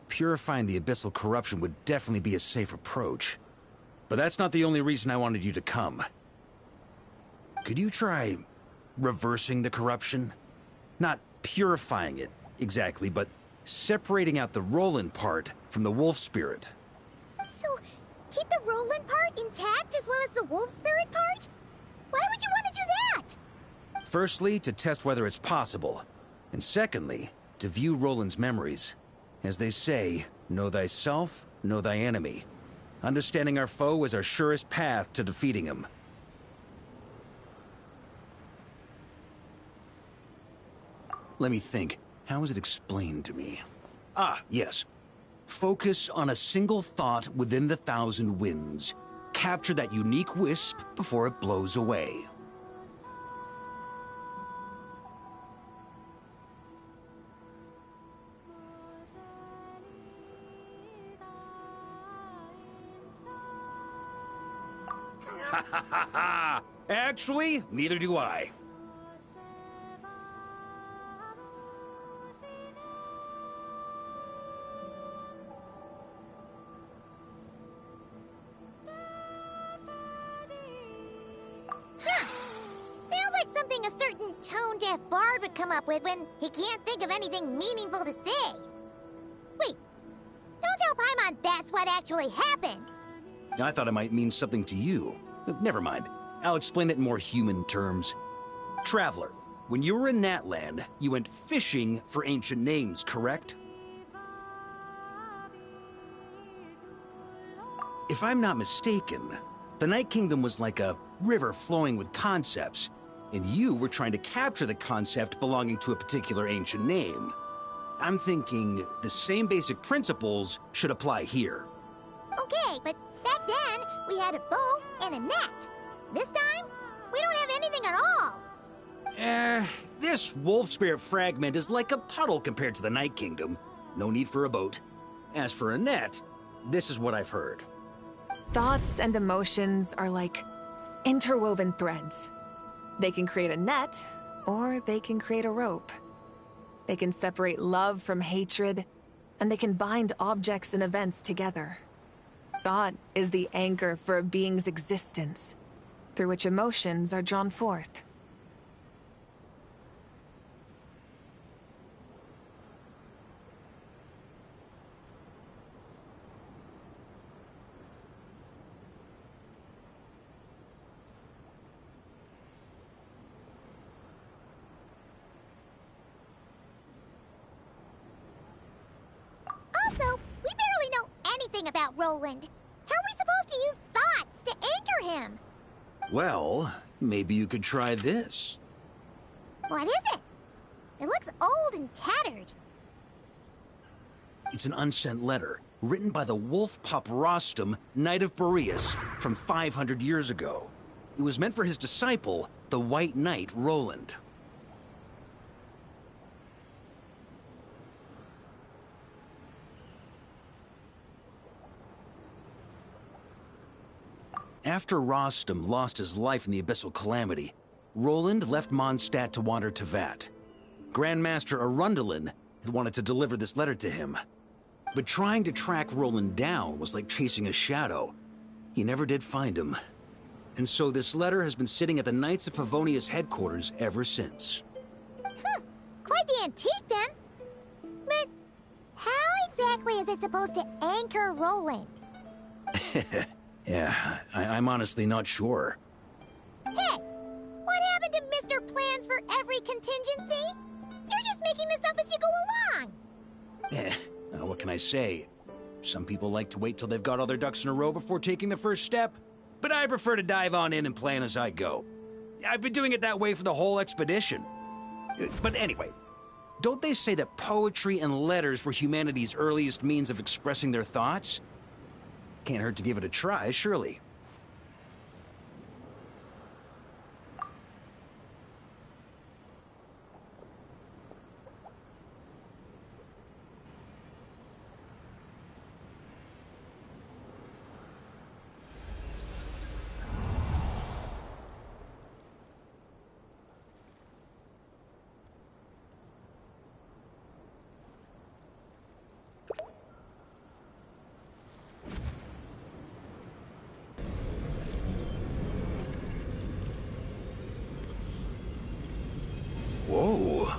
Purifying the abyssal corruption would definitely be a safe approach. But that's not the only reason I wanted you to come. Could you try reversing the corruption? Not purifying it, exactly, but separating out the Roland part from the wolf spirit. So, keep the Roland part intact as well as the wolf spirit part? Why would you want to do that? Firstly, to test whether it's possible. And secondly, to view Roland's memories. As they say, know thyself, know thy enemy. Understanding our foe is our surest path to defeating him. Let me think. How was it explained to me? Ah, yes. Focus on a single thought within the 1,000 winds. Capture that unique wisp before it blows away. Actually, neither do I. Sounds like something a certain tone-deaf bard would come up with when he can't think of anything meaningful to say. Wait, don't tell Paimon that's what actually happened. I thought it might mean something to you. Never mind. I'll explain it in more human terms. Traveler, when you were in Natland, you went fishing for ancient names, correct? If I'm not mistaken, the Night Kingdom was like a river flowing with concepts, and you were trying to capture the concept belonging to a particular ancient name. I'm thinking the same basic principles should apply here. Okay, but back then, we had a bow and a net. This time, we don't have anything at all. This wolf spirit fragment is like a puddle compared to the Night Kingdom. No need for a boat. As for a net, this is what I've heard. Thoughts and emotions are like interwoven threads. They can create a net, or they can create a rope. They can separate love from hatred, and they can bind objects and events together. Thought is the anchor for a being's existence, through which emotions are drawn forth. Also, we barely know anything about Roland. How are we supposed to use thoughts to anchor him? Well, maybe you could try this. What is it? It looks old and tattered. It's an unsent letter, written by the wolf pup Rostam, Knight of Boreas, from 500 years ago. It was meant for his disciple, the White Knight Roland. After Rostam lost his life in the Abyssal Calamity, Roland left Mondstadt to wander to Vat. Grandmaster Arundelen had wanted to deliver this letter to him. But trying to track Roland down was like chasing a shadow. He never did find him. And so this letter has been sitting at the Knights of Favonius headquarters ever since. Quite the antique, then. But how exactly is it supposed to anchor Roland? Yeah, I'm honestly not sure. Hey, what happened to Mr. Plans for every contingency? You're just making this up as you go along. What can I say? Some people like to wait till they've got all their ducks in a row before taking the first step, but I prefer to dive on in and plan as I go. I've been doing it that way for the whole expedition. But anyway, don't they say that poetry and letters were humanity's earliest means of expressing their thoughts? Can't hurt to give it a try, surely. Whoa,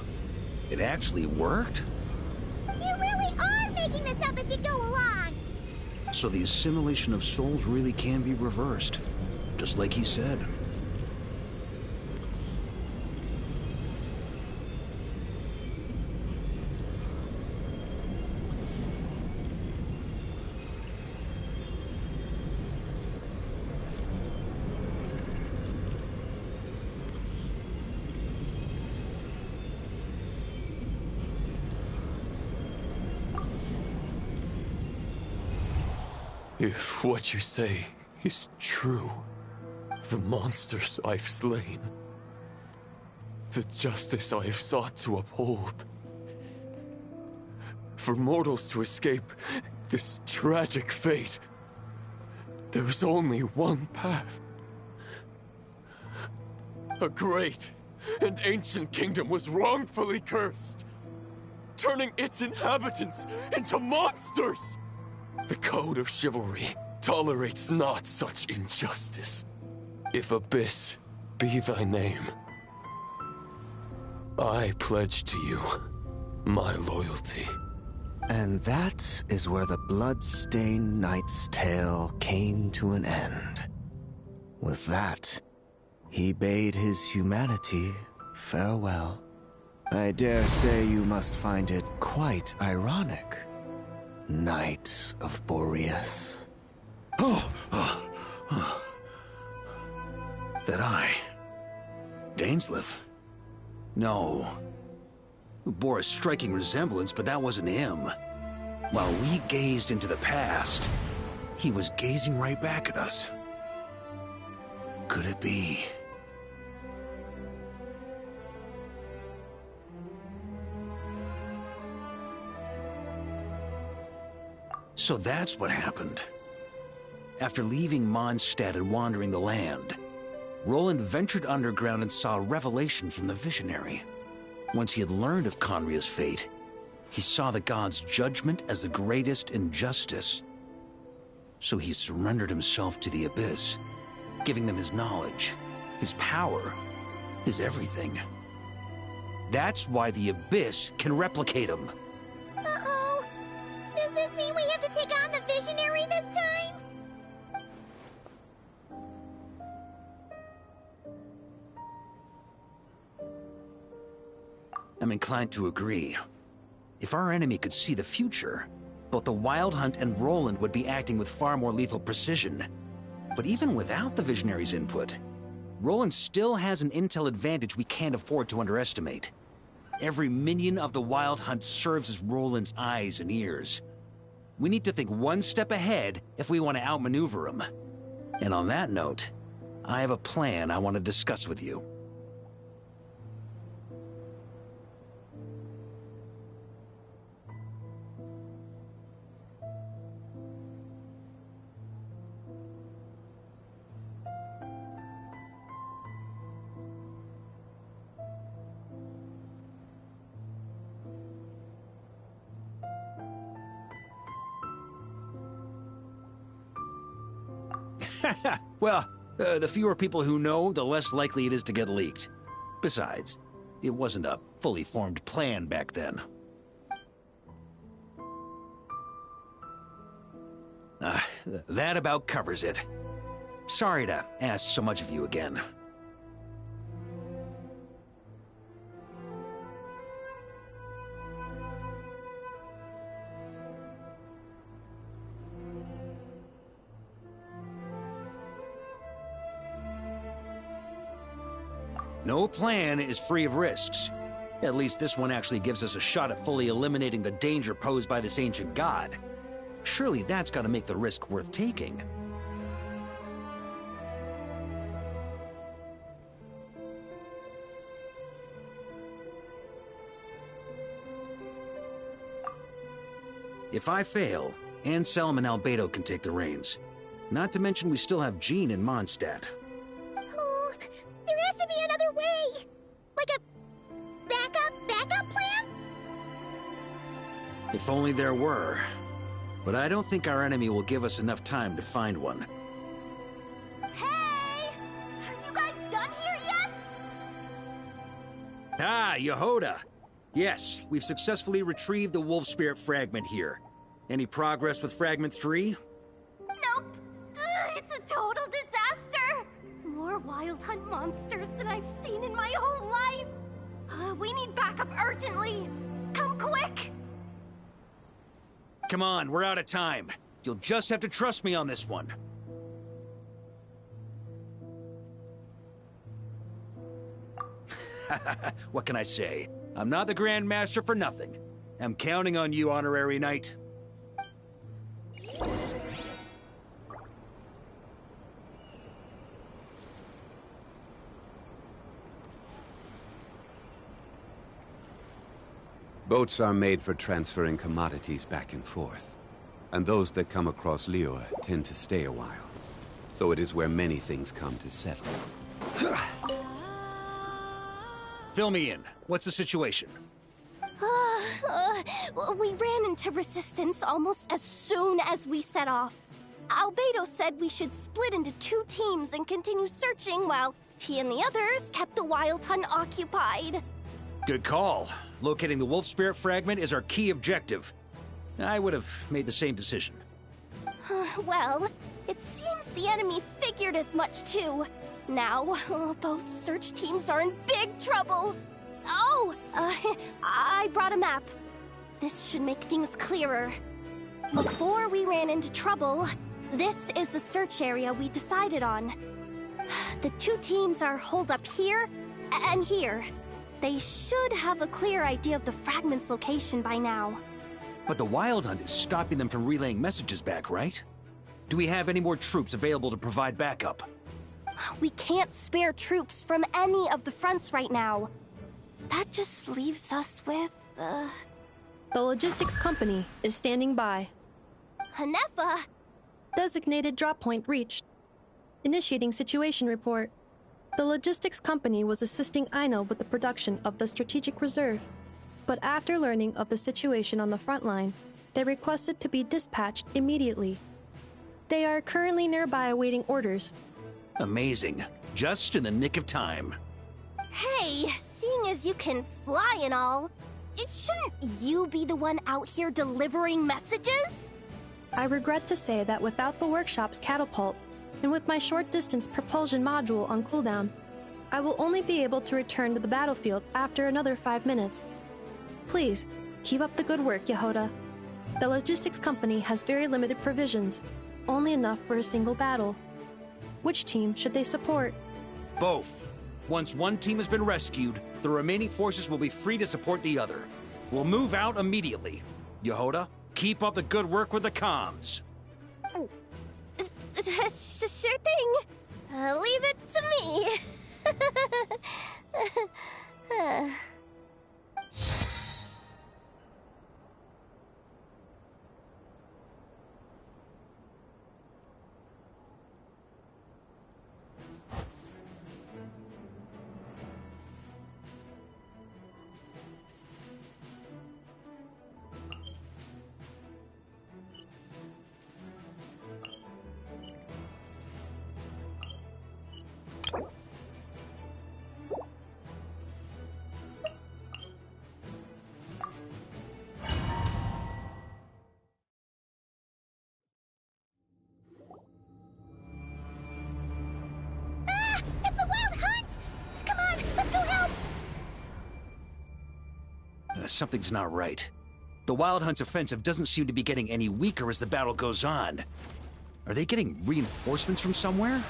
it actually worked? You really are making this up as you go along. So the assimilation of souls really can be reversed, just like he said. If what you say is true, the monsters I've slain, the justice I have sought to uphold, for mortals to escape this tragic fate, there is only one path. A great and ancient kingdom was wrongfully cursed, turning its inhabitants into monsters! The code of chivalry tolerates not such injustice. If Abyss be thy name, I pledge to you my loyalty. And that is where the blood-stained knight's tale came to an end. With that, he bade his humanity farewell. I dare say you must find it quite ironic, Knight of Boreas. That I... Dainsleif? No. Bore a striking resemblance, but that wasn't him. While we gazed into the past, he was gazing right back at us. Could it be? So that's what happened. After leaving Mondstadt and wandering the land, Roland ventured underground and saw a revelation from the Visionary. Once he had learned of Conria's fate, he saw the gods' judgment as the greatest injustice. So he surrendered himself to the Abyss, giving them his knowledge, his power, his everything. That's why the Abyss can replicate him. Uh-oh. Does this mean we have to take on the Visionary this time? I'm inclined to agree. If our enemy could see the future, both the Wild Hunt and Roland would be acting with far more lethal precision. But even without the Visionary's input, Roland still has an intel advantage we can't afford to underestimate. Every minion of the Wild Hunt serves as Roland's eyes and ears. We need to think one step ahead if we want to outmaneuver him. And on that note, I have a plan I want to discuss with you. Well, the fewer people who know, the less likely it is to get leaked. Besides, it wasn't a fully formed plan back then. That about covers it. Sorry to ask so much of you again. No plan is free of risks. At least this one actually gives us a shot at fully eliminating the danger posed by this ancient god. Surely that's got to make the risk worth taking. If I fail, Anselm and Albedo can take the reins. Not to mention we still have Jean in Mondstadt. Oh, there has to be another way! Like a backup plan? If only there were. But I don't think our enemy will give us enough time to find one. Hey! Are you guys done here yet? Ah, Yehoda! Yes, we've successfully retrieved the Wolf Spirit fragment here. Any progress with Fragment 3? Nope. It's a total disaster. More Wild Hunt monsters than I've seen in my whole life. We need backup urgently. Come quick. Come on, we're out of time. You'll just have to trust me on this one. What can I say? I'm not the Grand Master for nothing. I'm counting on you, Honorary Knight. Boats are made for transferring commodities back and forth. And those that come across Liyue tend to stay a while. So it is where many things come to settle. Fill me in. What's the situation? We ran into resistance almost as soon as we set off. Albedo said we should split into 2 teams and continue searching while he and the others kept the Wild Hunt occupied. Good call. Locating the Wolf Spirit fragment is our key objective. I would have made the same decision. Well, it seems the enemy figured as much too. Now, both search teams are in big trouble. Oh, I brought a map. This should make things clearer. Before we ran into trouble, this is the search area we decided on. The 2 teams are holed up here and here. They should have a clear idea of the fragment's location by now. But the Wild Hunt is stopping them from relaying messages back, right? Do we have any more troops available to provide backup? We can't spare troops from any of the fronts right now. That just leaves us with, The logistics company is standing by. Hanefa? Designated drop point reached. Initiating situation report. The logistics company was assisting Aino with the production of the strategic reserve, but after learning of the situation on the front line, they requested to be dispatched immediately. They are currently nearby awaiting orders. Amazing. Just in the nick of time. Hey, seeing as you can fly and all, shouldn't you be the one out here delivering messages? I regret to say that without the workshop's catapult, and with my short-distance propulsion module on cooldown, I will only be able to return to the battlefield after another 5 minutes. Please, keep up the good work, Yehoda. The logistics company has very limited provisions, only enough for a single battle. Which team should they support? Both. Once one team has been rescued, the remaining forces will be free to support the other. We'll move out immediately. Yehoda, keep up the good work with the comms. Sure thing. Leave it to me. Something's not right. The Wild Hunt's offensive doesn't seem to be getting any weaker as the battle goes on. Are they getting reinforcements from somewhere?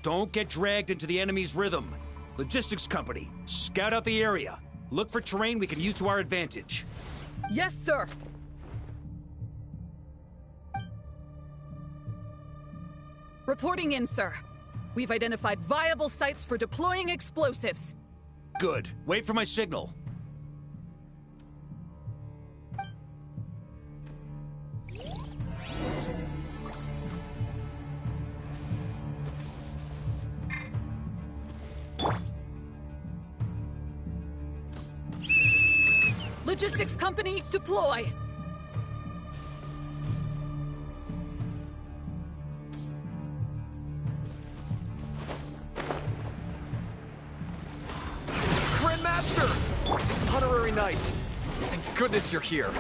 Don't get dragged into the enemy's rhythm. Logistics company, scout out the area. Look for terrain we can use to our advantage. Yes, sir. Reporting in, sir. We've identified viable sites for deploying explosives. Good. Wait for my signal. Logistics company, deploy! Grandmaster! Honorary Knight! Thank goodness you're here.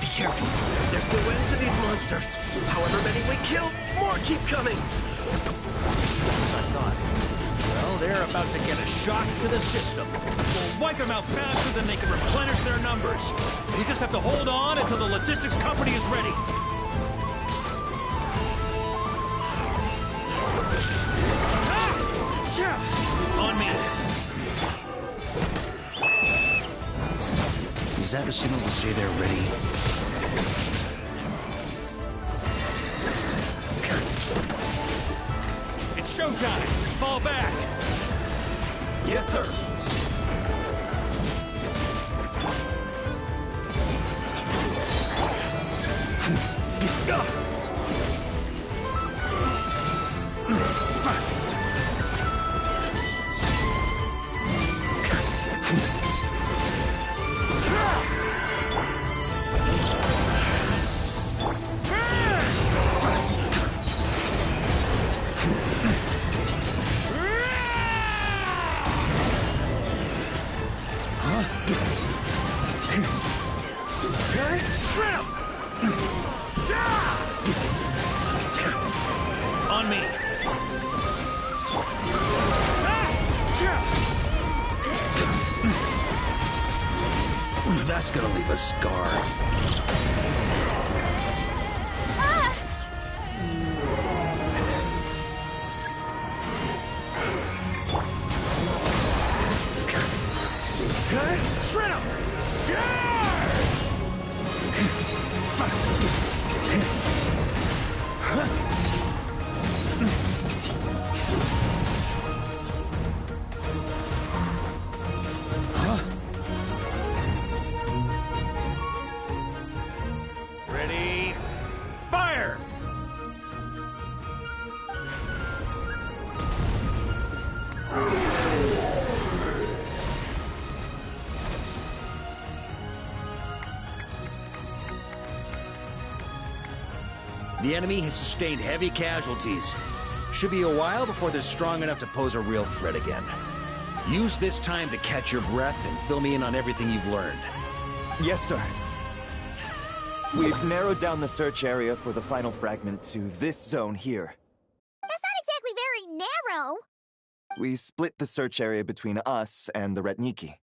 Be careful. There's no end to these monsters. However many we kill, more keep coming. As I thought. Well, they're about to get a shock to the system. We'll wipe them out faster than they can replenish their numbers. We just have to hold on until the logistics company is ready. On me. Is that the signal to say they're ready? It's showtime! Fall back! Yes, sir! On me! That's gonna leave a scar. Shred him! Ready? Fire! The enemy has sustained heavy casualties. Should be a while before they're strong enough to pose a real threat again. Use this time to catch your breath and fill me in on everything you've learned. Yes, sir. We've narrowed down the search area for the final fragment to this zone here. That's not exactly very narrow. We split the search area between us and the Retniki.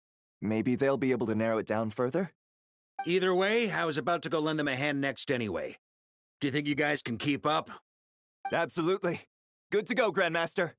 Maybe they'll be able to narrow it down further? Either way, I was about to go lend them a hand next anyway. Do you think you guys can keep up? Absolutely. Good to go, Grandmaster.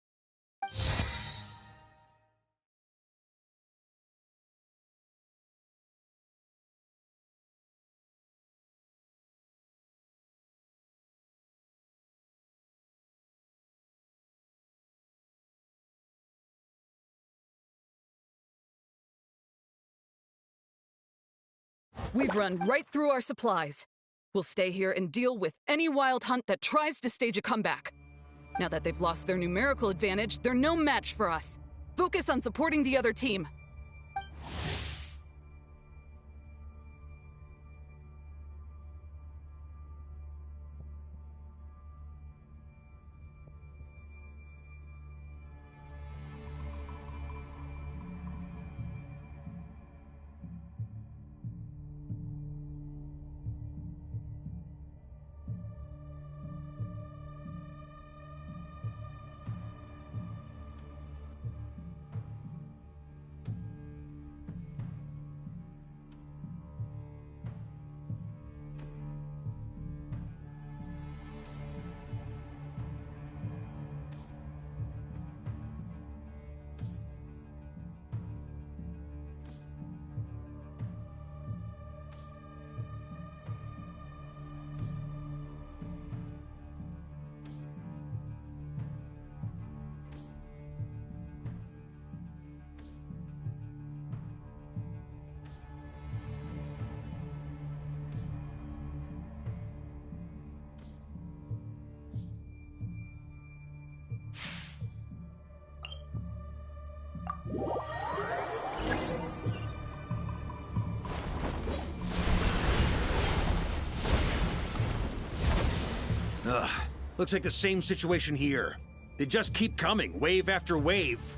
We've run right through our supplies. We'll stay here and deal with any wild hunt that tries to stage a comeback. Now that they've lost their numerical advantage, they're no match for us. Focus on supporting the other team. Ugh, looks like the same situation here. They just keep coming, wave after wave.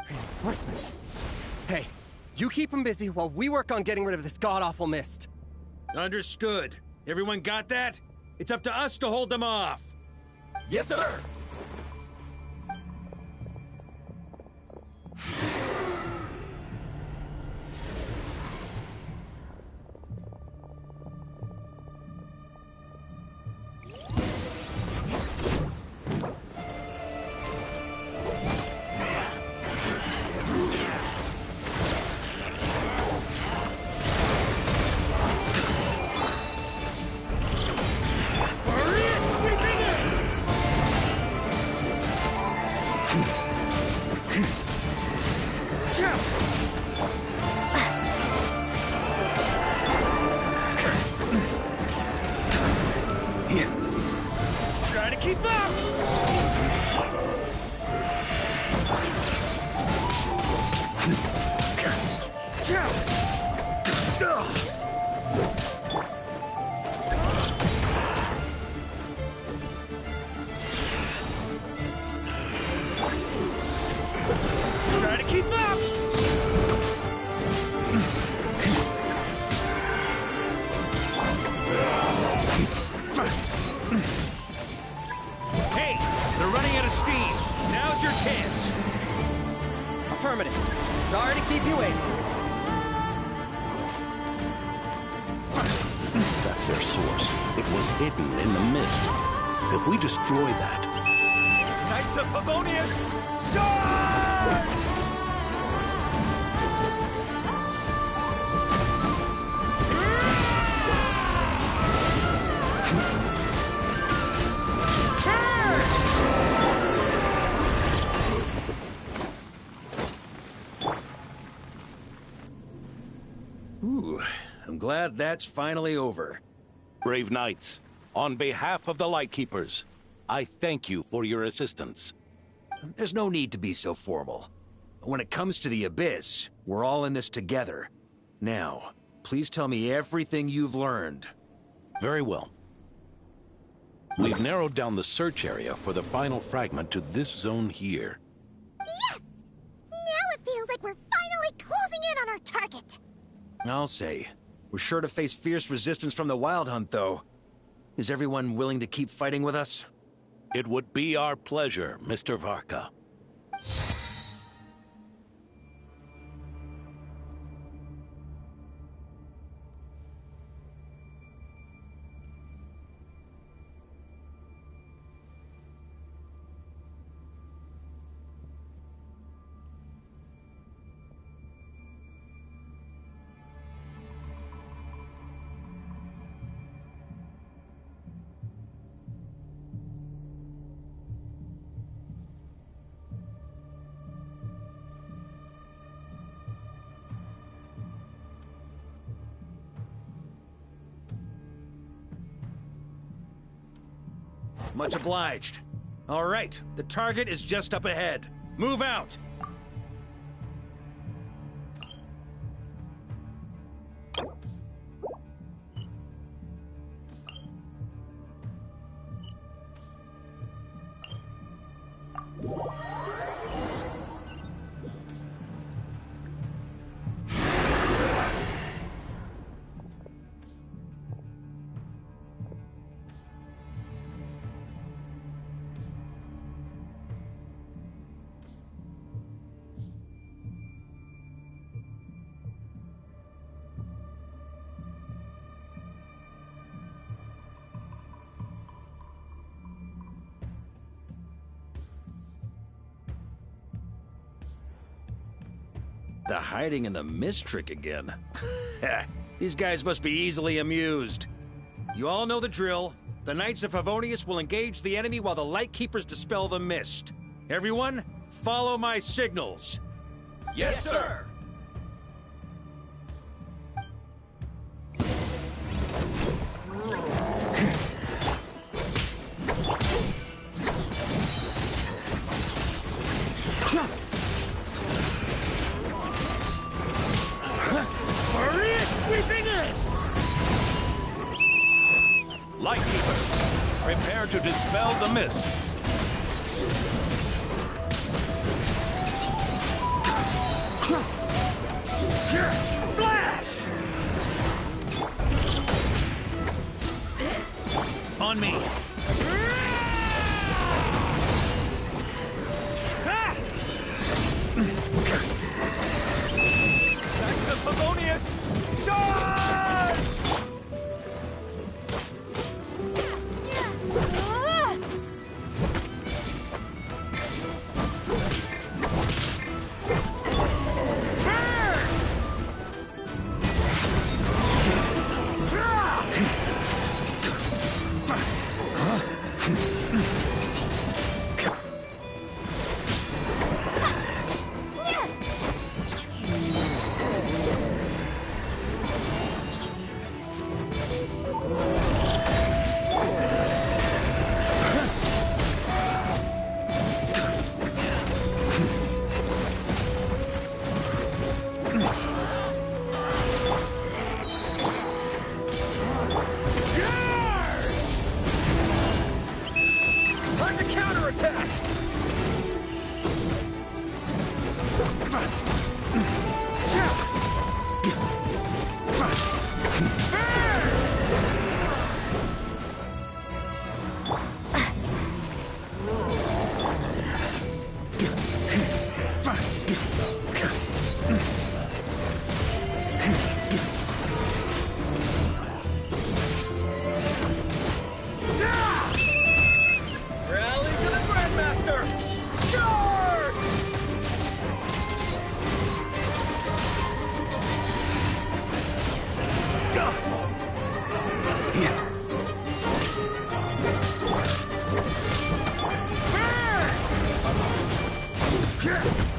Reinforcements. Hey, you keep them busy while we work on getting rid of this god-awful mist. Understood. Everyone got that? It's up to us to hold them off. Yes, sir! Try to keep up! Try to keep up! Hey, they're running out of steam. Now's your chance. Affirmative. Sorry to keep you waiting. is their source. It was hidden in the mist. If we destroy that... Knights of Favonius, charge! Ooh, I'm glad that's finally over. Brave knights, on behalf of the Lightkeepers, I thank you for your assistance. There's no need to be so formal. When it comes to the Abyss, we're all in this together. Now, please tell me everything you've learned. Very well. We've narrowed down the search area for the final fragment to this zone here. Yes! Now it feels like we're finally closing in on our target. I'll say. We're sure to face fierce resistance from the Wild Hunt, though. Is everyone willing to keep fighting with us? It would be our pleasure, Mr. Varka. Much obliged. All right, the target is just up ahead. Move out! The hiding in the mist trick again. These guys must be easily amused. You all know the drill. The Knights of Favonius will engage the enemy while the Lightkeepers dispel the mist. Everyone, follow my signals. Yes, sir! Lightkeepers, prepare to dispel the mist. Flash! On me. Back to Favonius! Charge!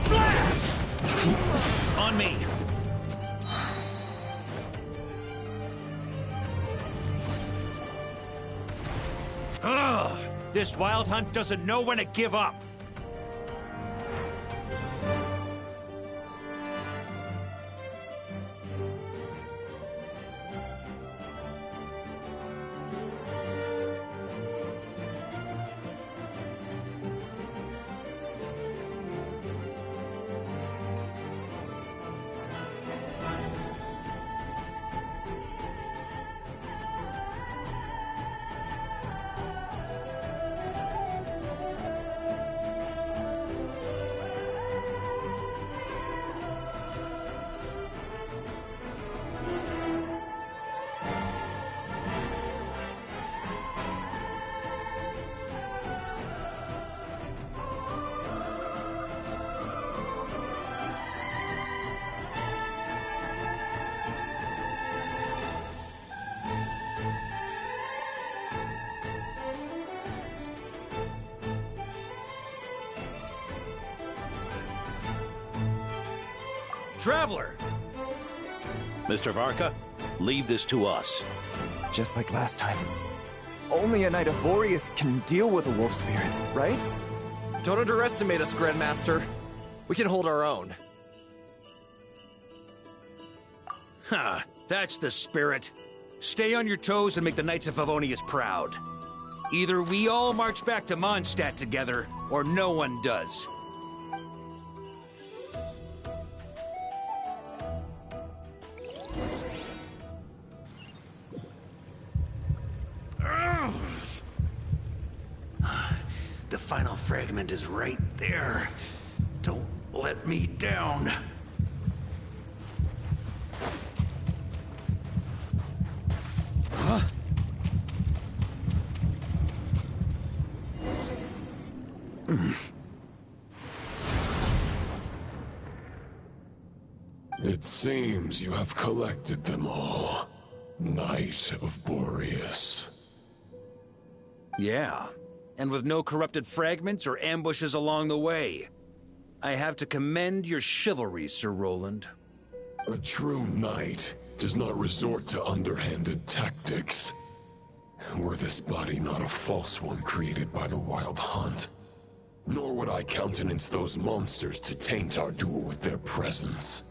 Flash! On me. Ugh! This Wild Hunt doesn't know when to give up. Traveler! Mr. Varka, leave this to us. Just like last time. Only a Knight of Boreas can deal with a wolf spirit, right? Don't underestimate us, Grandmaster. We can hold our own. Ha! That's the spirit. Stay on your toes and make the Knights of Favonius proud. Either we all march back to Mondstadt together, or no one does. The final fragment is right there. Don't let me down. Huh? It seems you have collected them all, Knight of Boreas. Yeah, and with no corrupted fragments or ambushes along the way. I have to commend your chivalry, Sir Roland. A true knight does not resort to underhanded tactics. Were this body not a false one created by the Wild Hunt, nor would I countenance those monsters to taint our duel with their presence.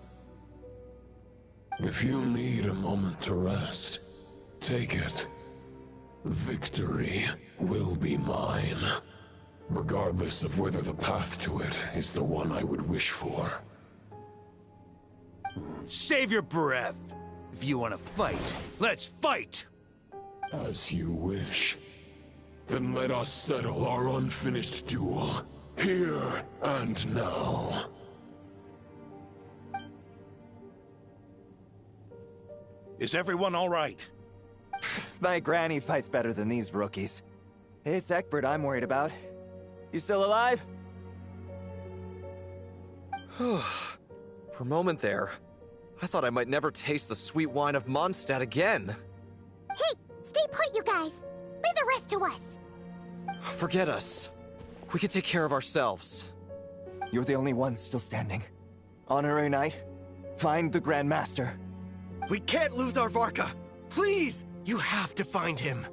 If you need a moment to rest, take it. Victory will be mine, regardless of whether the path to it is the one I would wish for. Save your breath! If you want to fight, let's fight! As you wish. Then let us settle our unfinished duel, here and now. Is everyone all right? My granny fights better than these rookies. It's Egbert I'm worried about. You still alive? For a moment there, I thought I might never taste the sweet wine of Mondstadt again. Hey, stay put, you guys. Leave the rest to us. Forget us. We can take care of ourselves. You're the only one still standing. Honorary Knight, find the Grand Master. We can't lose our Varka! Please! You have to find him!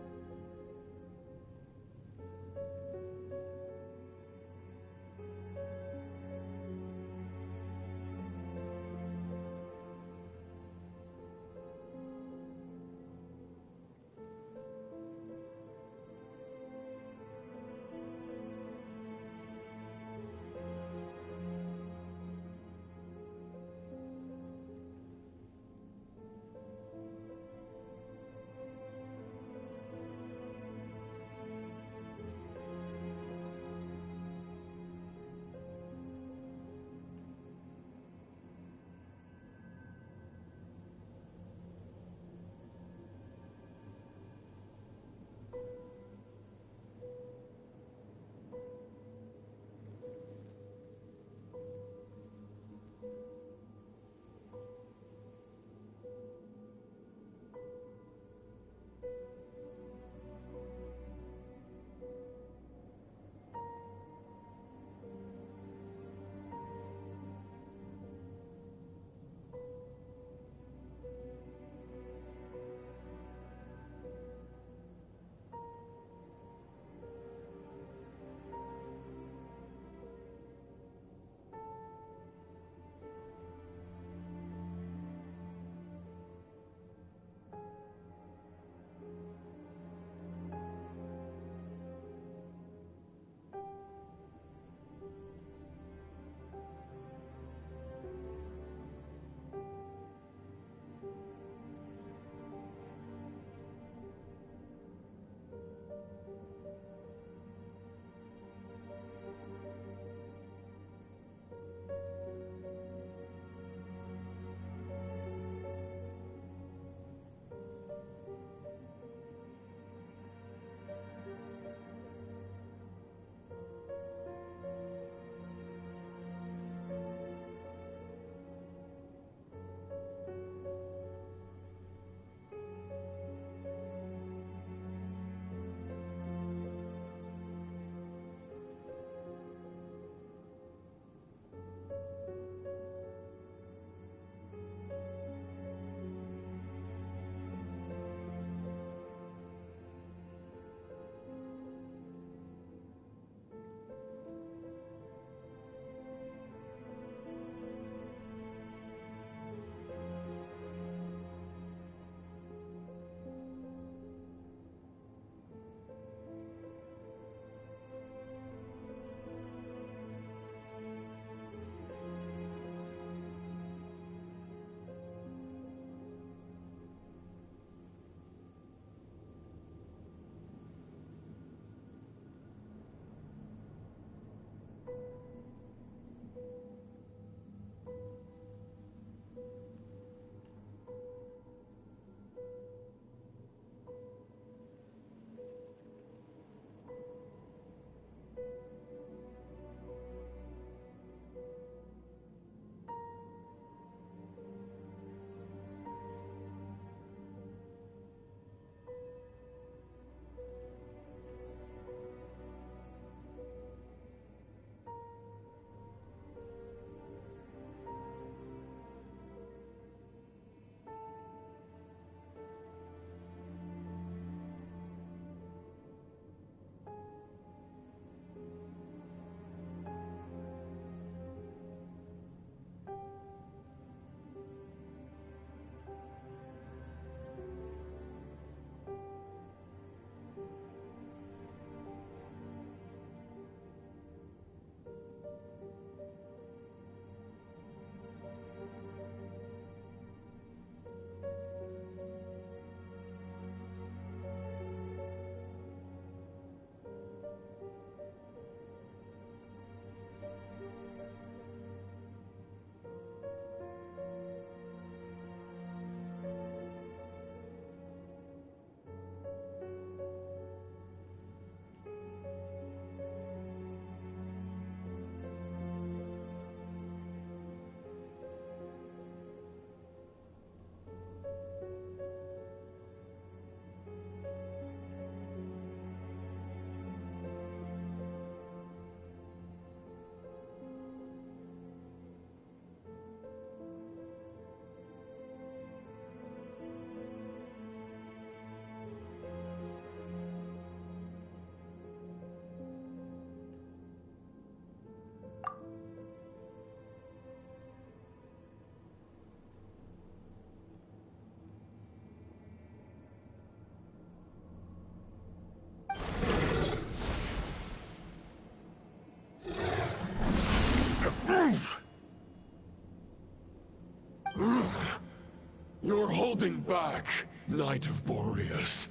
holding back, Knight of Boreas.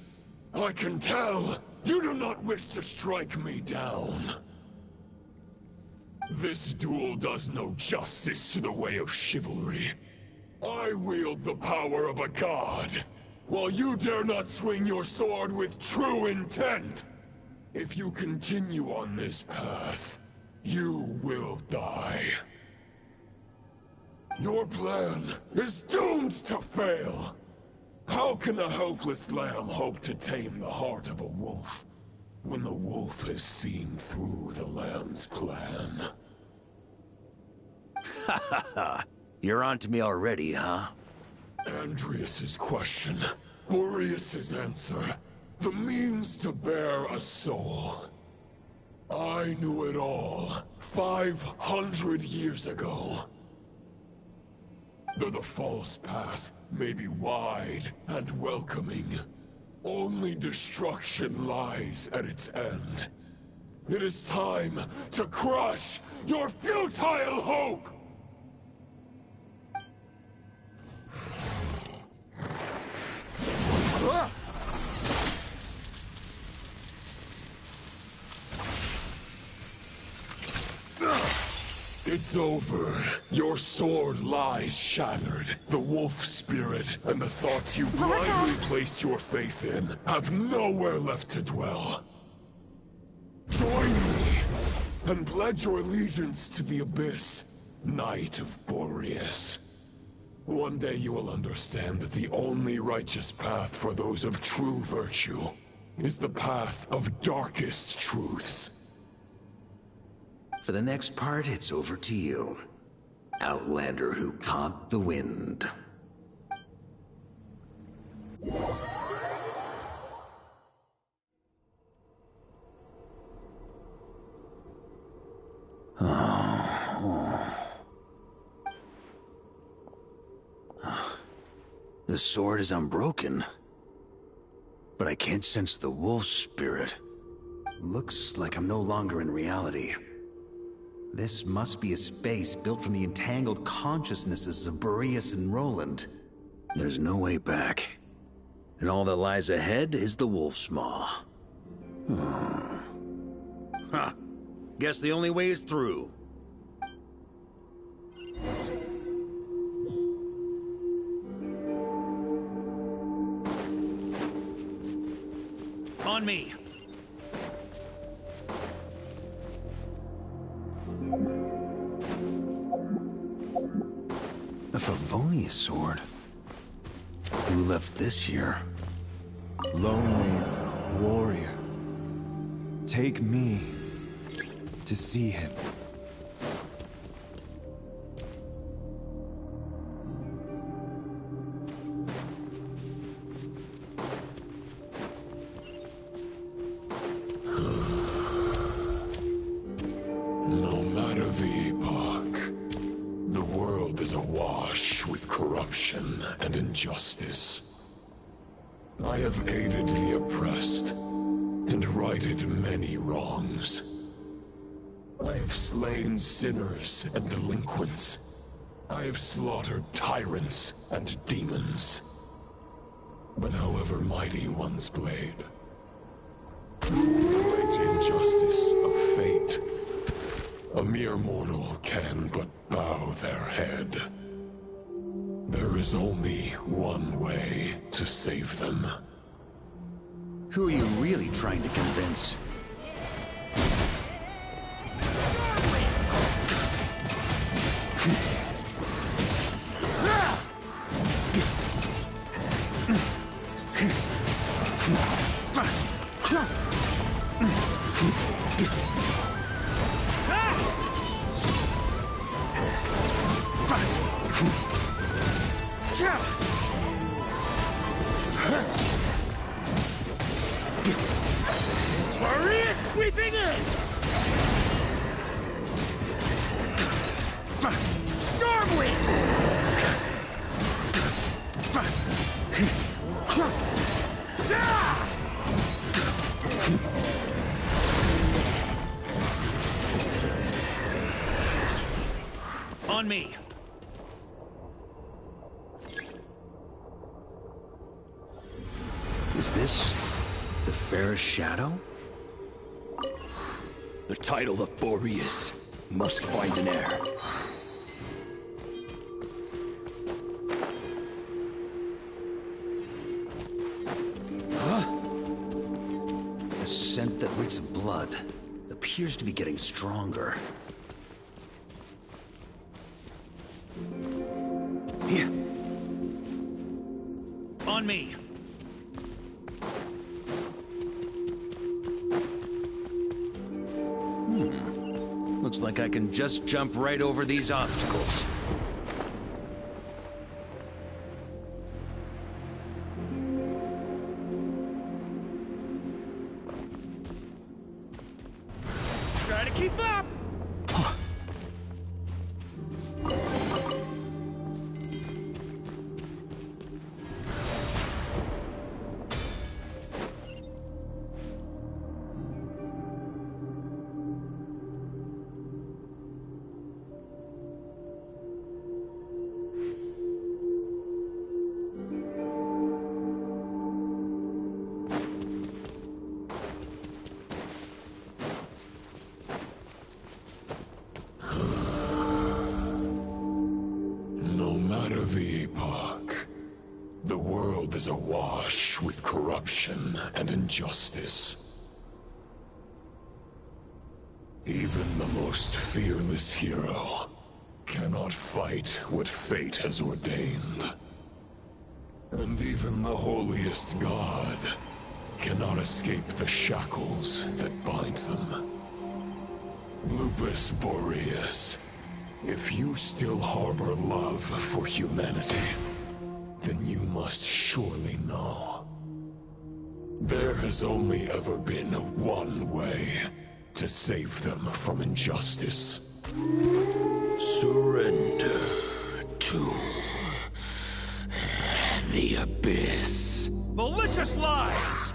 I can tell you do not wish to strike me down. This duel does no justice to the way of chivalry. I wield the power of a god, while you dare not swing your sword with true intent. If you continue on this path, you will die. Your plan is doomed to fail. How can a helpless lamb hope to tame the heart of a wolf, when the wolf has seen through the lamb's plan? Ha ha ha! You're on to me already, huh? Andreas's question, Boreas's answer, the means to bear a soul. I knew it all 500 years ago. Though the false path may be wide and welcoming, only destruction lies at its end. It is time to crush your futile hope! It's over. Your sword lies shattered. The wolf spirit and the thoughts you blindly placed your faith in have nowhere left to dwell. Join me and pledge your allegiance to the Abyss, Knight of Boreas. One day you will understand that the only righteous path for those of true virtue is the path of darkest truths. For the next part, it's over to you. Outlander who caught the wind. The sword is unbroken, but I can't sense the wolf spirit. Looks like I'm no longer in reality. This must be a space built from the entangled consciousnesses of Boreas and Roland. There's no way back. And all that lies ahead is the wolf's maw. Huh. Guess the only way is through. On me! A Favonius sword? Who left this here? Lonely warrior. Take me to see him. No matter the epoch, the world is awash with corruption and injustice. I have aided the oppressed and righted many wrongs. I have slain sinners and delinquents. I have slaughtered tyrants and demons. But however mighty one's blade, for the great injustice of fate, a mere mortal can but bow their head. There is only one way to save them. Who are you really trying to convince? Maria sweeping in! Stormwind! On me! Is this the fairest shadow? The title of Boreas must find an heir. The scent that reeks of blood appears to be getting stronger. Here. On me. Looks like I can just jump right over these obstacles. Try to keep up! No matter the epoch, the world is awash with corruption and injustice. Even the most fearless hero cannot fight what fate has ordained. And even the holiest god cannot escape the shackles that bind them. Lupus Boreas, if you still harbor love for humanity, then you must surely know. There has only ever been one way to save them from injustice. Surrender to the abyss. Malicious lies!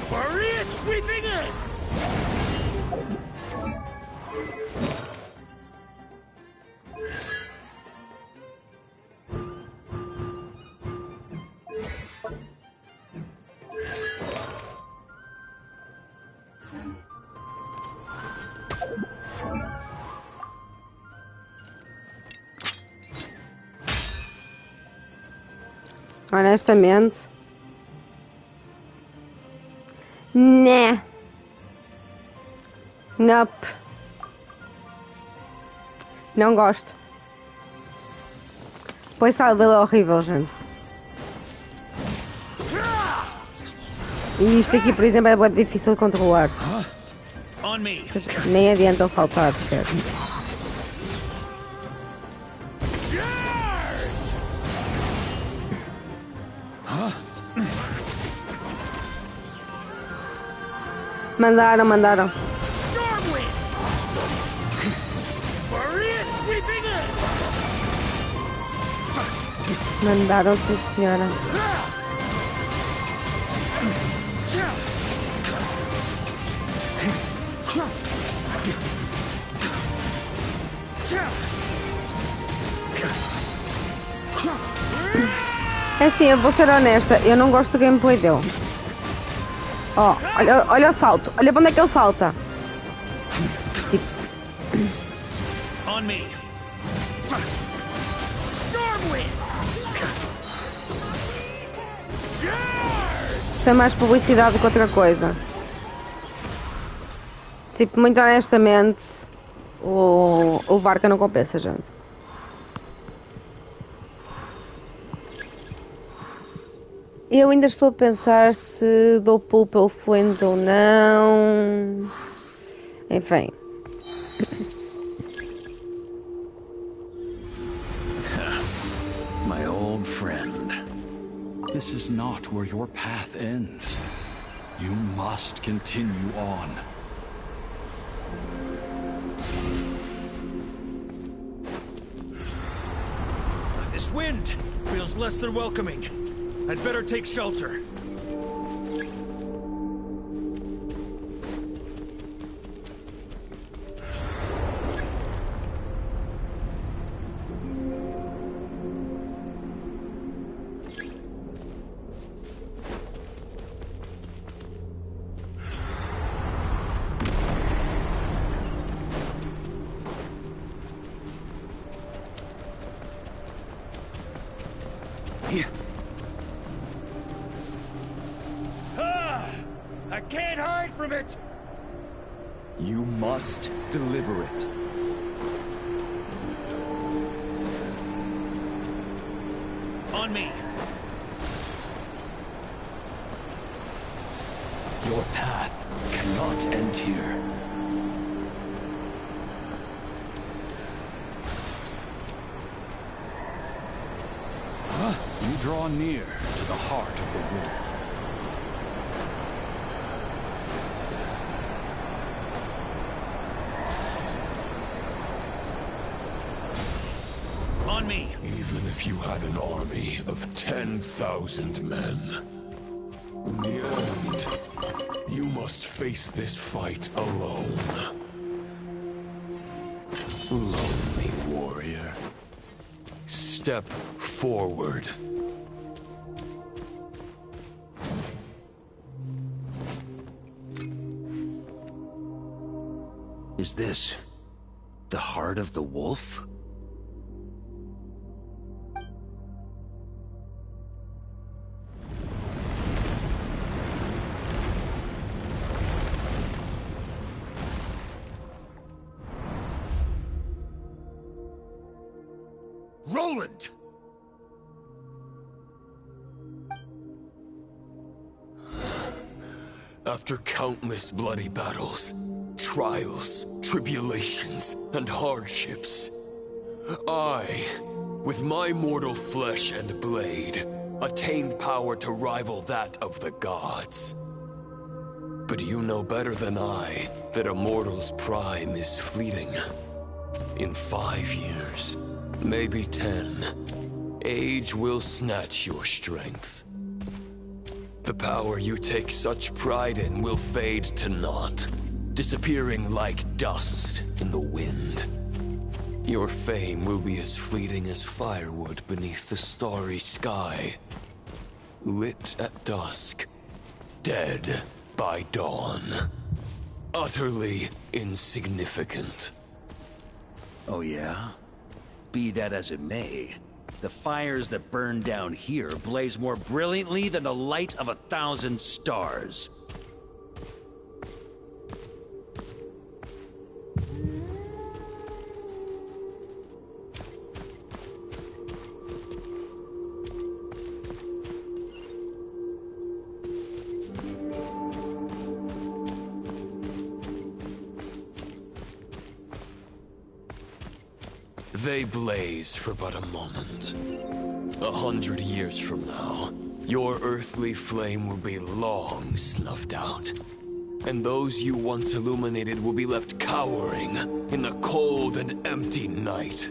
Boreas sweeping in! Honestamente. Né. Nope. Não gosto. Pois está dele é horrível, gente. E isto aqui, por exemplo, é muito difícil de controlar. Nem adianta eu faltar, sequer. Mandaram. Mandaram, sim, senhora. É assim, eu vou ser honesta, eu não gosto do gameplay dele. Ó, olha o salto, olha para onde é que ele salta. Tipo. Isto é mais publicidade do que outra coisa. Tipo, muito honestamente, o Varka não compensa, gente. Eu ainda estou a pensar se dou pulo pelo Fuentes ou não. Enfim. My old friend, this is not where your path ends. You must continue on. This wind feels less than welcoming. I'd better take shelter. I can't hide from it! You must deliver it. On me! Your path cannot end here. You draw near to the heart of the wolf. On me! Even if you had an army of 10,000 men, in the end, you must face this fight alone. Lonely warrior. Step forward. Is this the heart of the wolf? Roland! After countless bloody battles, trials, tribulations, and hardships, I, with my mortal flesh and blade, attained power to rival that of the gods. But you know better than I that a mortal's prime is fleeting. In 5 years, maybe 10, age will snatch your strength. The power you take such pride in will fade to naught, disappearing like dust in the wind. Your fame will be as fleeting as firewood beneath the starry sky, lit at dusk, dead by dawn. Utterly insignificant. Oh yeah? Be that as it may, the fires that burn down here blaze more brilliantly than the light of 1,000 stars. They blaze for but a moment. 100 years from now, your earthly flame will be long snuffed out. And those you once illuminated will be left cowering in the cold and empty night.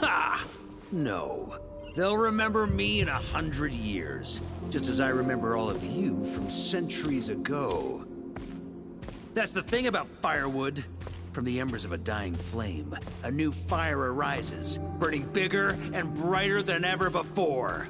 Ha! No. They'll remember me in 100 years, just as I remember all of you from centuries ago. That's the thing about firewood. From the embers of a dying flame, a new fire arises, burning bigger and brighter than ever before.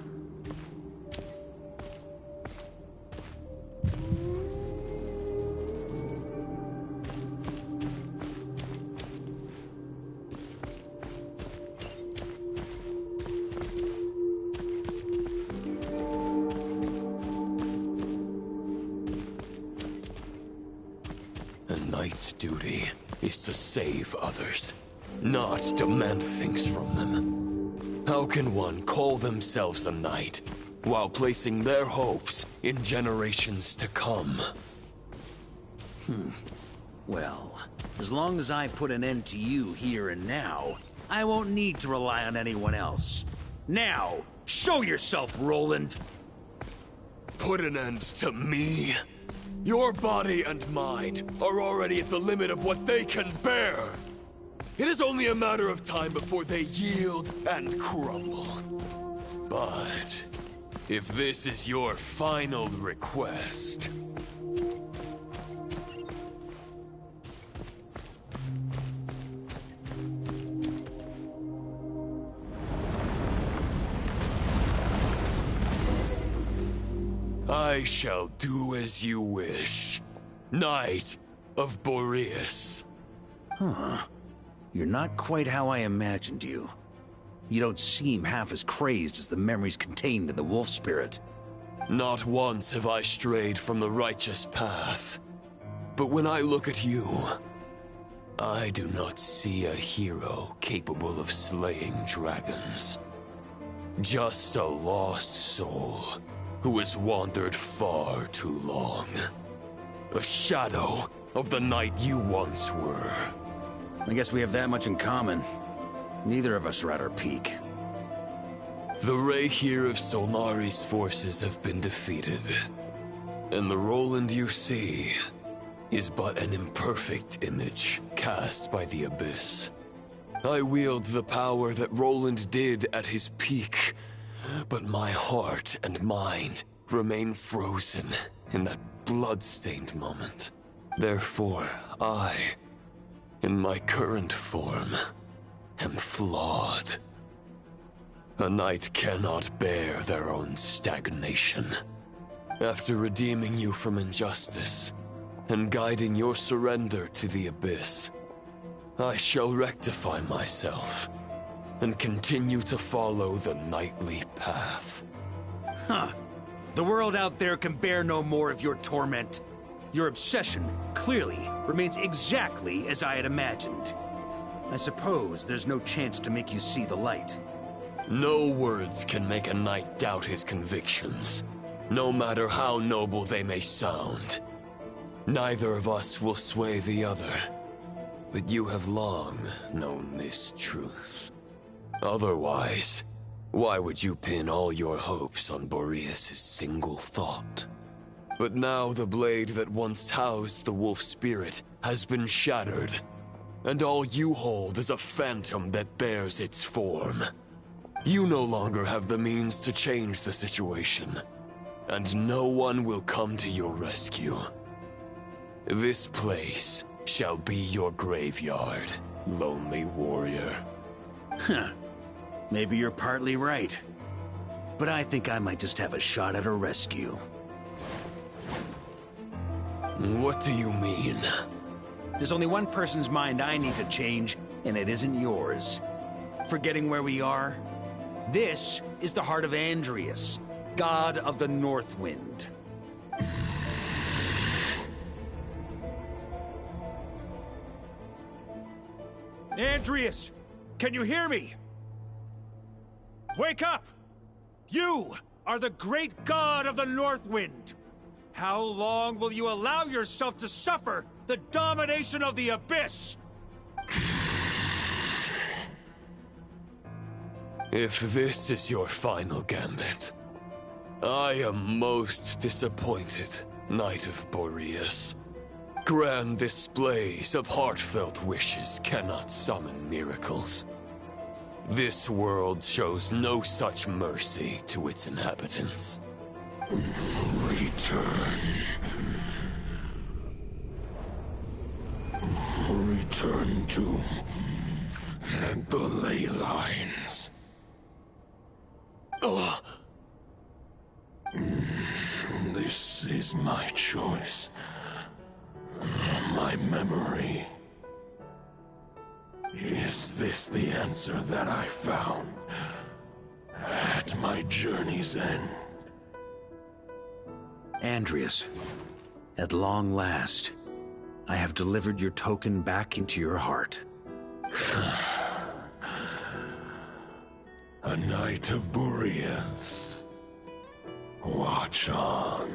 A knight's duty is to save others, not demand things from them. How can one call themselves a knight while placing their hopes in generations to come? Well, as long as I put an end to you here and now, I won't need to rely on anyone else. Now, show yourself, Roland! Put an end to me? Your body and mind are already at the limit of what they can bear. It is only a matter of time before they yield and crumble. But if this is your final request... I shall do as you wish. Knight of Boreas. Huh. You're not quite how I imagined you. You don't seem half as crazed as the memories contained in the wolf spirit. Not once have I strayed from the righteous path. But when I look at you, I do not see a hero capable of slaying dragons. Just a lost soul who has wandered far too long. A shadow of the knight you once were. I guess we have that much in common. Neither of us are at our peak. The Rayhir of Solnari's forces have been defeated. And the Roland you see is but an imperfect image cast by the Abyss. I wield the power that Roland did at his peak, but my heart and mind remain frozen in that blood-stained moment. Therefore, I, in my current form, am flawed. A knight cannot bear their own stagnation. After redeeming you from injustice, and guiding your surrender to the Abyss, I shall rectify myself, and continue to follow the knightly path. Huh. The world out there can bear no more of your torment. Your obsession, clearly, remains exactly as I had imagined. I suppose there's no chance to make you see the light. No words can make a knight doubt his convictions, no matter how noble they may sound. Neither of us will sway the other, but you have long known this truth. Otherwise, why would you pin all your hopes on Boreas' single thought? But now the blade that once housed the wolf spirit has been shattered, and all you hold is a phantom that bears its form. You no longer have the means to change the situation, and no one will come to your rescue. This place shall be your graveyard, lonely warrior. Huh. Maybe you're partly right. But I think I might just have a shot at a rescue. What do you mean? There's only one person's mind I need to change, and it isn't yours. Forgetting where we are? This is the heart of Andrias, god of the North Wind. Andrias! Can you hear me? Wake up! You are the great god of the North Wind! How long will you allow yourself to suffer the domination of the Abyss? If this is your final gambit, I am most disappointed, Knight of Boreas. Grand displays of heartfelt wishes cannot summon miracles. This world shows no such mercy to its inhabitants. Return. Return to the ley lines. This is my choice. My memory. Is this the answer that I found at my journey's end? Andrias, at long last, I have delivered your token back into your heart. A Knight of Boreas. Watch on.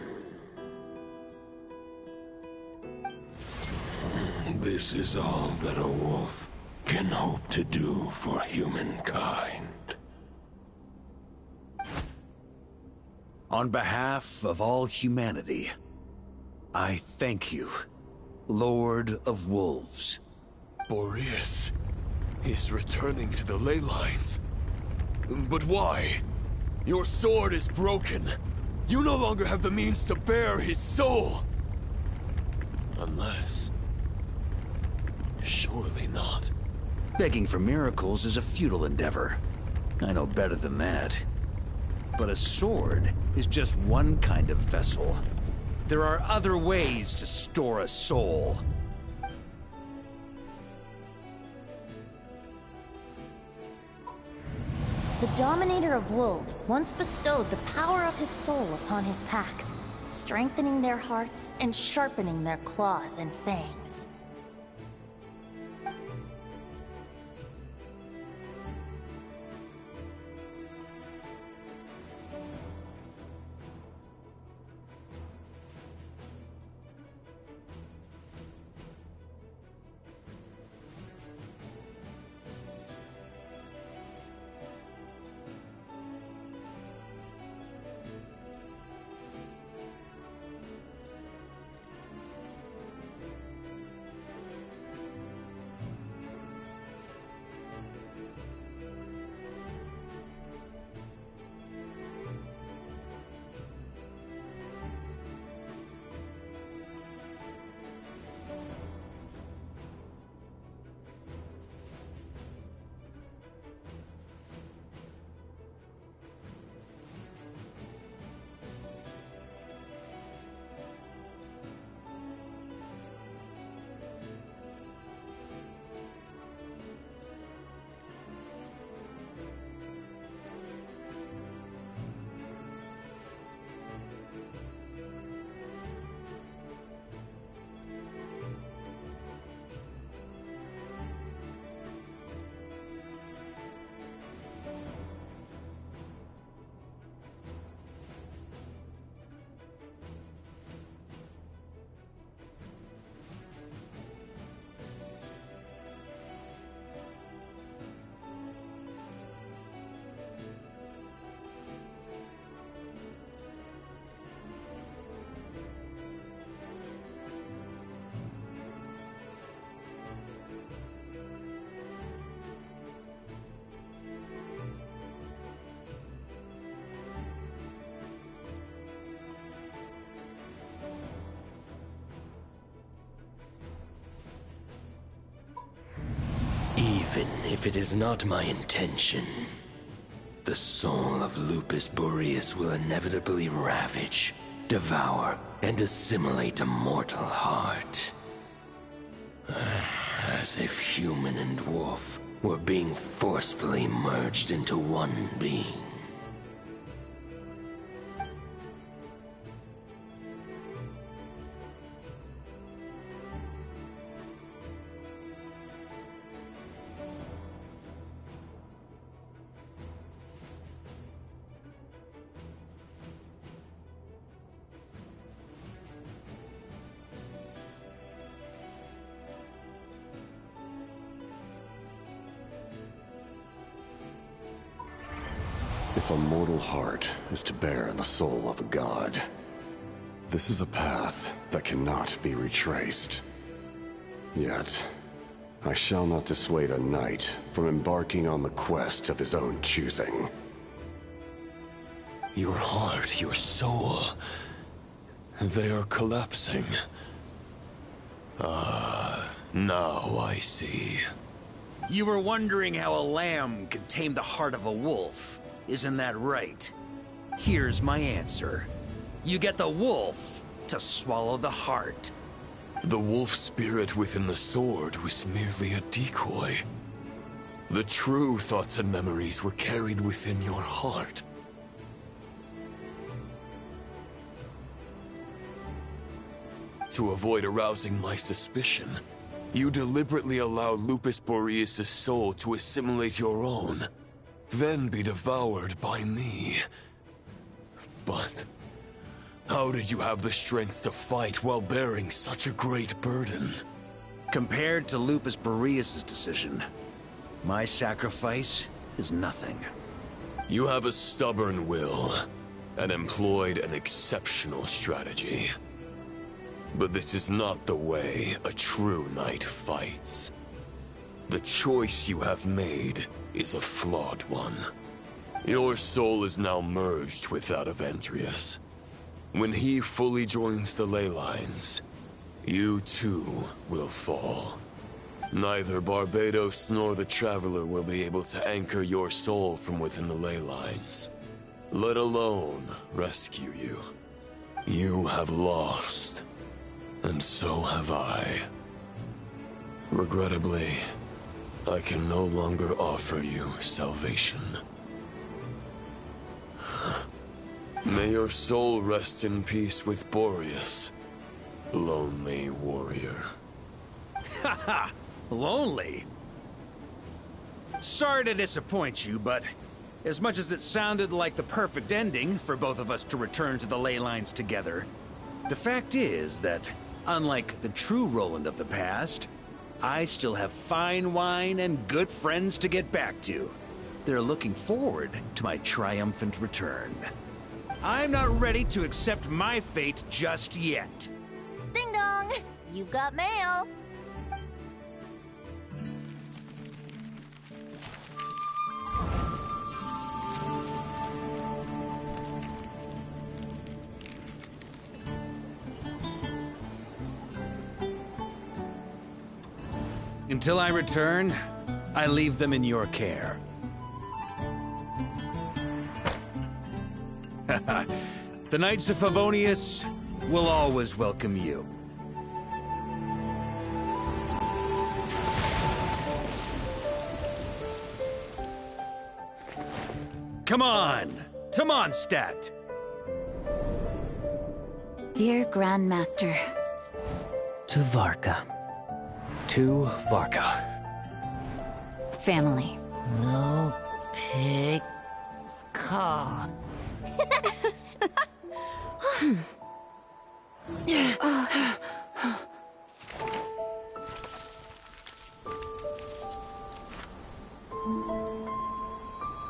This is all that a wolf can hope to do for humankind. On behalf of all humanity, I thank you, Lord of Wolves. Boreas, He's returning to the ley lines. But why? Your sword is broken. You no longer have the means to bear his soul. Unless... Surely not. Begging for miracles is a futile endeavor. I know better than that. But a sword is just one kind of vessel. There are other ways to store a soul. The Dominator of Wolves once bestowed the power of his soul upon his pack, strengthening their hearts and sharpening their claws and fangs. Even if it is not my intention, the soul of Lupus Boreas will inevitably ravage, devour, and assimilate a mortal heart. As if human and wolf were being forcefully merged into one being. If a mortal heart is to bear the soul of a god, this is a path that cannot be retraced. Yet, I shall not dissuade a knight from embarking on the quest of his own choosing. Your heart, your soul... they are collapsing. Now I see. You were wondering how a lamb could tame the heart of a wolf. Isn't that right? Here's my answer. You get the wolf to swallow the heart. The wolf spirit within the sword was merely a decoy. The true thoughts and memories were carried within your heart. To avoid arousing my suspicion, you deliberately allowed Lupus Boreas' soul to assimilate your own, then be devoured by me. But how did you have the strength to fight while bearing such a great burden? Compared to Lupus Boreas' decision, my sacrifice is nothing. You have a stubborn will, and employed an exceptional strategy. But this is not the way a true knight fights. The choice you have made is a flawed one. Your soul is now merged with that of Andreas. When he fully joins the ley lines, you too will fall. Neither Barbados nor the Traveler will be able to anchor your soul from within the ley lines, let alone rescue you. You have lost, and so have I. Regrettably, I can no longer offer you salvation. May your soul rest in peace with Boreas, lonely warrior. Haha! Lonely? Sorry to disappoint you, but as much as it sounded like the perfect ending for both of us to return to the ley lines together, the fact is that, unlike the true Roland of the past, I still have fine wine and good friends to get back to. They're looking forward to my triumphant return. I'm not ready to accept my fate just yet. Ding dong! You've got mail! Until I return, I leave them in your care. The Knights of Favonius will always welcome you. Come on! Mondstadt! Dear Grandmaster. To Varka. To Varka. Family. No pig call.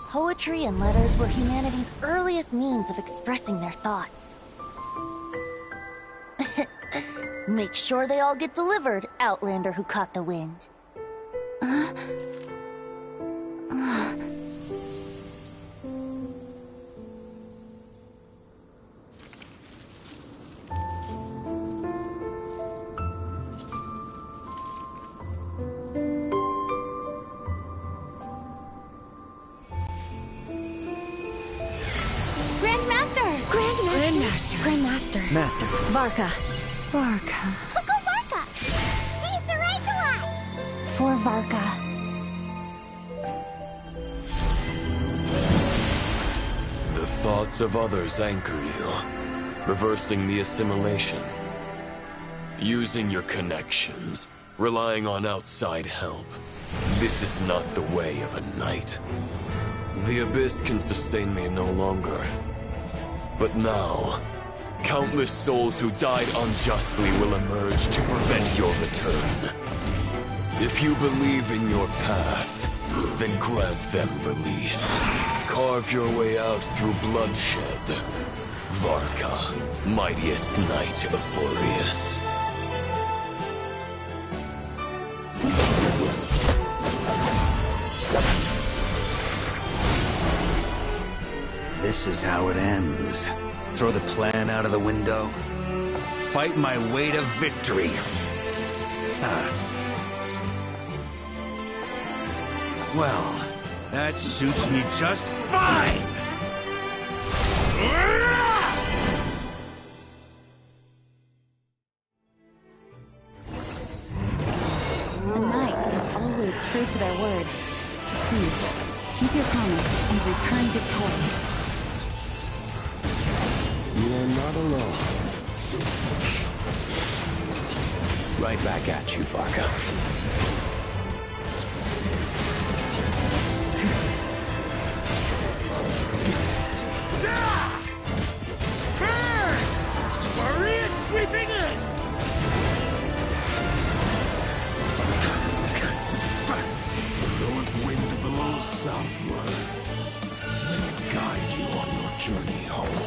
Poetry and letters were humanity's earliest means of expressing their thoughts. Make sure they all get delivered, Outlander who caught the wind. Grandmaster. Master. Varka. Go Varka! He's the right to us! For Varka. The thoughts of others anchor you, reversing the assimilation. Using your connections, relying on outside help. This is not the way of a knight. The Abyss can sustain me no longer. But now, countless souls who died unjustly will emerge to prevent your return. If you believe in your path, then grant them release. Carve your way out through bloodshed. Varka, mightiest knight of Boreas. This is how it ends. Throw the plan out of the window. Fight my way to victory. Well, that suits me just fine! A knight is always true to their word. So please, keep your promise and return victorious. You are not alone. Right back at you, Varka. Maria sweeping in! North wind blows southward. May it guide you on your journey home.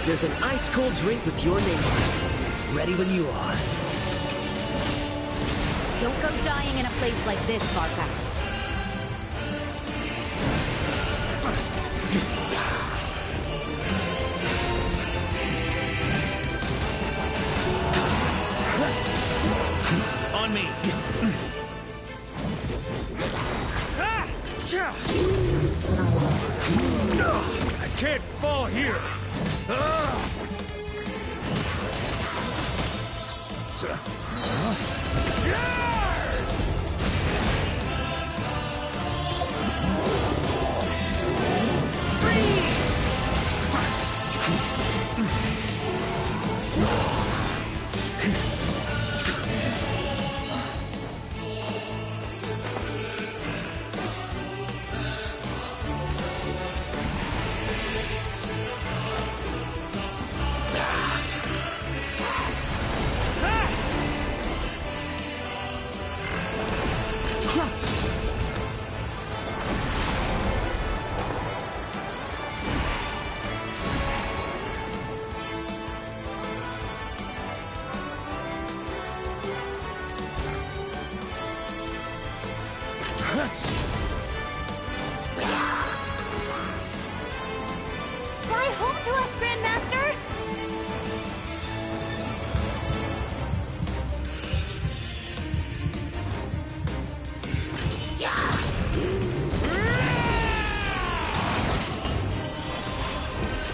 There's an ice-cold drink with your name on it. Ready when you are. Don't go dying in a place like this, Varka. On me. I can't fall here. Fly home to us, Grandmaster!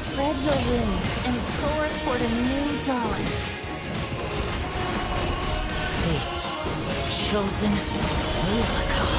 Spread your wings and soar toward a new dawn. Fate's chosen Miracle.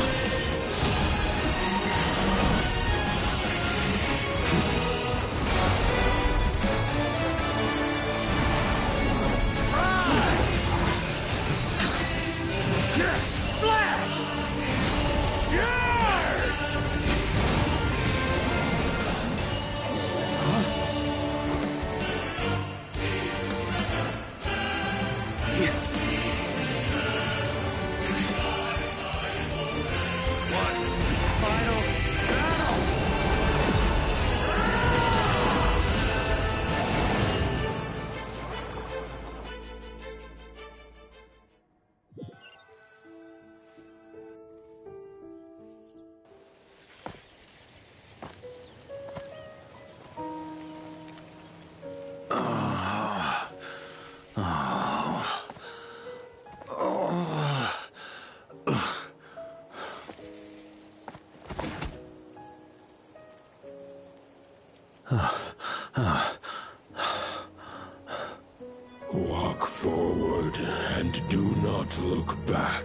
Walk forward and do not look back.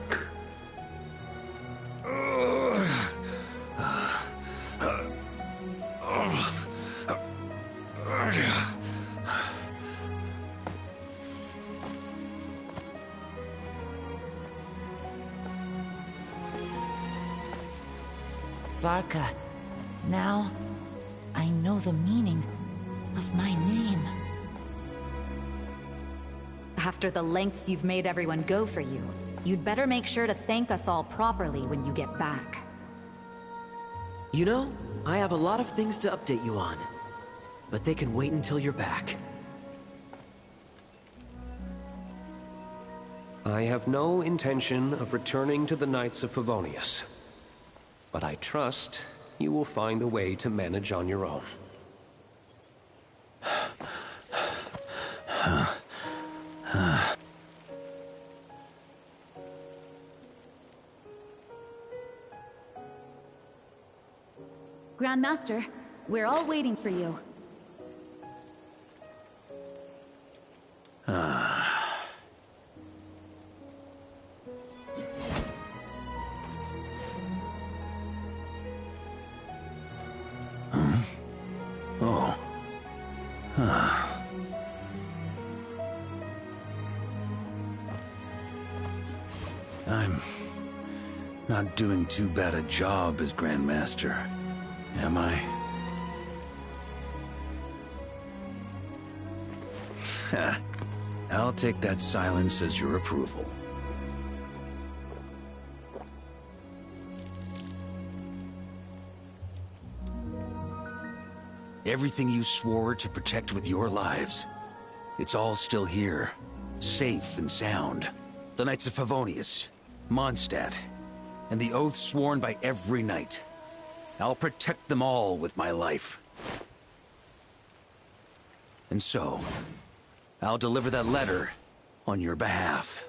Varka, now I know the meaning of my name. After the lengths you've made everyone go for you, you'd better make sure to thank us all properly when you get back. You know, I have a lot of things to update you on. But they can wait until you're back. I have no intention of returning to the Knights of Favonius. But I trust you will find a way to manage on your own. Grandmaster, we're all waiting for you. Not doing too bad a job as Grandmaster, am I? I'll take that silence as your approval. Everything you swore to protect with your lives, it's all still here, safe and sound. The Knights of Favonius, Mondstadt, and the oath sworn by every knight. I'll protect them all with my life. And so, I'll deliver that letter on your behalf.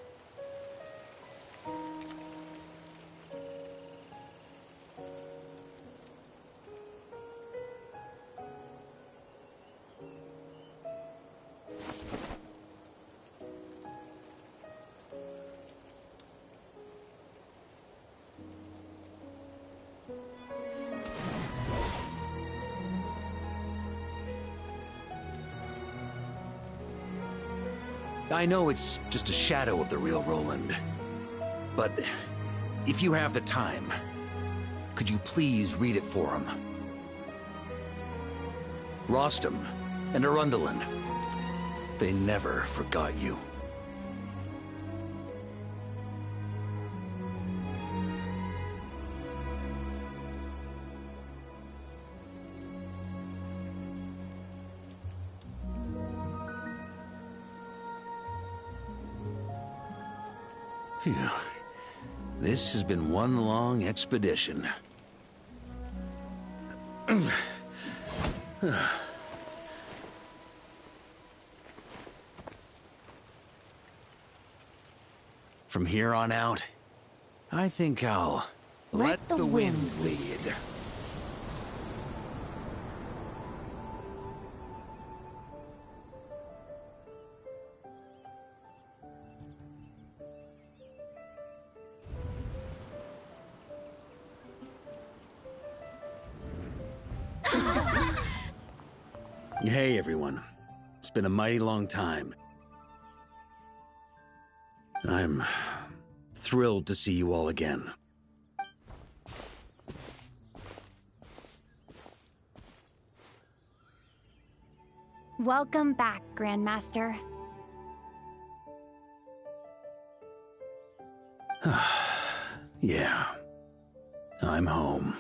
I know it's just a shadow of the real Roland, but if you have the time, could you please read it for him? Rostam and Arundelen, they never forgot you. Phew. This has been one long expedition. From here on out, I think I'll let the wind lead. Hey, everyone. It's been a mighty long time. I'm thrilled to see you all again. Welcome back, Grandmaster. Yeah. I'm home.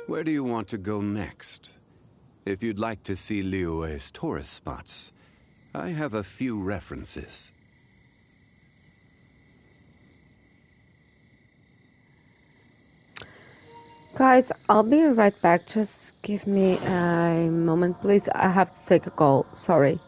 Where do you want to go next? If you'd like to see Liyue's tourist spots, I have a few references. Guys, I'll be right back. Just give me a moment, please. I have to take a call. Sorry.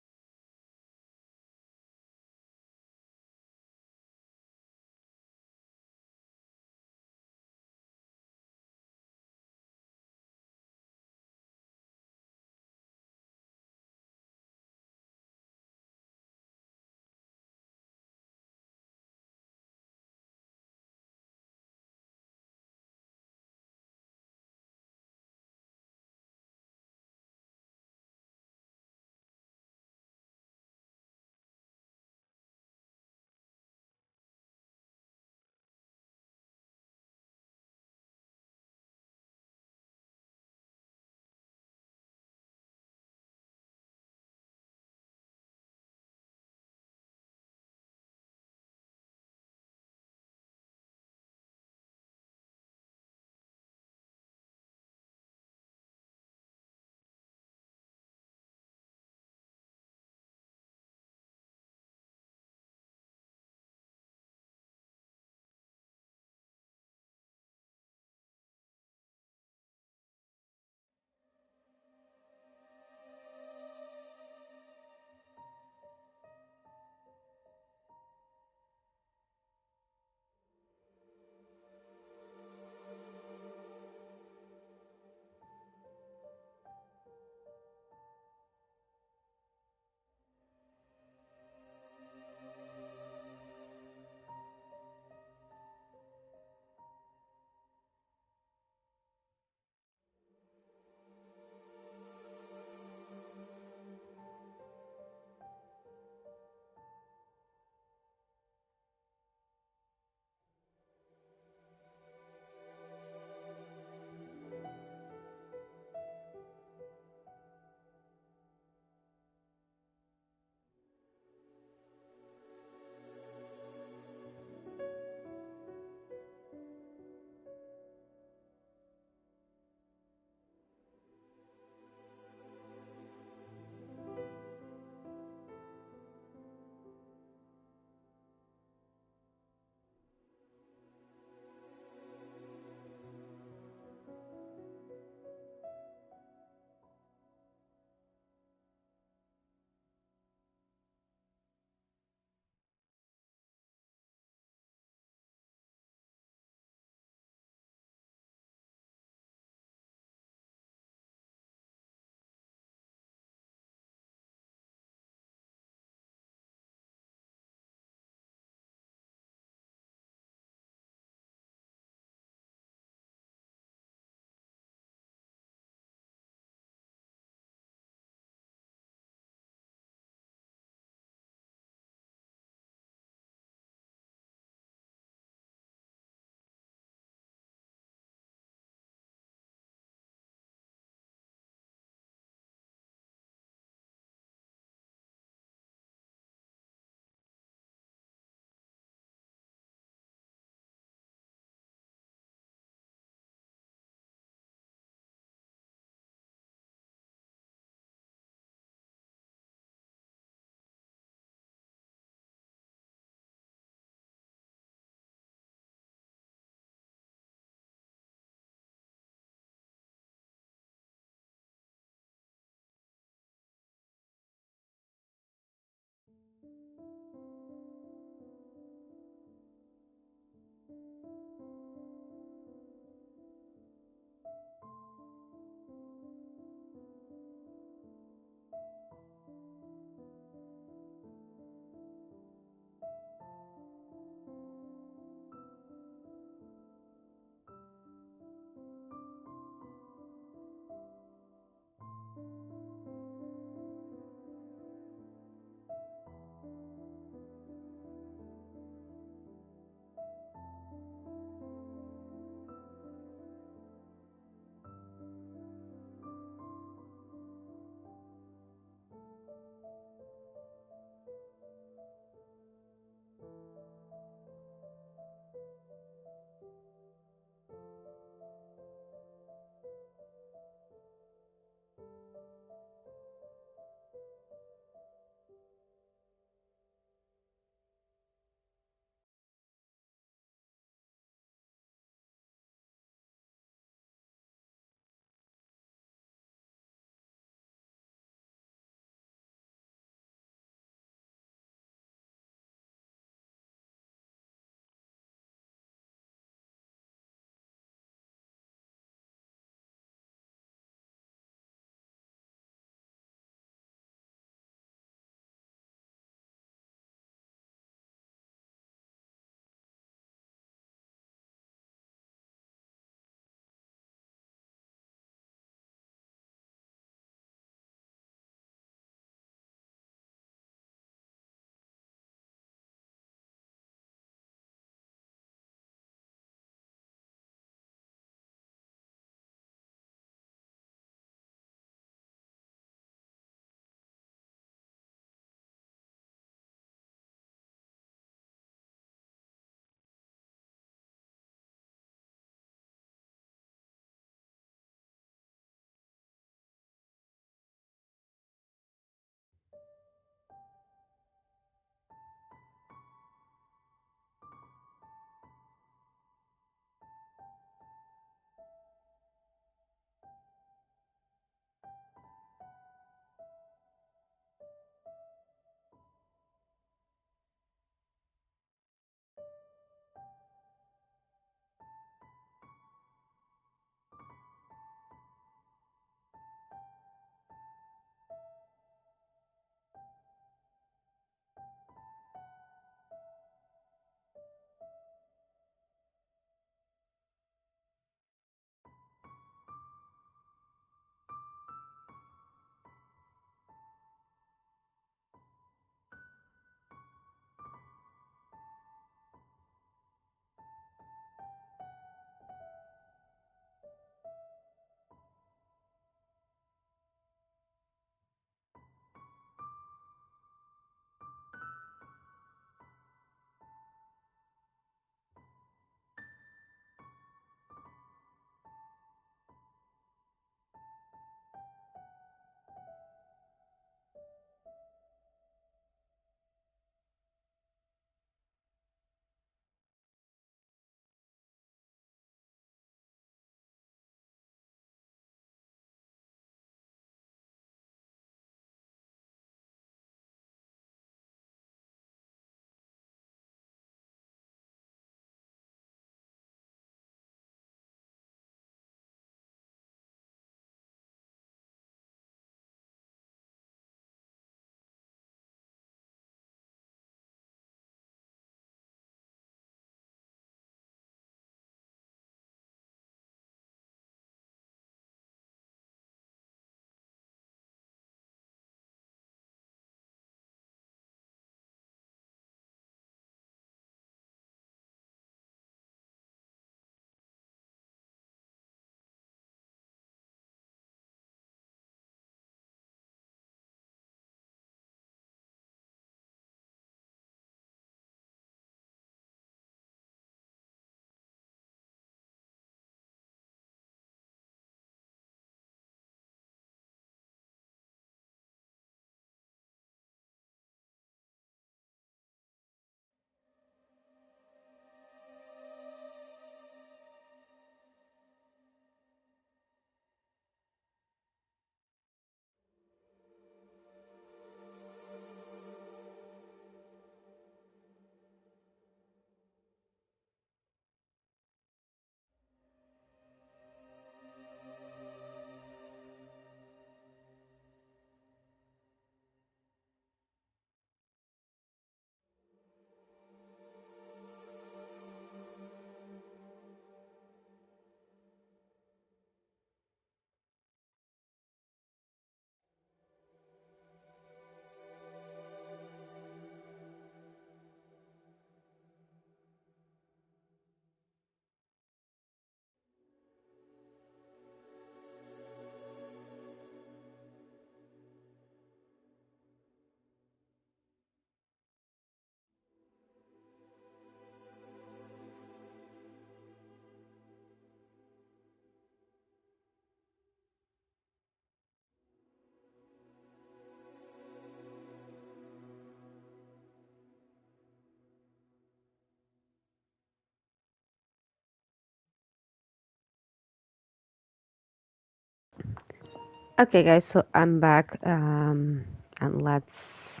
Okay, guys, so I'm back, and let's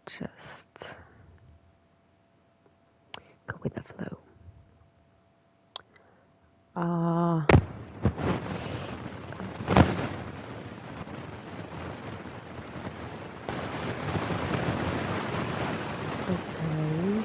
just go with the flow. Okay.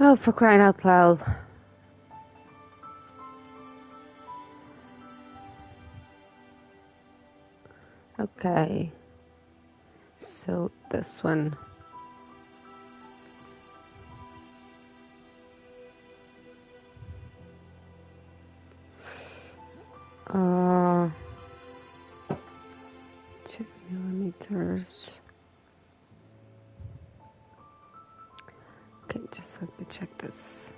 Oh, for crying out loud. Okay. So this one. Uh, 2 millimeters. Okay, just let me check this.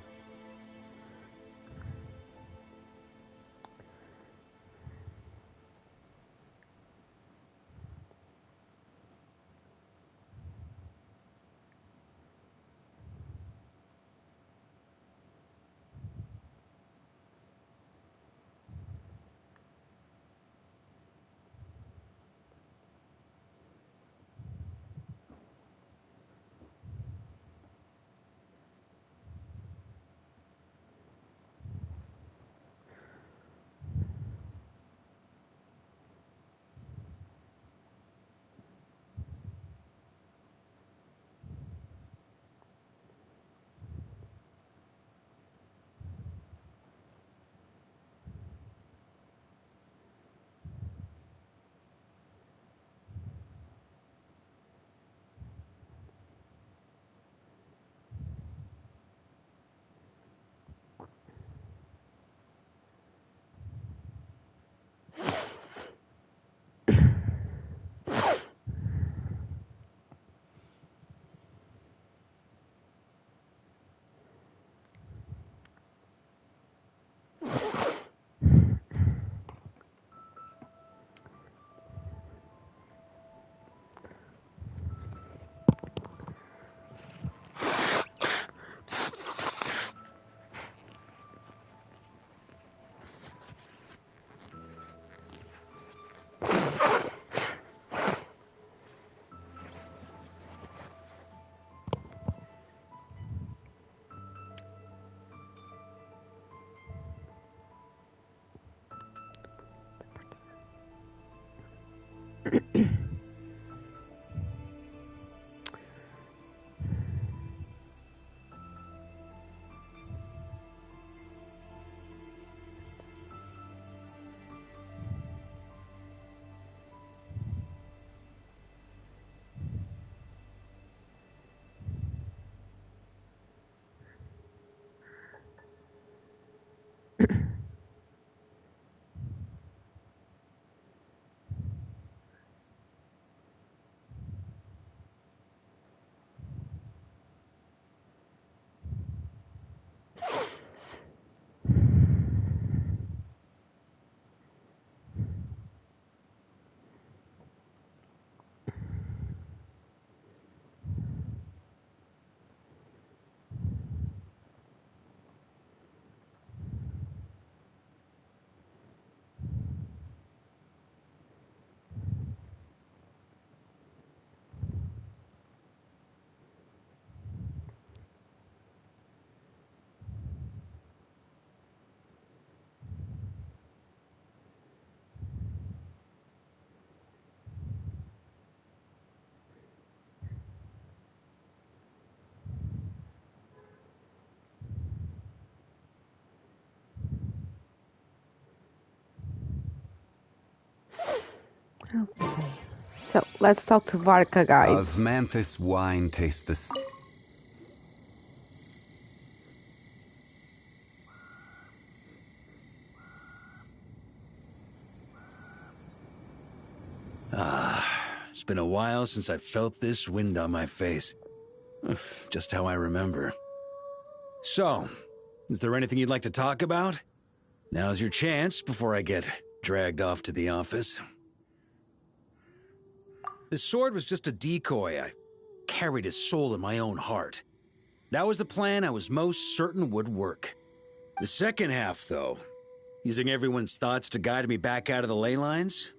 Okay. So, let's talk to Varka, guys. Osmanthus wine tastes the same. It's been a while since I felt this wind on my face. Just how I remember. So, is there anything you'd like to talk about? Now's your chance before I get dragged off to the office. This sword was just a decoy. I carried his soul in my own heart. That was the plan I was most certain would work. The second half, though, using everyone's thoughts to guide me back out of the ley lines,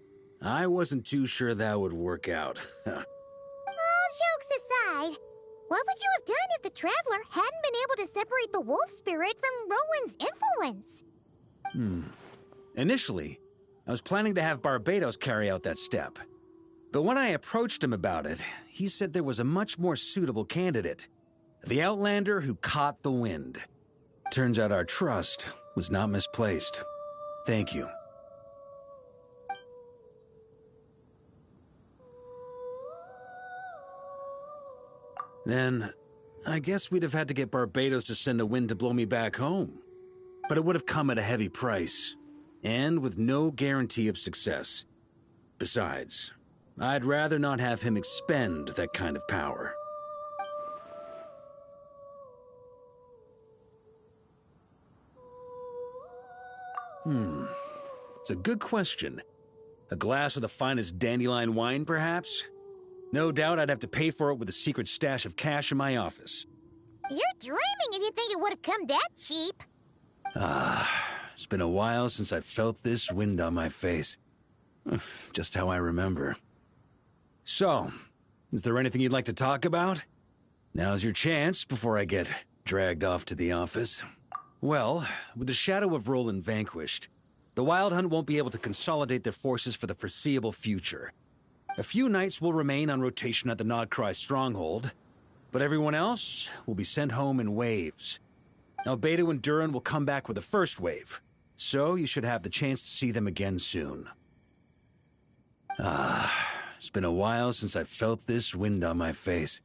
I wasn't too sure that would work out. All jokes aside, what would you have done if the Traveler hadn't been able to separate the wolf spirit from Roland's influence? Initially, I was planning to have Barbatos carry out that step. But when I approached him about it, he said there was a much more suitable candidate. The Outlander who caught the wind. Turns out our trust was not misplaced. Thank you. Then, I guess we'd have had to get Barbatos to send a wind to blow me back home. But it would have come at a heavy price, and with no guarantee of success. Besides, I'd rather not have him expend that kind of power. It's a good question. A glass of the finest dandelion wine, perhaps? No doubt I'd have to pay for it with a secret stash of cash in my office. You're dreaming if you think it would have come that cheap. It's been a while since I felt this wind on my face. Just how I remember. So, is there anything you'd like to talk about? Now's your chance before I get dragged off to the office. Well, with the shadow of Roland vanquished, the Wild Hunt won't be able to consolidate their forces for the foreseeable future. A few knights will remain on rotation at the Nodcry stronghold, but everyone else will be sent home in waves. Albedo and Durin will come back with the first wave, so you should have the chance to see them again soon. It's been a while since I felt this wind on my face.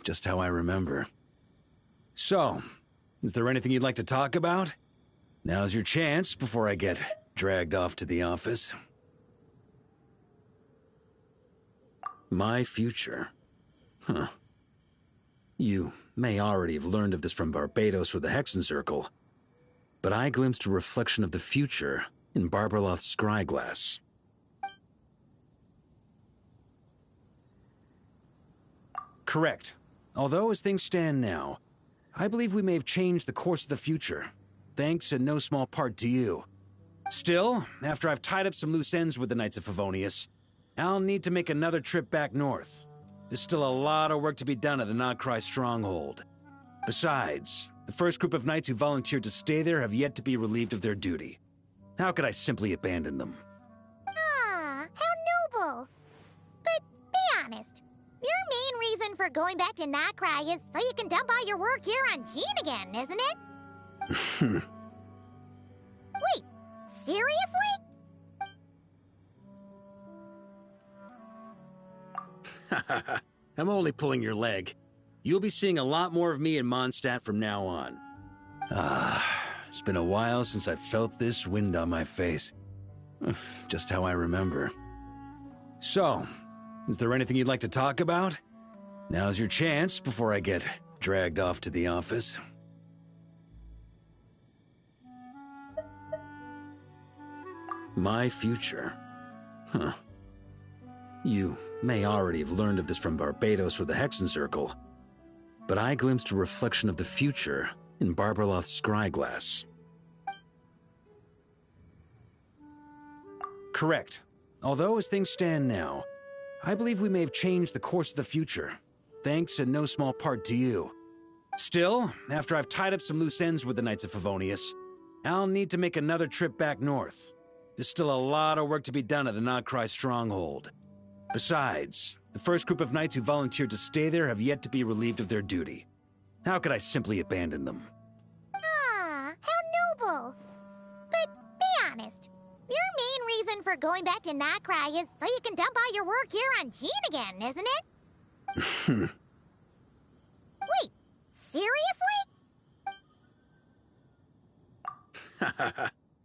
Just how I remember. So, is there anything you'd like to talk about? Now's your chance before I get dragged off to the office. My future. You may already have learned of this from Barbatos or the Hexen Circle, but I glimpsed a reflection of the future in Barbarloth's scryglass. Correct. Although, as things stand now, I believe we may have changed the course of the future, thanks in no small part to you. Still, after I've tied up some loose ends with the Knights of Favonius, I'll need to make another trip back north. There's still a lot of work to be done at the Nodcry stronghold. Besides, the first group of knights who volunteered to stay there have yet to be relieved of their duty. How could I simply abandon them? Ah, how noble. But be honest, your main reason for going back to Nodcry is so you can dump all your work here on Gene again, isn't it? Wait, seriously? I'm only pulling your leg. You'll be seeing a lot more of me in Mondstadt from now on. It's been a while since I felt this wind on my face. Just how I remember. So, is there anything you'd like to talk about? Now's your chance before I get dragged off to the office. My future. You may already have learned of this from Barbatos or the Hexen Circle, but I glimpsed a reflection of the future in Barbarloth's scryglass. Correct. Although, as things stand now, I believe we may have changed the course of the future, thanks in no small part to you. Still, after I've tied up some loose ends with the Knights of Favonius, I'll need to make another trip back north. There's still a lot of work to be done at the Nodcry stronghold. Besides, the first group of knights who volunteered to stay there have yet to be relieved of their duty. How could I simply abandon them? Ah, how noble. But be honest, your main reason for going back to Nightcry is so you can dump all your work here on Jean again, isn't it? Wait, seriously?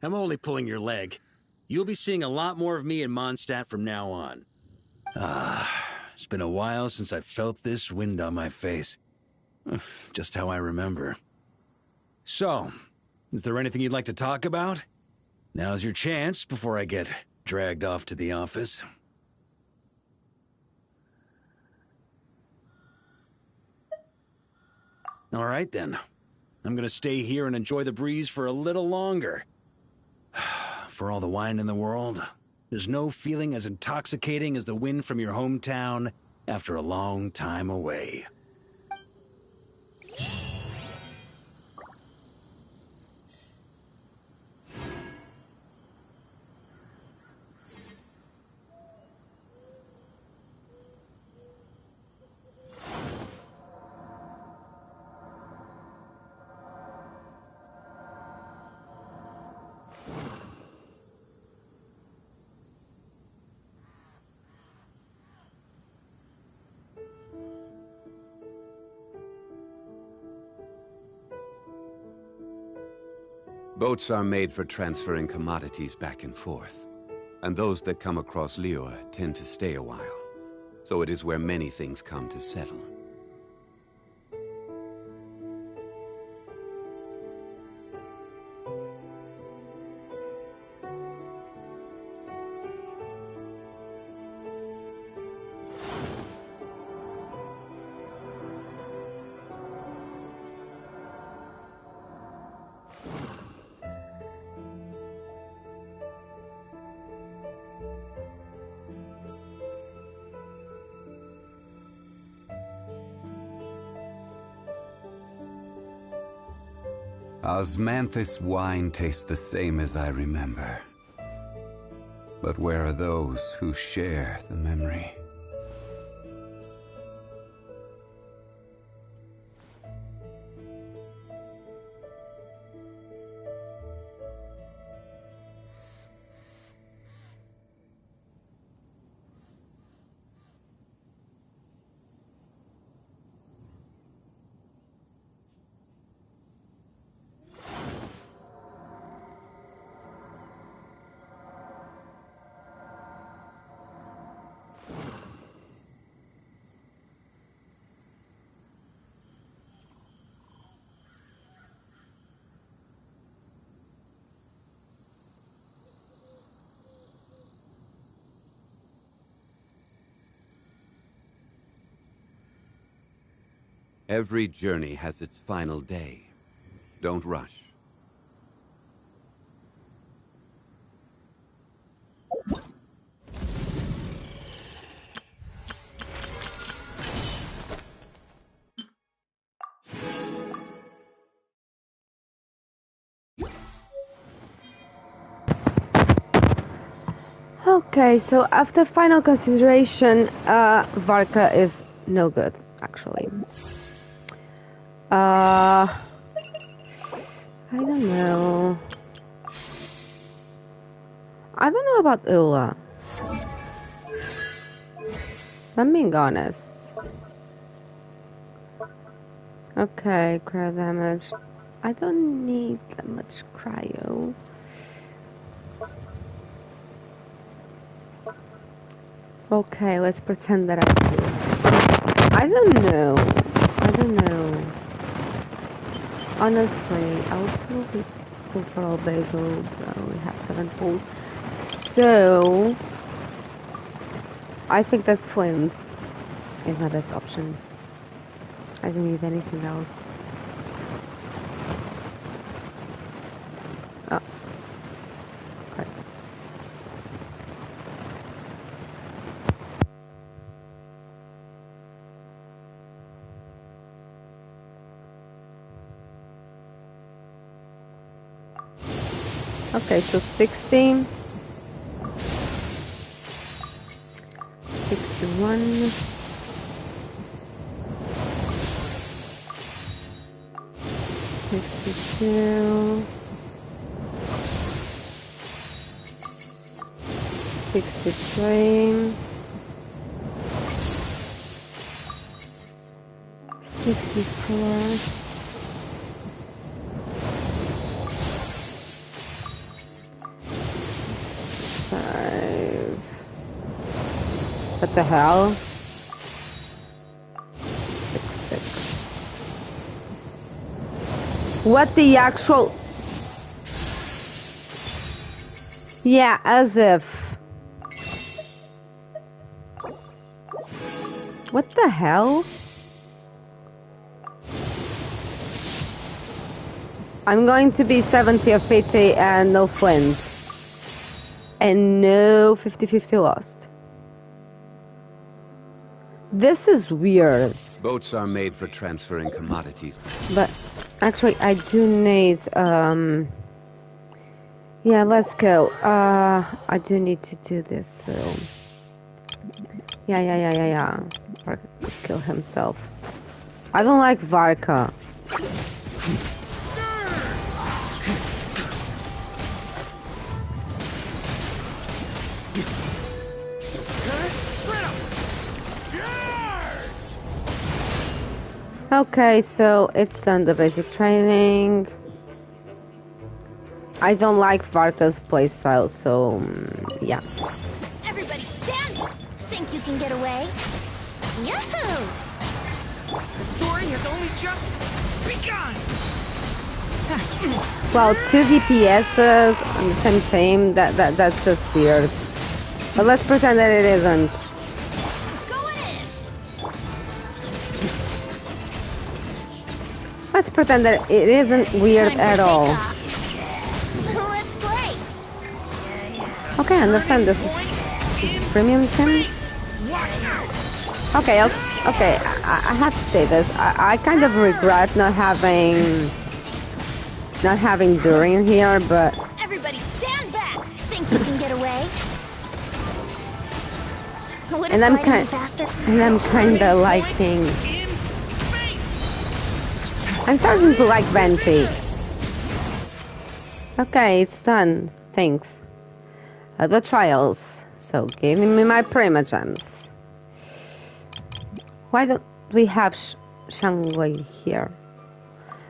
I'm only pulling your leg. You'll be seeing a lot more of me in Mondstadt from now on. It's been a while since I felt this wind on my face. Just how I remember. So, is there anything you'd like to talk about? Now's your chance before I get dragged off to the office. All right, then. I'm gonna stay here and enjoy the breeze for a little longer. For all the wine in the world, there's no feeling as intoxicating as the wind from your hometown after a long time away. Boats are made for transferring commodities back and forth, and those that come across Liyue tend to stay a while, so it is where many things come to settle. Osmanthus wine tastes the same as I remember. But where are those who share the memory? Every journey has its final day. Don't rush. Okay, so after final consideration, Varka is no good, actually. I don't know. I don't know about Ula. I'm being honest. Okay, cryo damage. I don't need that much cryo. Okay, let's pretend that I do. I don't know. I don't know. Honestly, I would probably go for Albedo, but I only have 7 pulls. So, I think that Flynn's is my best option. I don't need anything else. Oh. Okay. Okay, so 16, 61, 62, 63. 64. What the hell? 6. What the actual? Yeah, as if. What the hell? I'm going to be 70 of PT and no Flint. And no 50-50 lost. This is weird. Boats are made for transferring commodities. But actually I do need yeah, let's go. I do need to do this, so yeah. Varka could kill himself. I don't like Varka. Okay, so it's done the basic training. I don't like Varta's playstyle, so yeah. Everybody stand! Think you can get away? Yahoo! The story has only just begun! Well, 2 DPSs on the same team, that's just weird. But let's pretend that it isn't. Let's pretend that it isn't weird at all. Let's play! Okay, I understand this is premium sim. Okay, I have to say this. I kind of regret not having Durian here, but Everybody stand back! Think you can get away? and I'm kinda liking. I'm starting to like Venti. Okay, it's done. Thanks. The trials. So, giving me my Primogems. Why don't we have Shangwei here?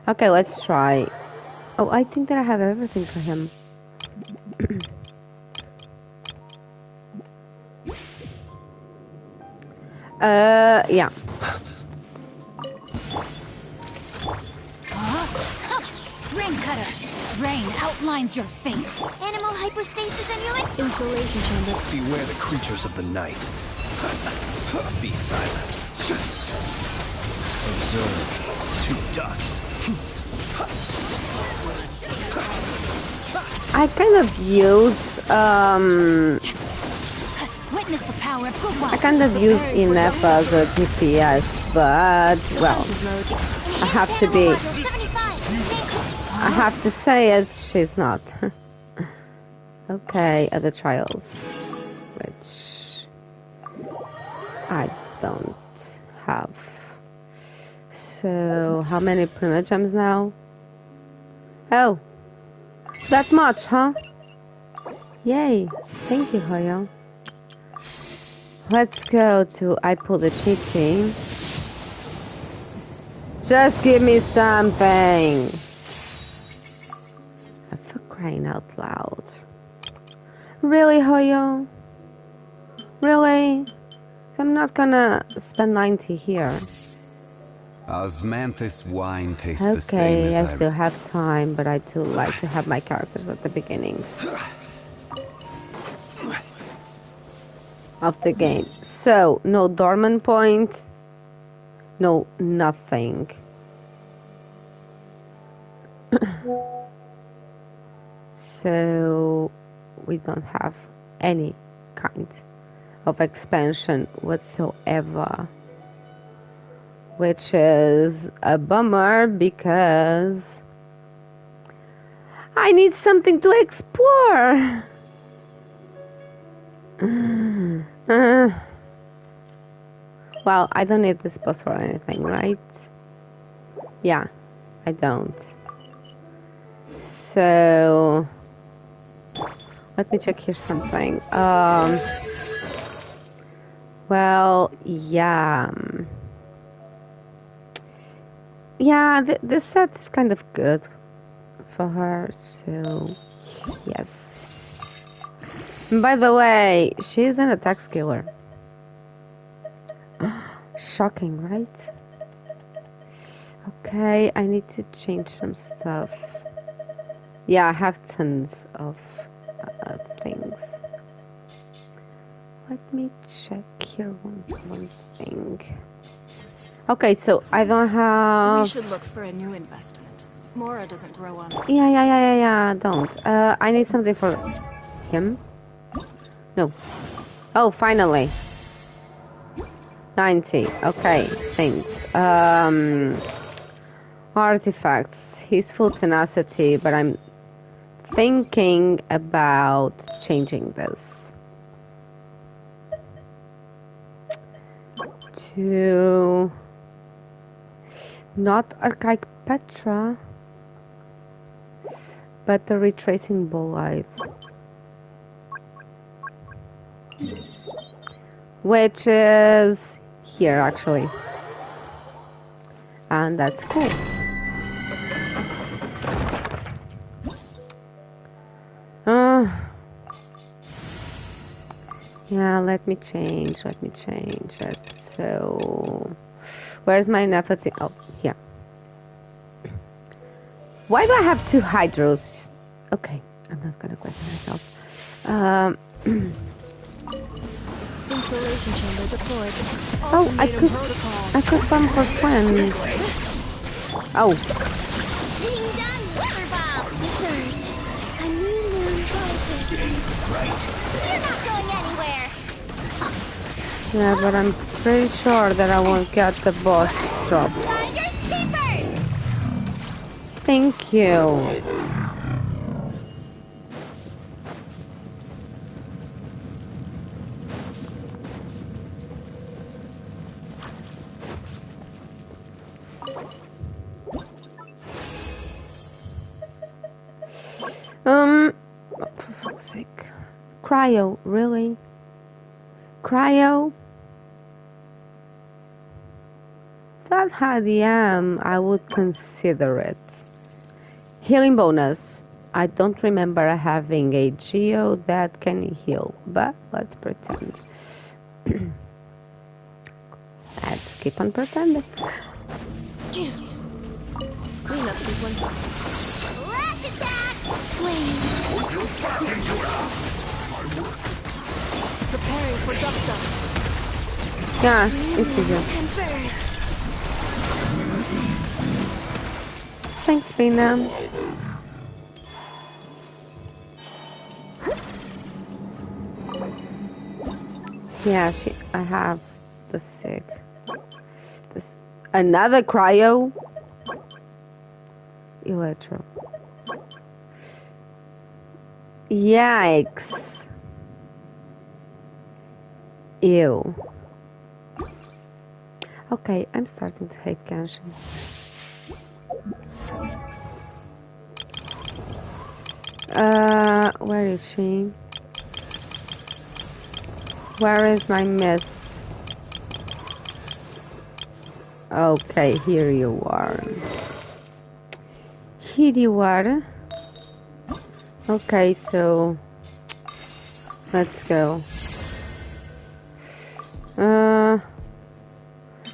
Okay, let's try. Oh, I think that I have everything for him. Yeah. Rain Cutter. Rain outlines your fate. Animal hypostasis amulet? Insulation chamber. Beware the creatures of the night. Be silent. Observe to dust. I kind of use Witness the power of good I kind of use Inef as a DPS, but well, I have to say it, she's not. Okay, other trials, which I don't have. So, how many Primogems now? Oh, that much, huh? Yay, thank you, Hoyo. Let's go to I pull the Chi-Chi. Just give me something. For crying out loud. Really, Hoyo? Really? I'm not gonna spend 90 here. Osmanthus wine tastes the same Okay, as I still have time, but I do like to have my characters at the beginning of the game. So, no dormant point, no nothing. So, we don't have any kind of expansion whatsoever. Which is a bummer because I need something to explore. Well, I don't need this boss for anything, right? Yeah, I don't. So Let me check here something. Well, yeah. Yeah, this set is kind of good for her, so yes. By the way, she's an attack skiller. Shocking, right? Okay, I need to change some stuff. Yeah, I have tons of things. Let me check here one thing. Okay, so I don't have... We should look for a new investment. Mora doesn't grow on... Yeah, don't. I need something for him. No. Oh, finally. 90. Okay, thanks. Artifacts. He's full tenacity, but I'm thinking about changing this to not Archaic Petra, but the retracing bolide, which is here actually, and that's cool. Yeah, let me change it. So, where's my Nefertiti? Oh, here. Why do I have two hydros? Okay, I'm not gonna question myself. Installation chamber deployed. Oh, I could farm for twins. Oh. Being done, water bomb! Surge. A new moon right. You're not going anywhere. Yeah, but I'm pretty sure that I won't get the boss drop. Finders keepers! Thank you. For fuck's sake. Cryo, really? Cryo? If that had the I would consider it. Healing bonus. I don't remember having a Geo that can heal, but let's pretend. Let's keep on pretending. Clean up these ones. Lash attack! Flame. Put your back into it! Preparing for dust up. Yeah, it's easier. Thanks, Bina. Yeah, I have the sick. Another cryo? Electro. Yikes. Ew. Okay, I'm starting to hate Genshin. Where is she? Where is my miss? Okay, here you are. Here you are. Okay, so let's go.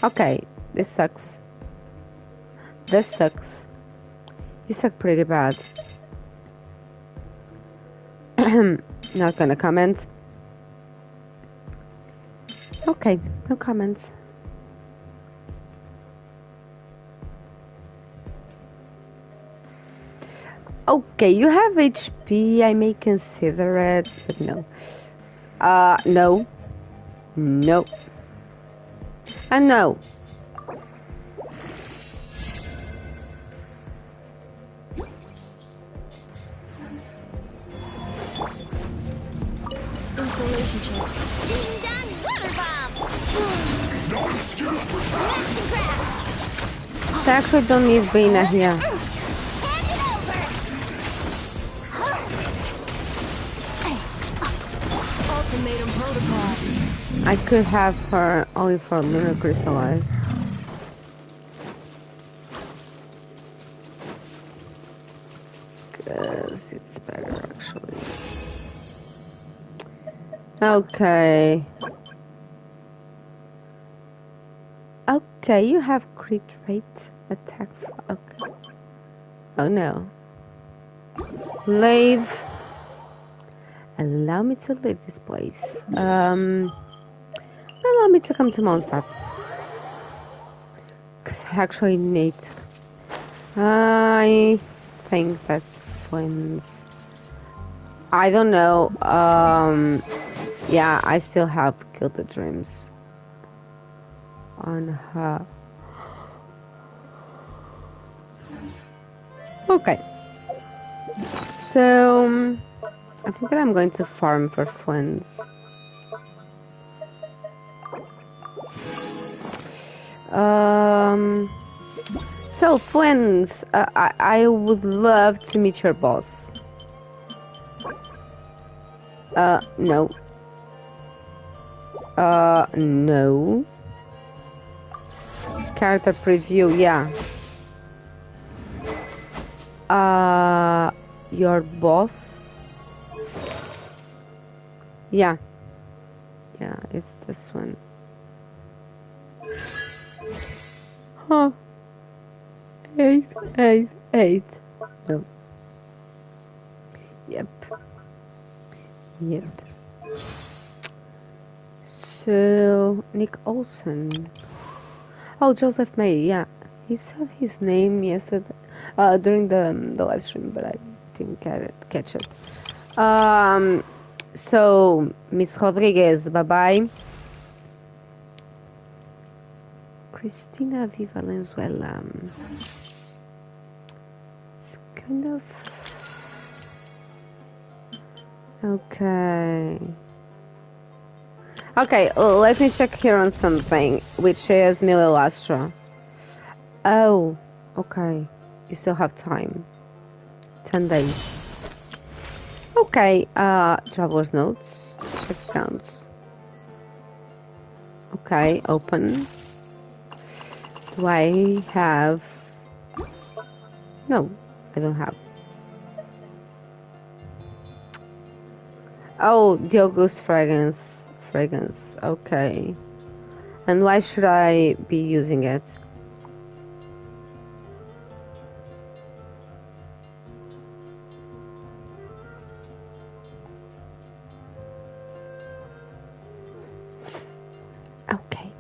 Okay, this sucks. This sucks. You suck pretty bad. Not gonna comment. Okay, no comments. Okay, you have HP, I may consider it, but no. No. No. And no. Installation check. Being done, water bomb! No excuse for Smash and grab! I actually don't need Bina here. Hand it over! Ultimatum protocol. I could have her only for lunar crystallized. Because it's better actually. Okay. Okay, you have crit rate attack. Okay. Oh no. Leave. Allow me to leave this place. Allow me to come to Mondstadt. Because I actually need to. I think that Flynn's. I don't know. Yeah, I still have killed the dreams on her. Okay. So I think that I'm going to farm for Flynn's. So Flynn's, I would love to meet your boss. No. No. Character preview, yeah. Your boss? Yeah. Yeah, it's this one. Huh. 8, 8, 8. No. Yep. Yep. So, Nick Olsen. Oh, Joseph May, yeah. He said his name yesterday, during the live stream, but I didn't catch it. So, Miss Rodriguez, bye-bye. Cristina V. Valenzuela. It's kind of... Okay. Okay, let me check here on something, which is Milelastra. Oh, okay. You still have time. 10 days. Okay, traveler's notes. Check counts. Okay, open. Do I have... No, I don't have. Oh, the August fragrance. Okay. And why should I be using it? Okay.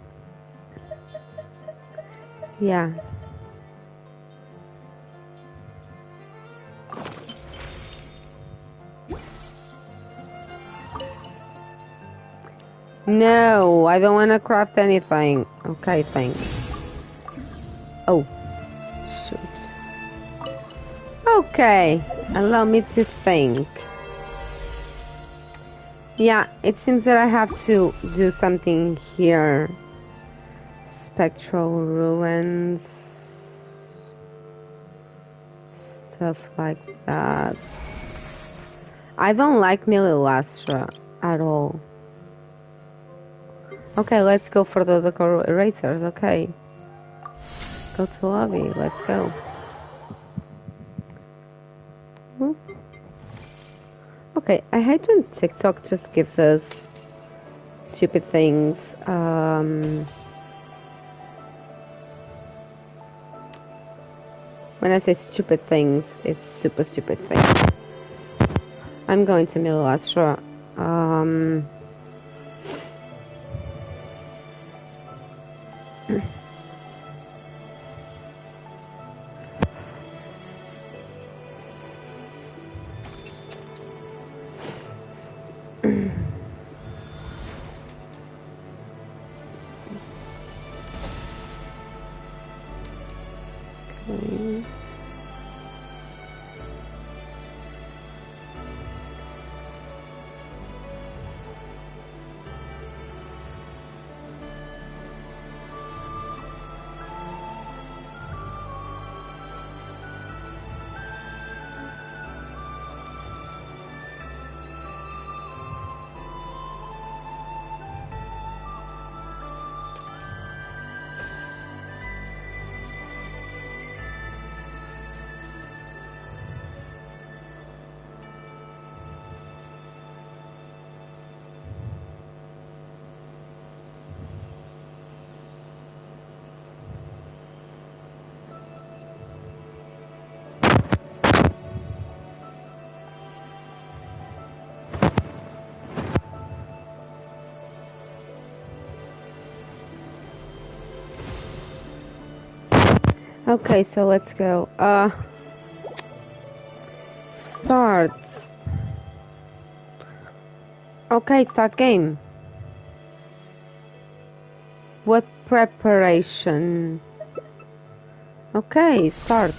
Yeah. No, I don't want to craft anything. Okay, thanks. Oh, shoot. Okay, allow me to think. Yeah, it seems that I have to do something here. Spectral ruins. Stuff like that. I don't like Milelastra at all. Okay, let's go for the decor erasers, okay. Go to lobby, let's go. Okay, I hate when TikTok just gives us stupid things. When I say stupid things, it's super stupid things. I'm going to Milelastra. Okay. Okay, so let's go. Start. Okay, start game. What preparation? Okay, start.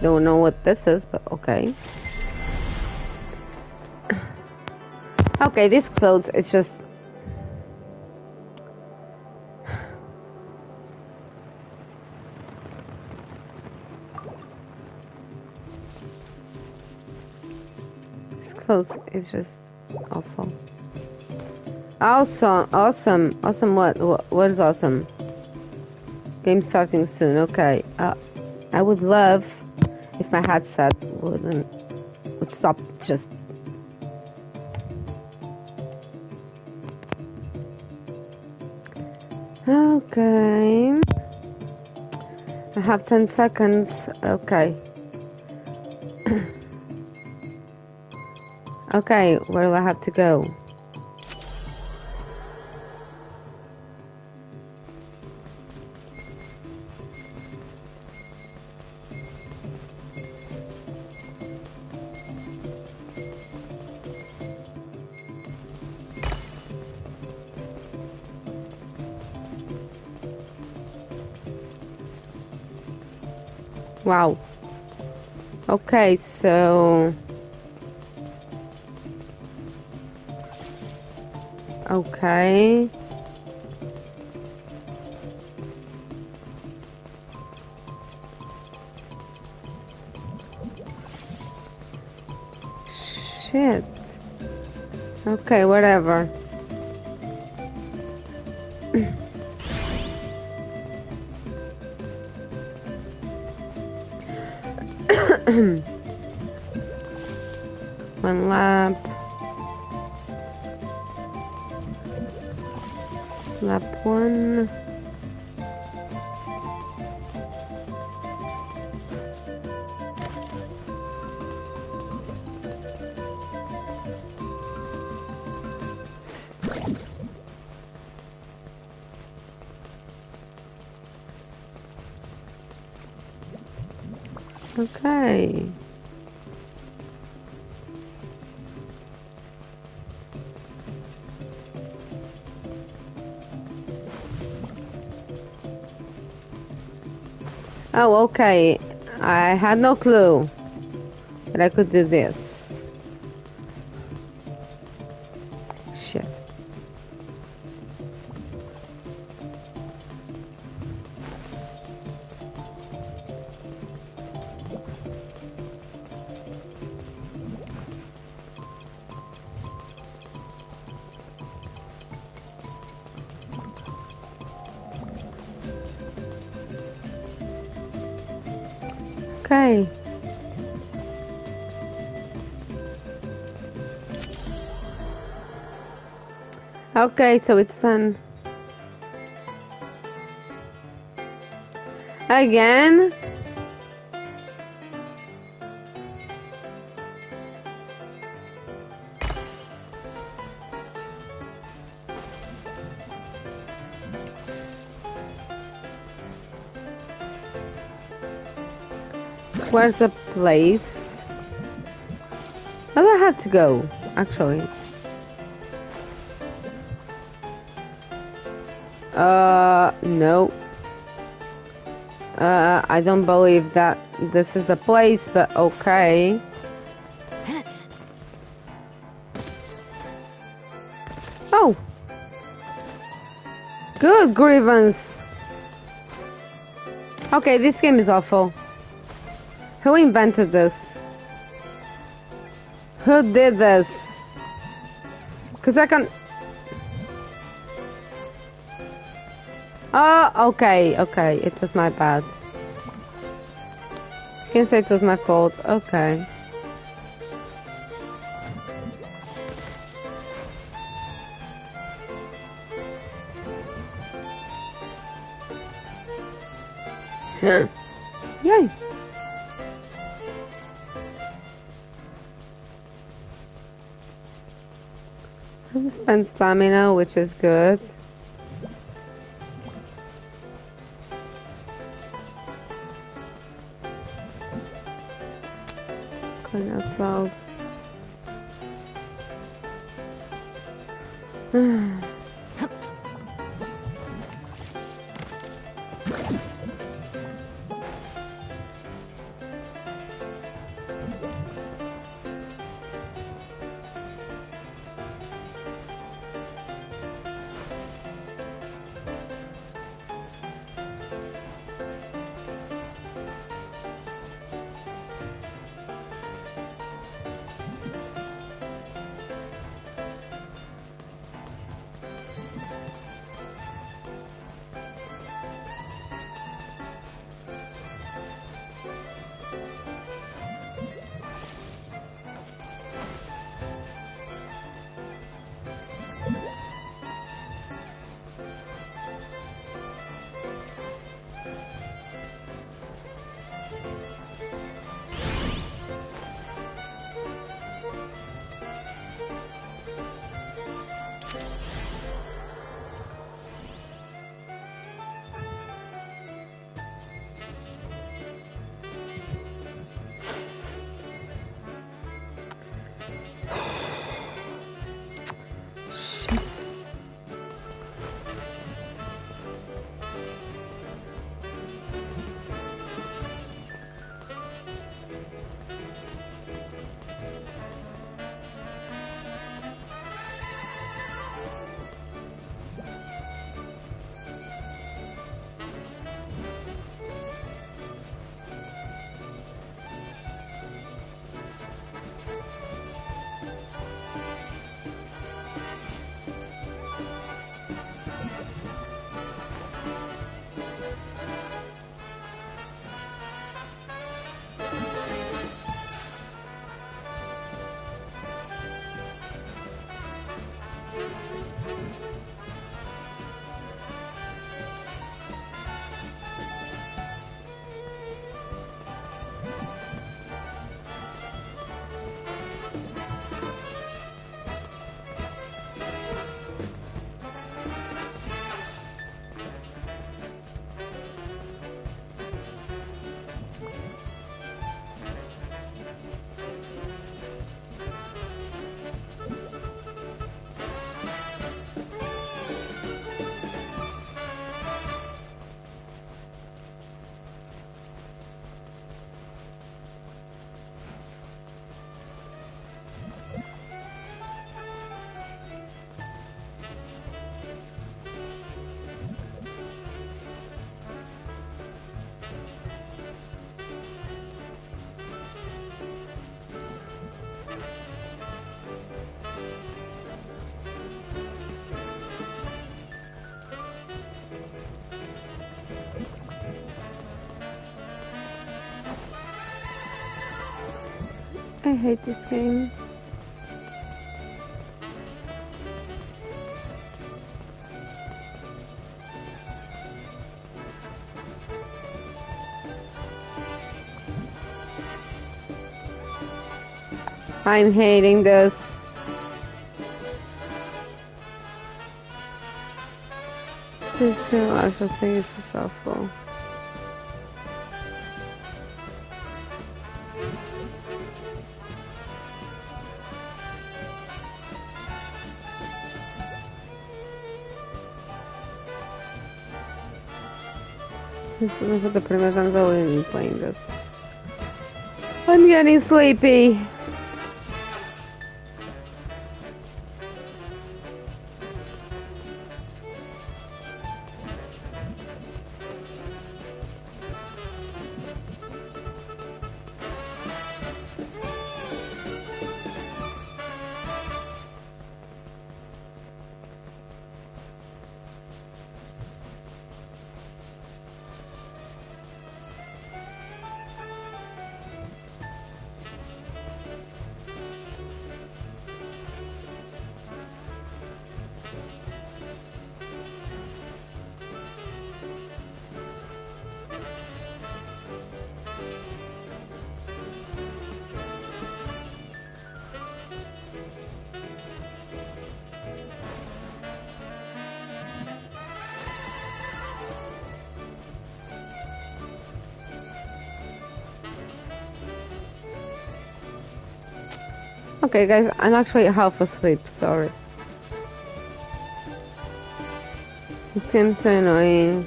Don't know what this is, but okay. Okay, these clothes, it's just... These clothes is just awful. Awesome. What is awesome? Game starting soon, okay. I would love if my headset would stop just... Okay. I have 10 seconds. Okay. Okay, where do I have to go? Wow. Okay, so... Okay. Shit. Okay, whatever. One lap. Lap 1. Okay. Oh, okay. I had no clue that I could do this. Shit. Okay. Okay, so it's done. Again? Where's the place? Where do I have to go, actually? No. I don't believe that this is the place, but okay. Oh! Good grievance! Okay, this game is awful. Who invented this? Who did this? Cause I can... Oh, okay, it was my bad. You can say it was my fault, okay. Yay! I spend stamina, which is good. I hate this game. I'm hating this. This still also think it's just awful. This is the pretty much I'm going playing this. I'm getting sleepy. Okay guys, I'm actually half asleep, sorry. It seems so annoying.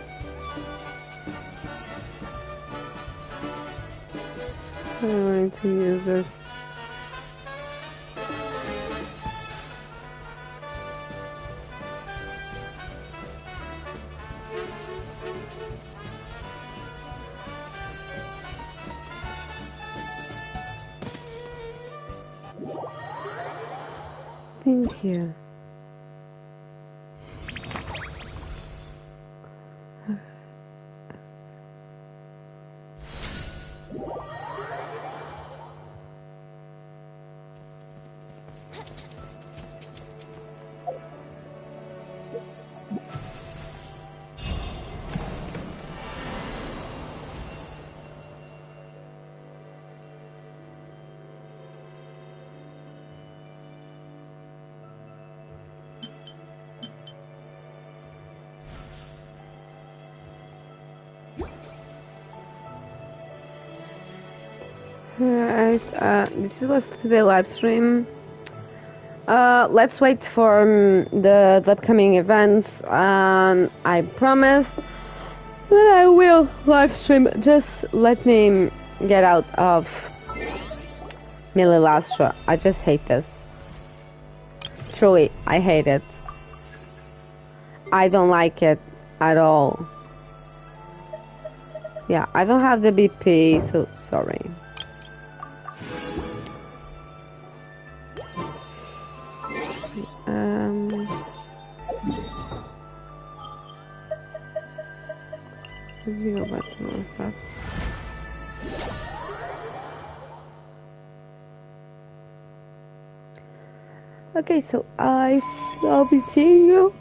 I don't want to use this. Thank you. Alright, this was the live stream. Let's wait for the upcoming events. I promise that I will live stream. Just let me get out of Melee Lastra. I just hate this. Truly, I hate it. I don't like it at all. Yeah, I don't have the BP, so sorry. Let me go back to my stuff. Okay, so I'll be seeing you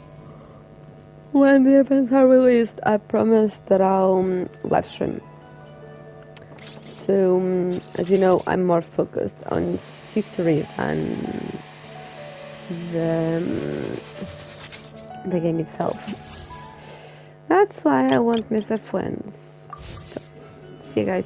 when the events are released. I promise that I'll live stream. So, as you know, I'm more focused on history than the game itself. That's why I want Mr. Friends. So, see you guys.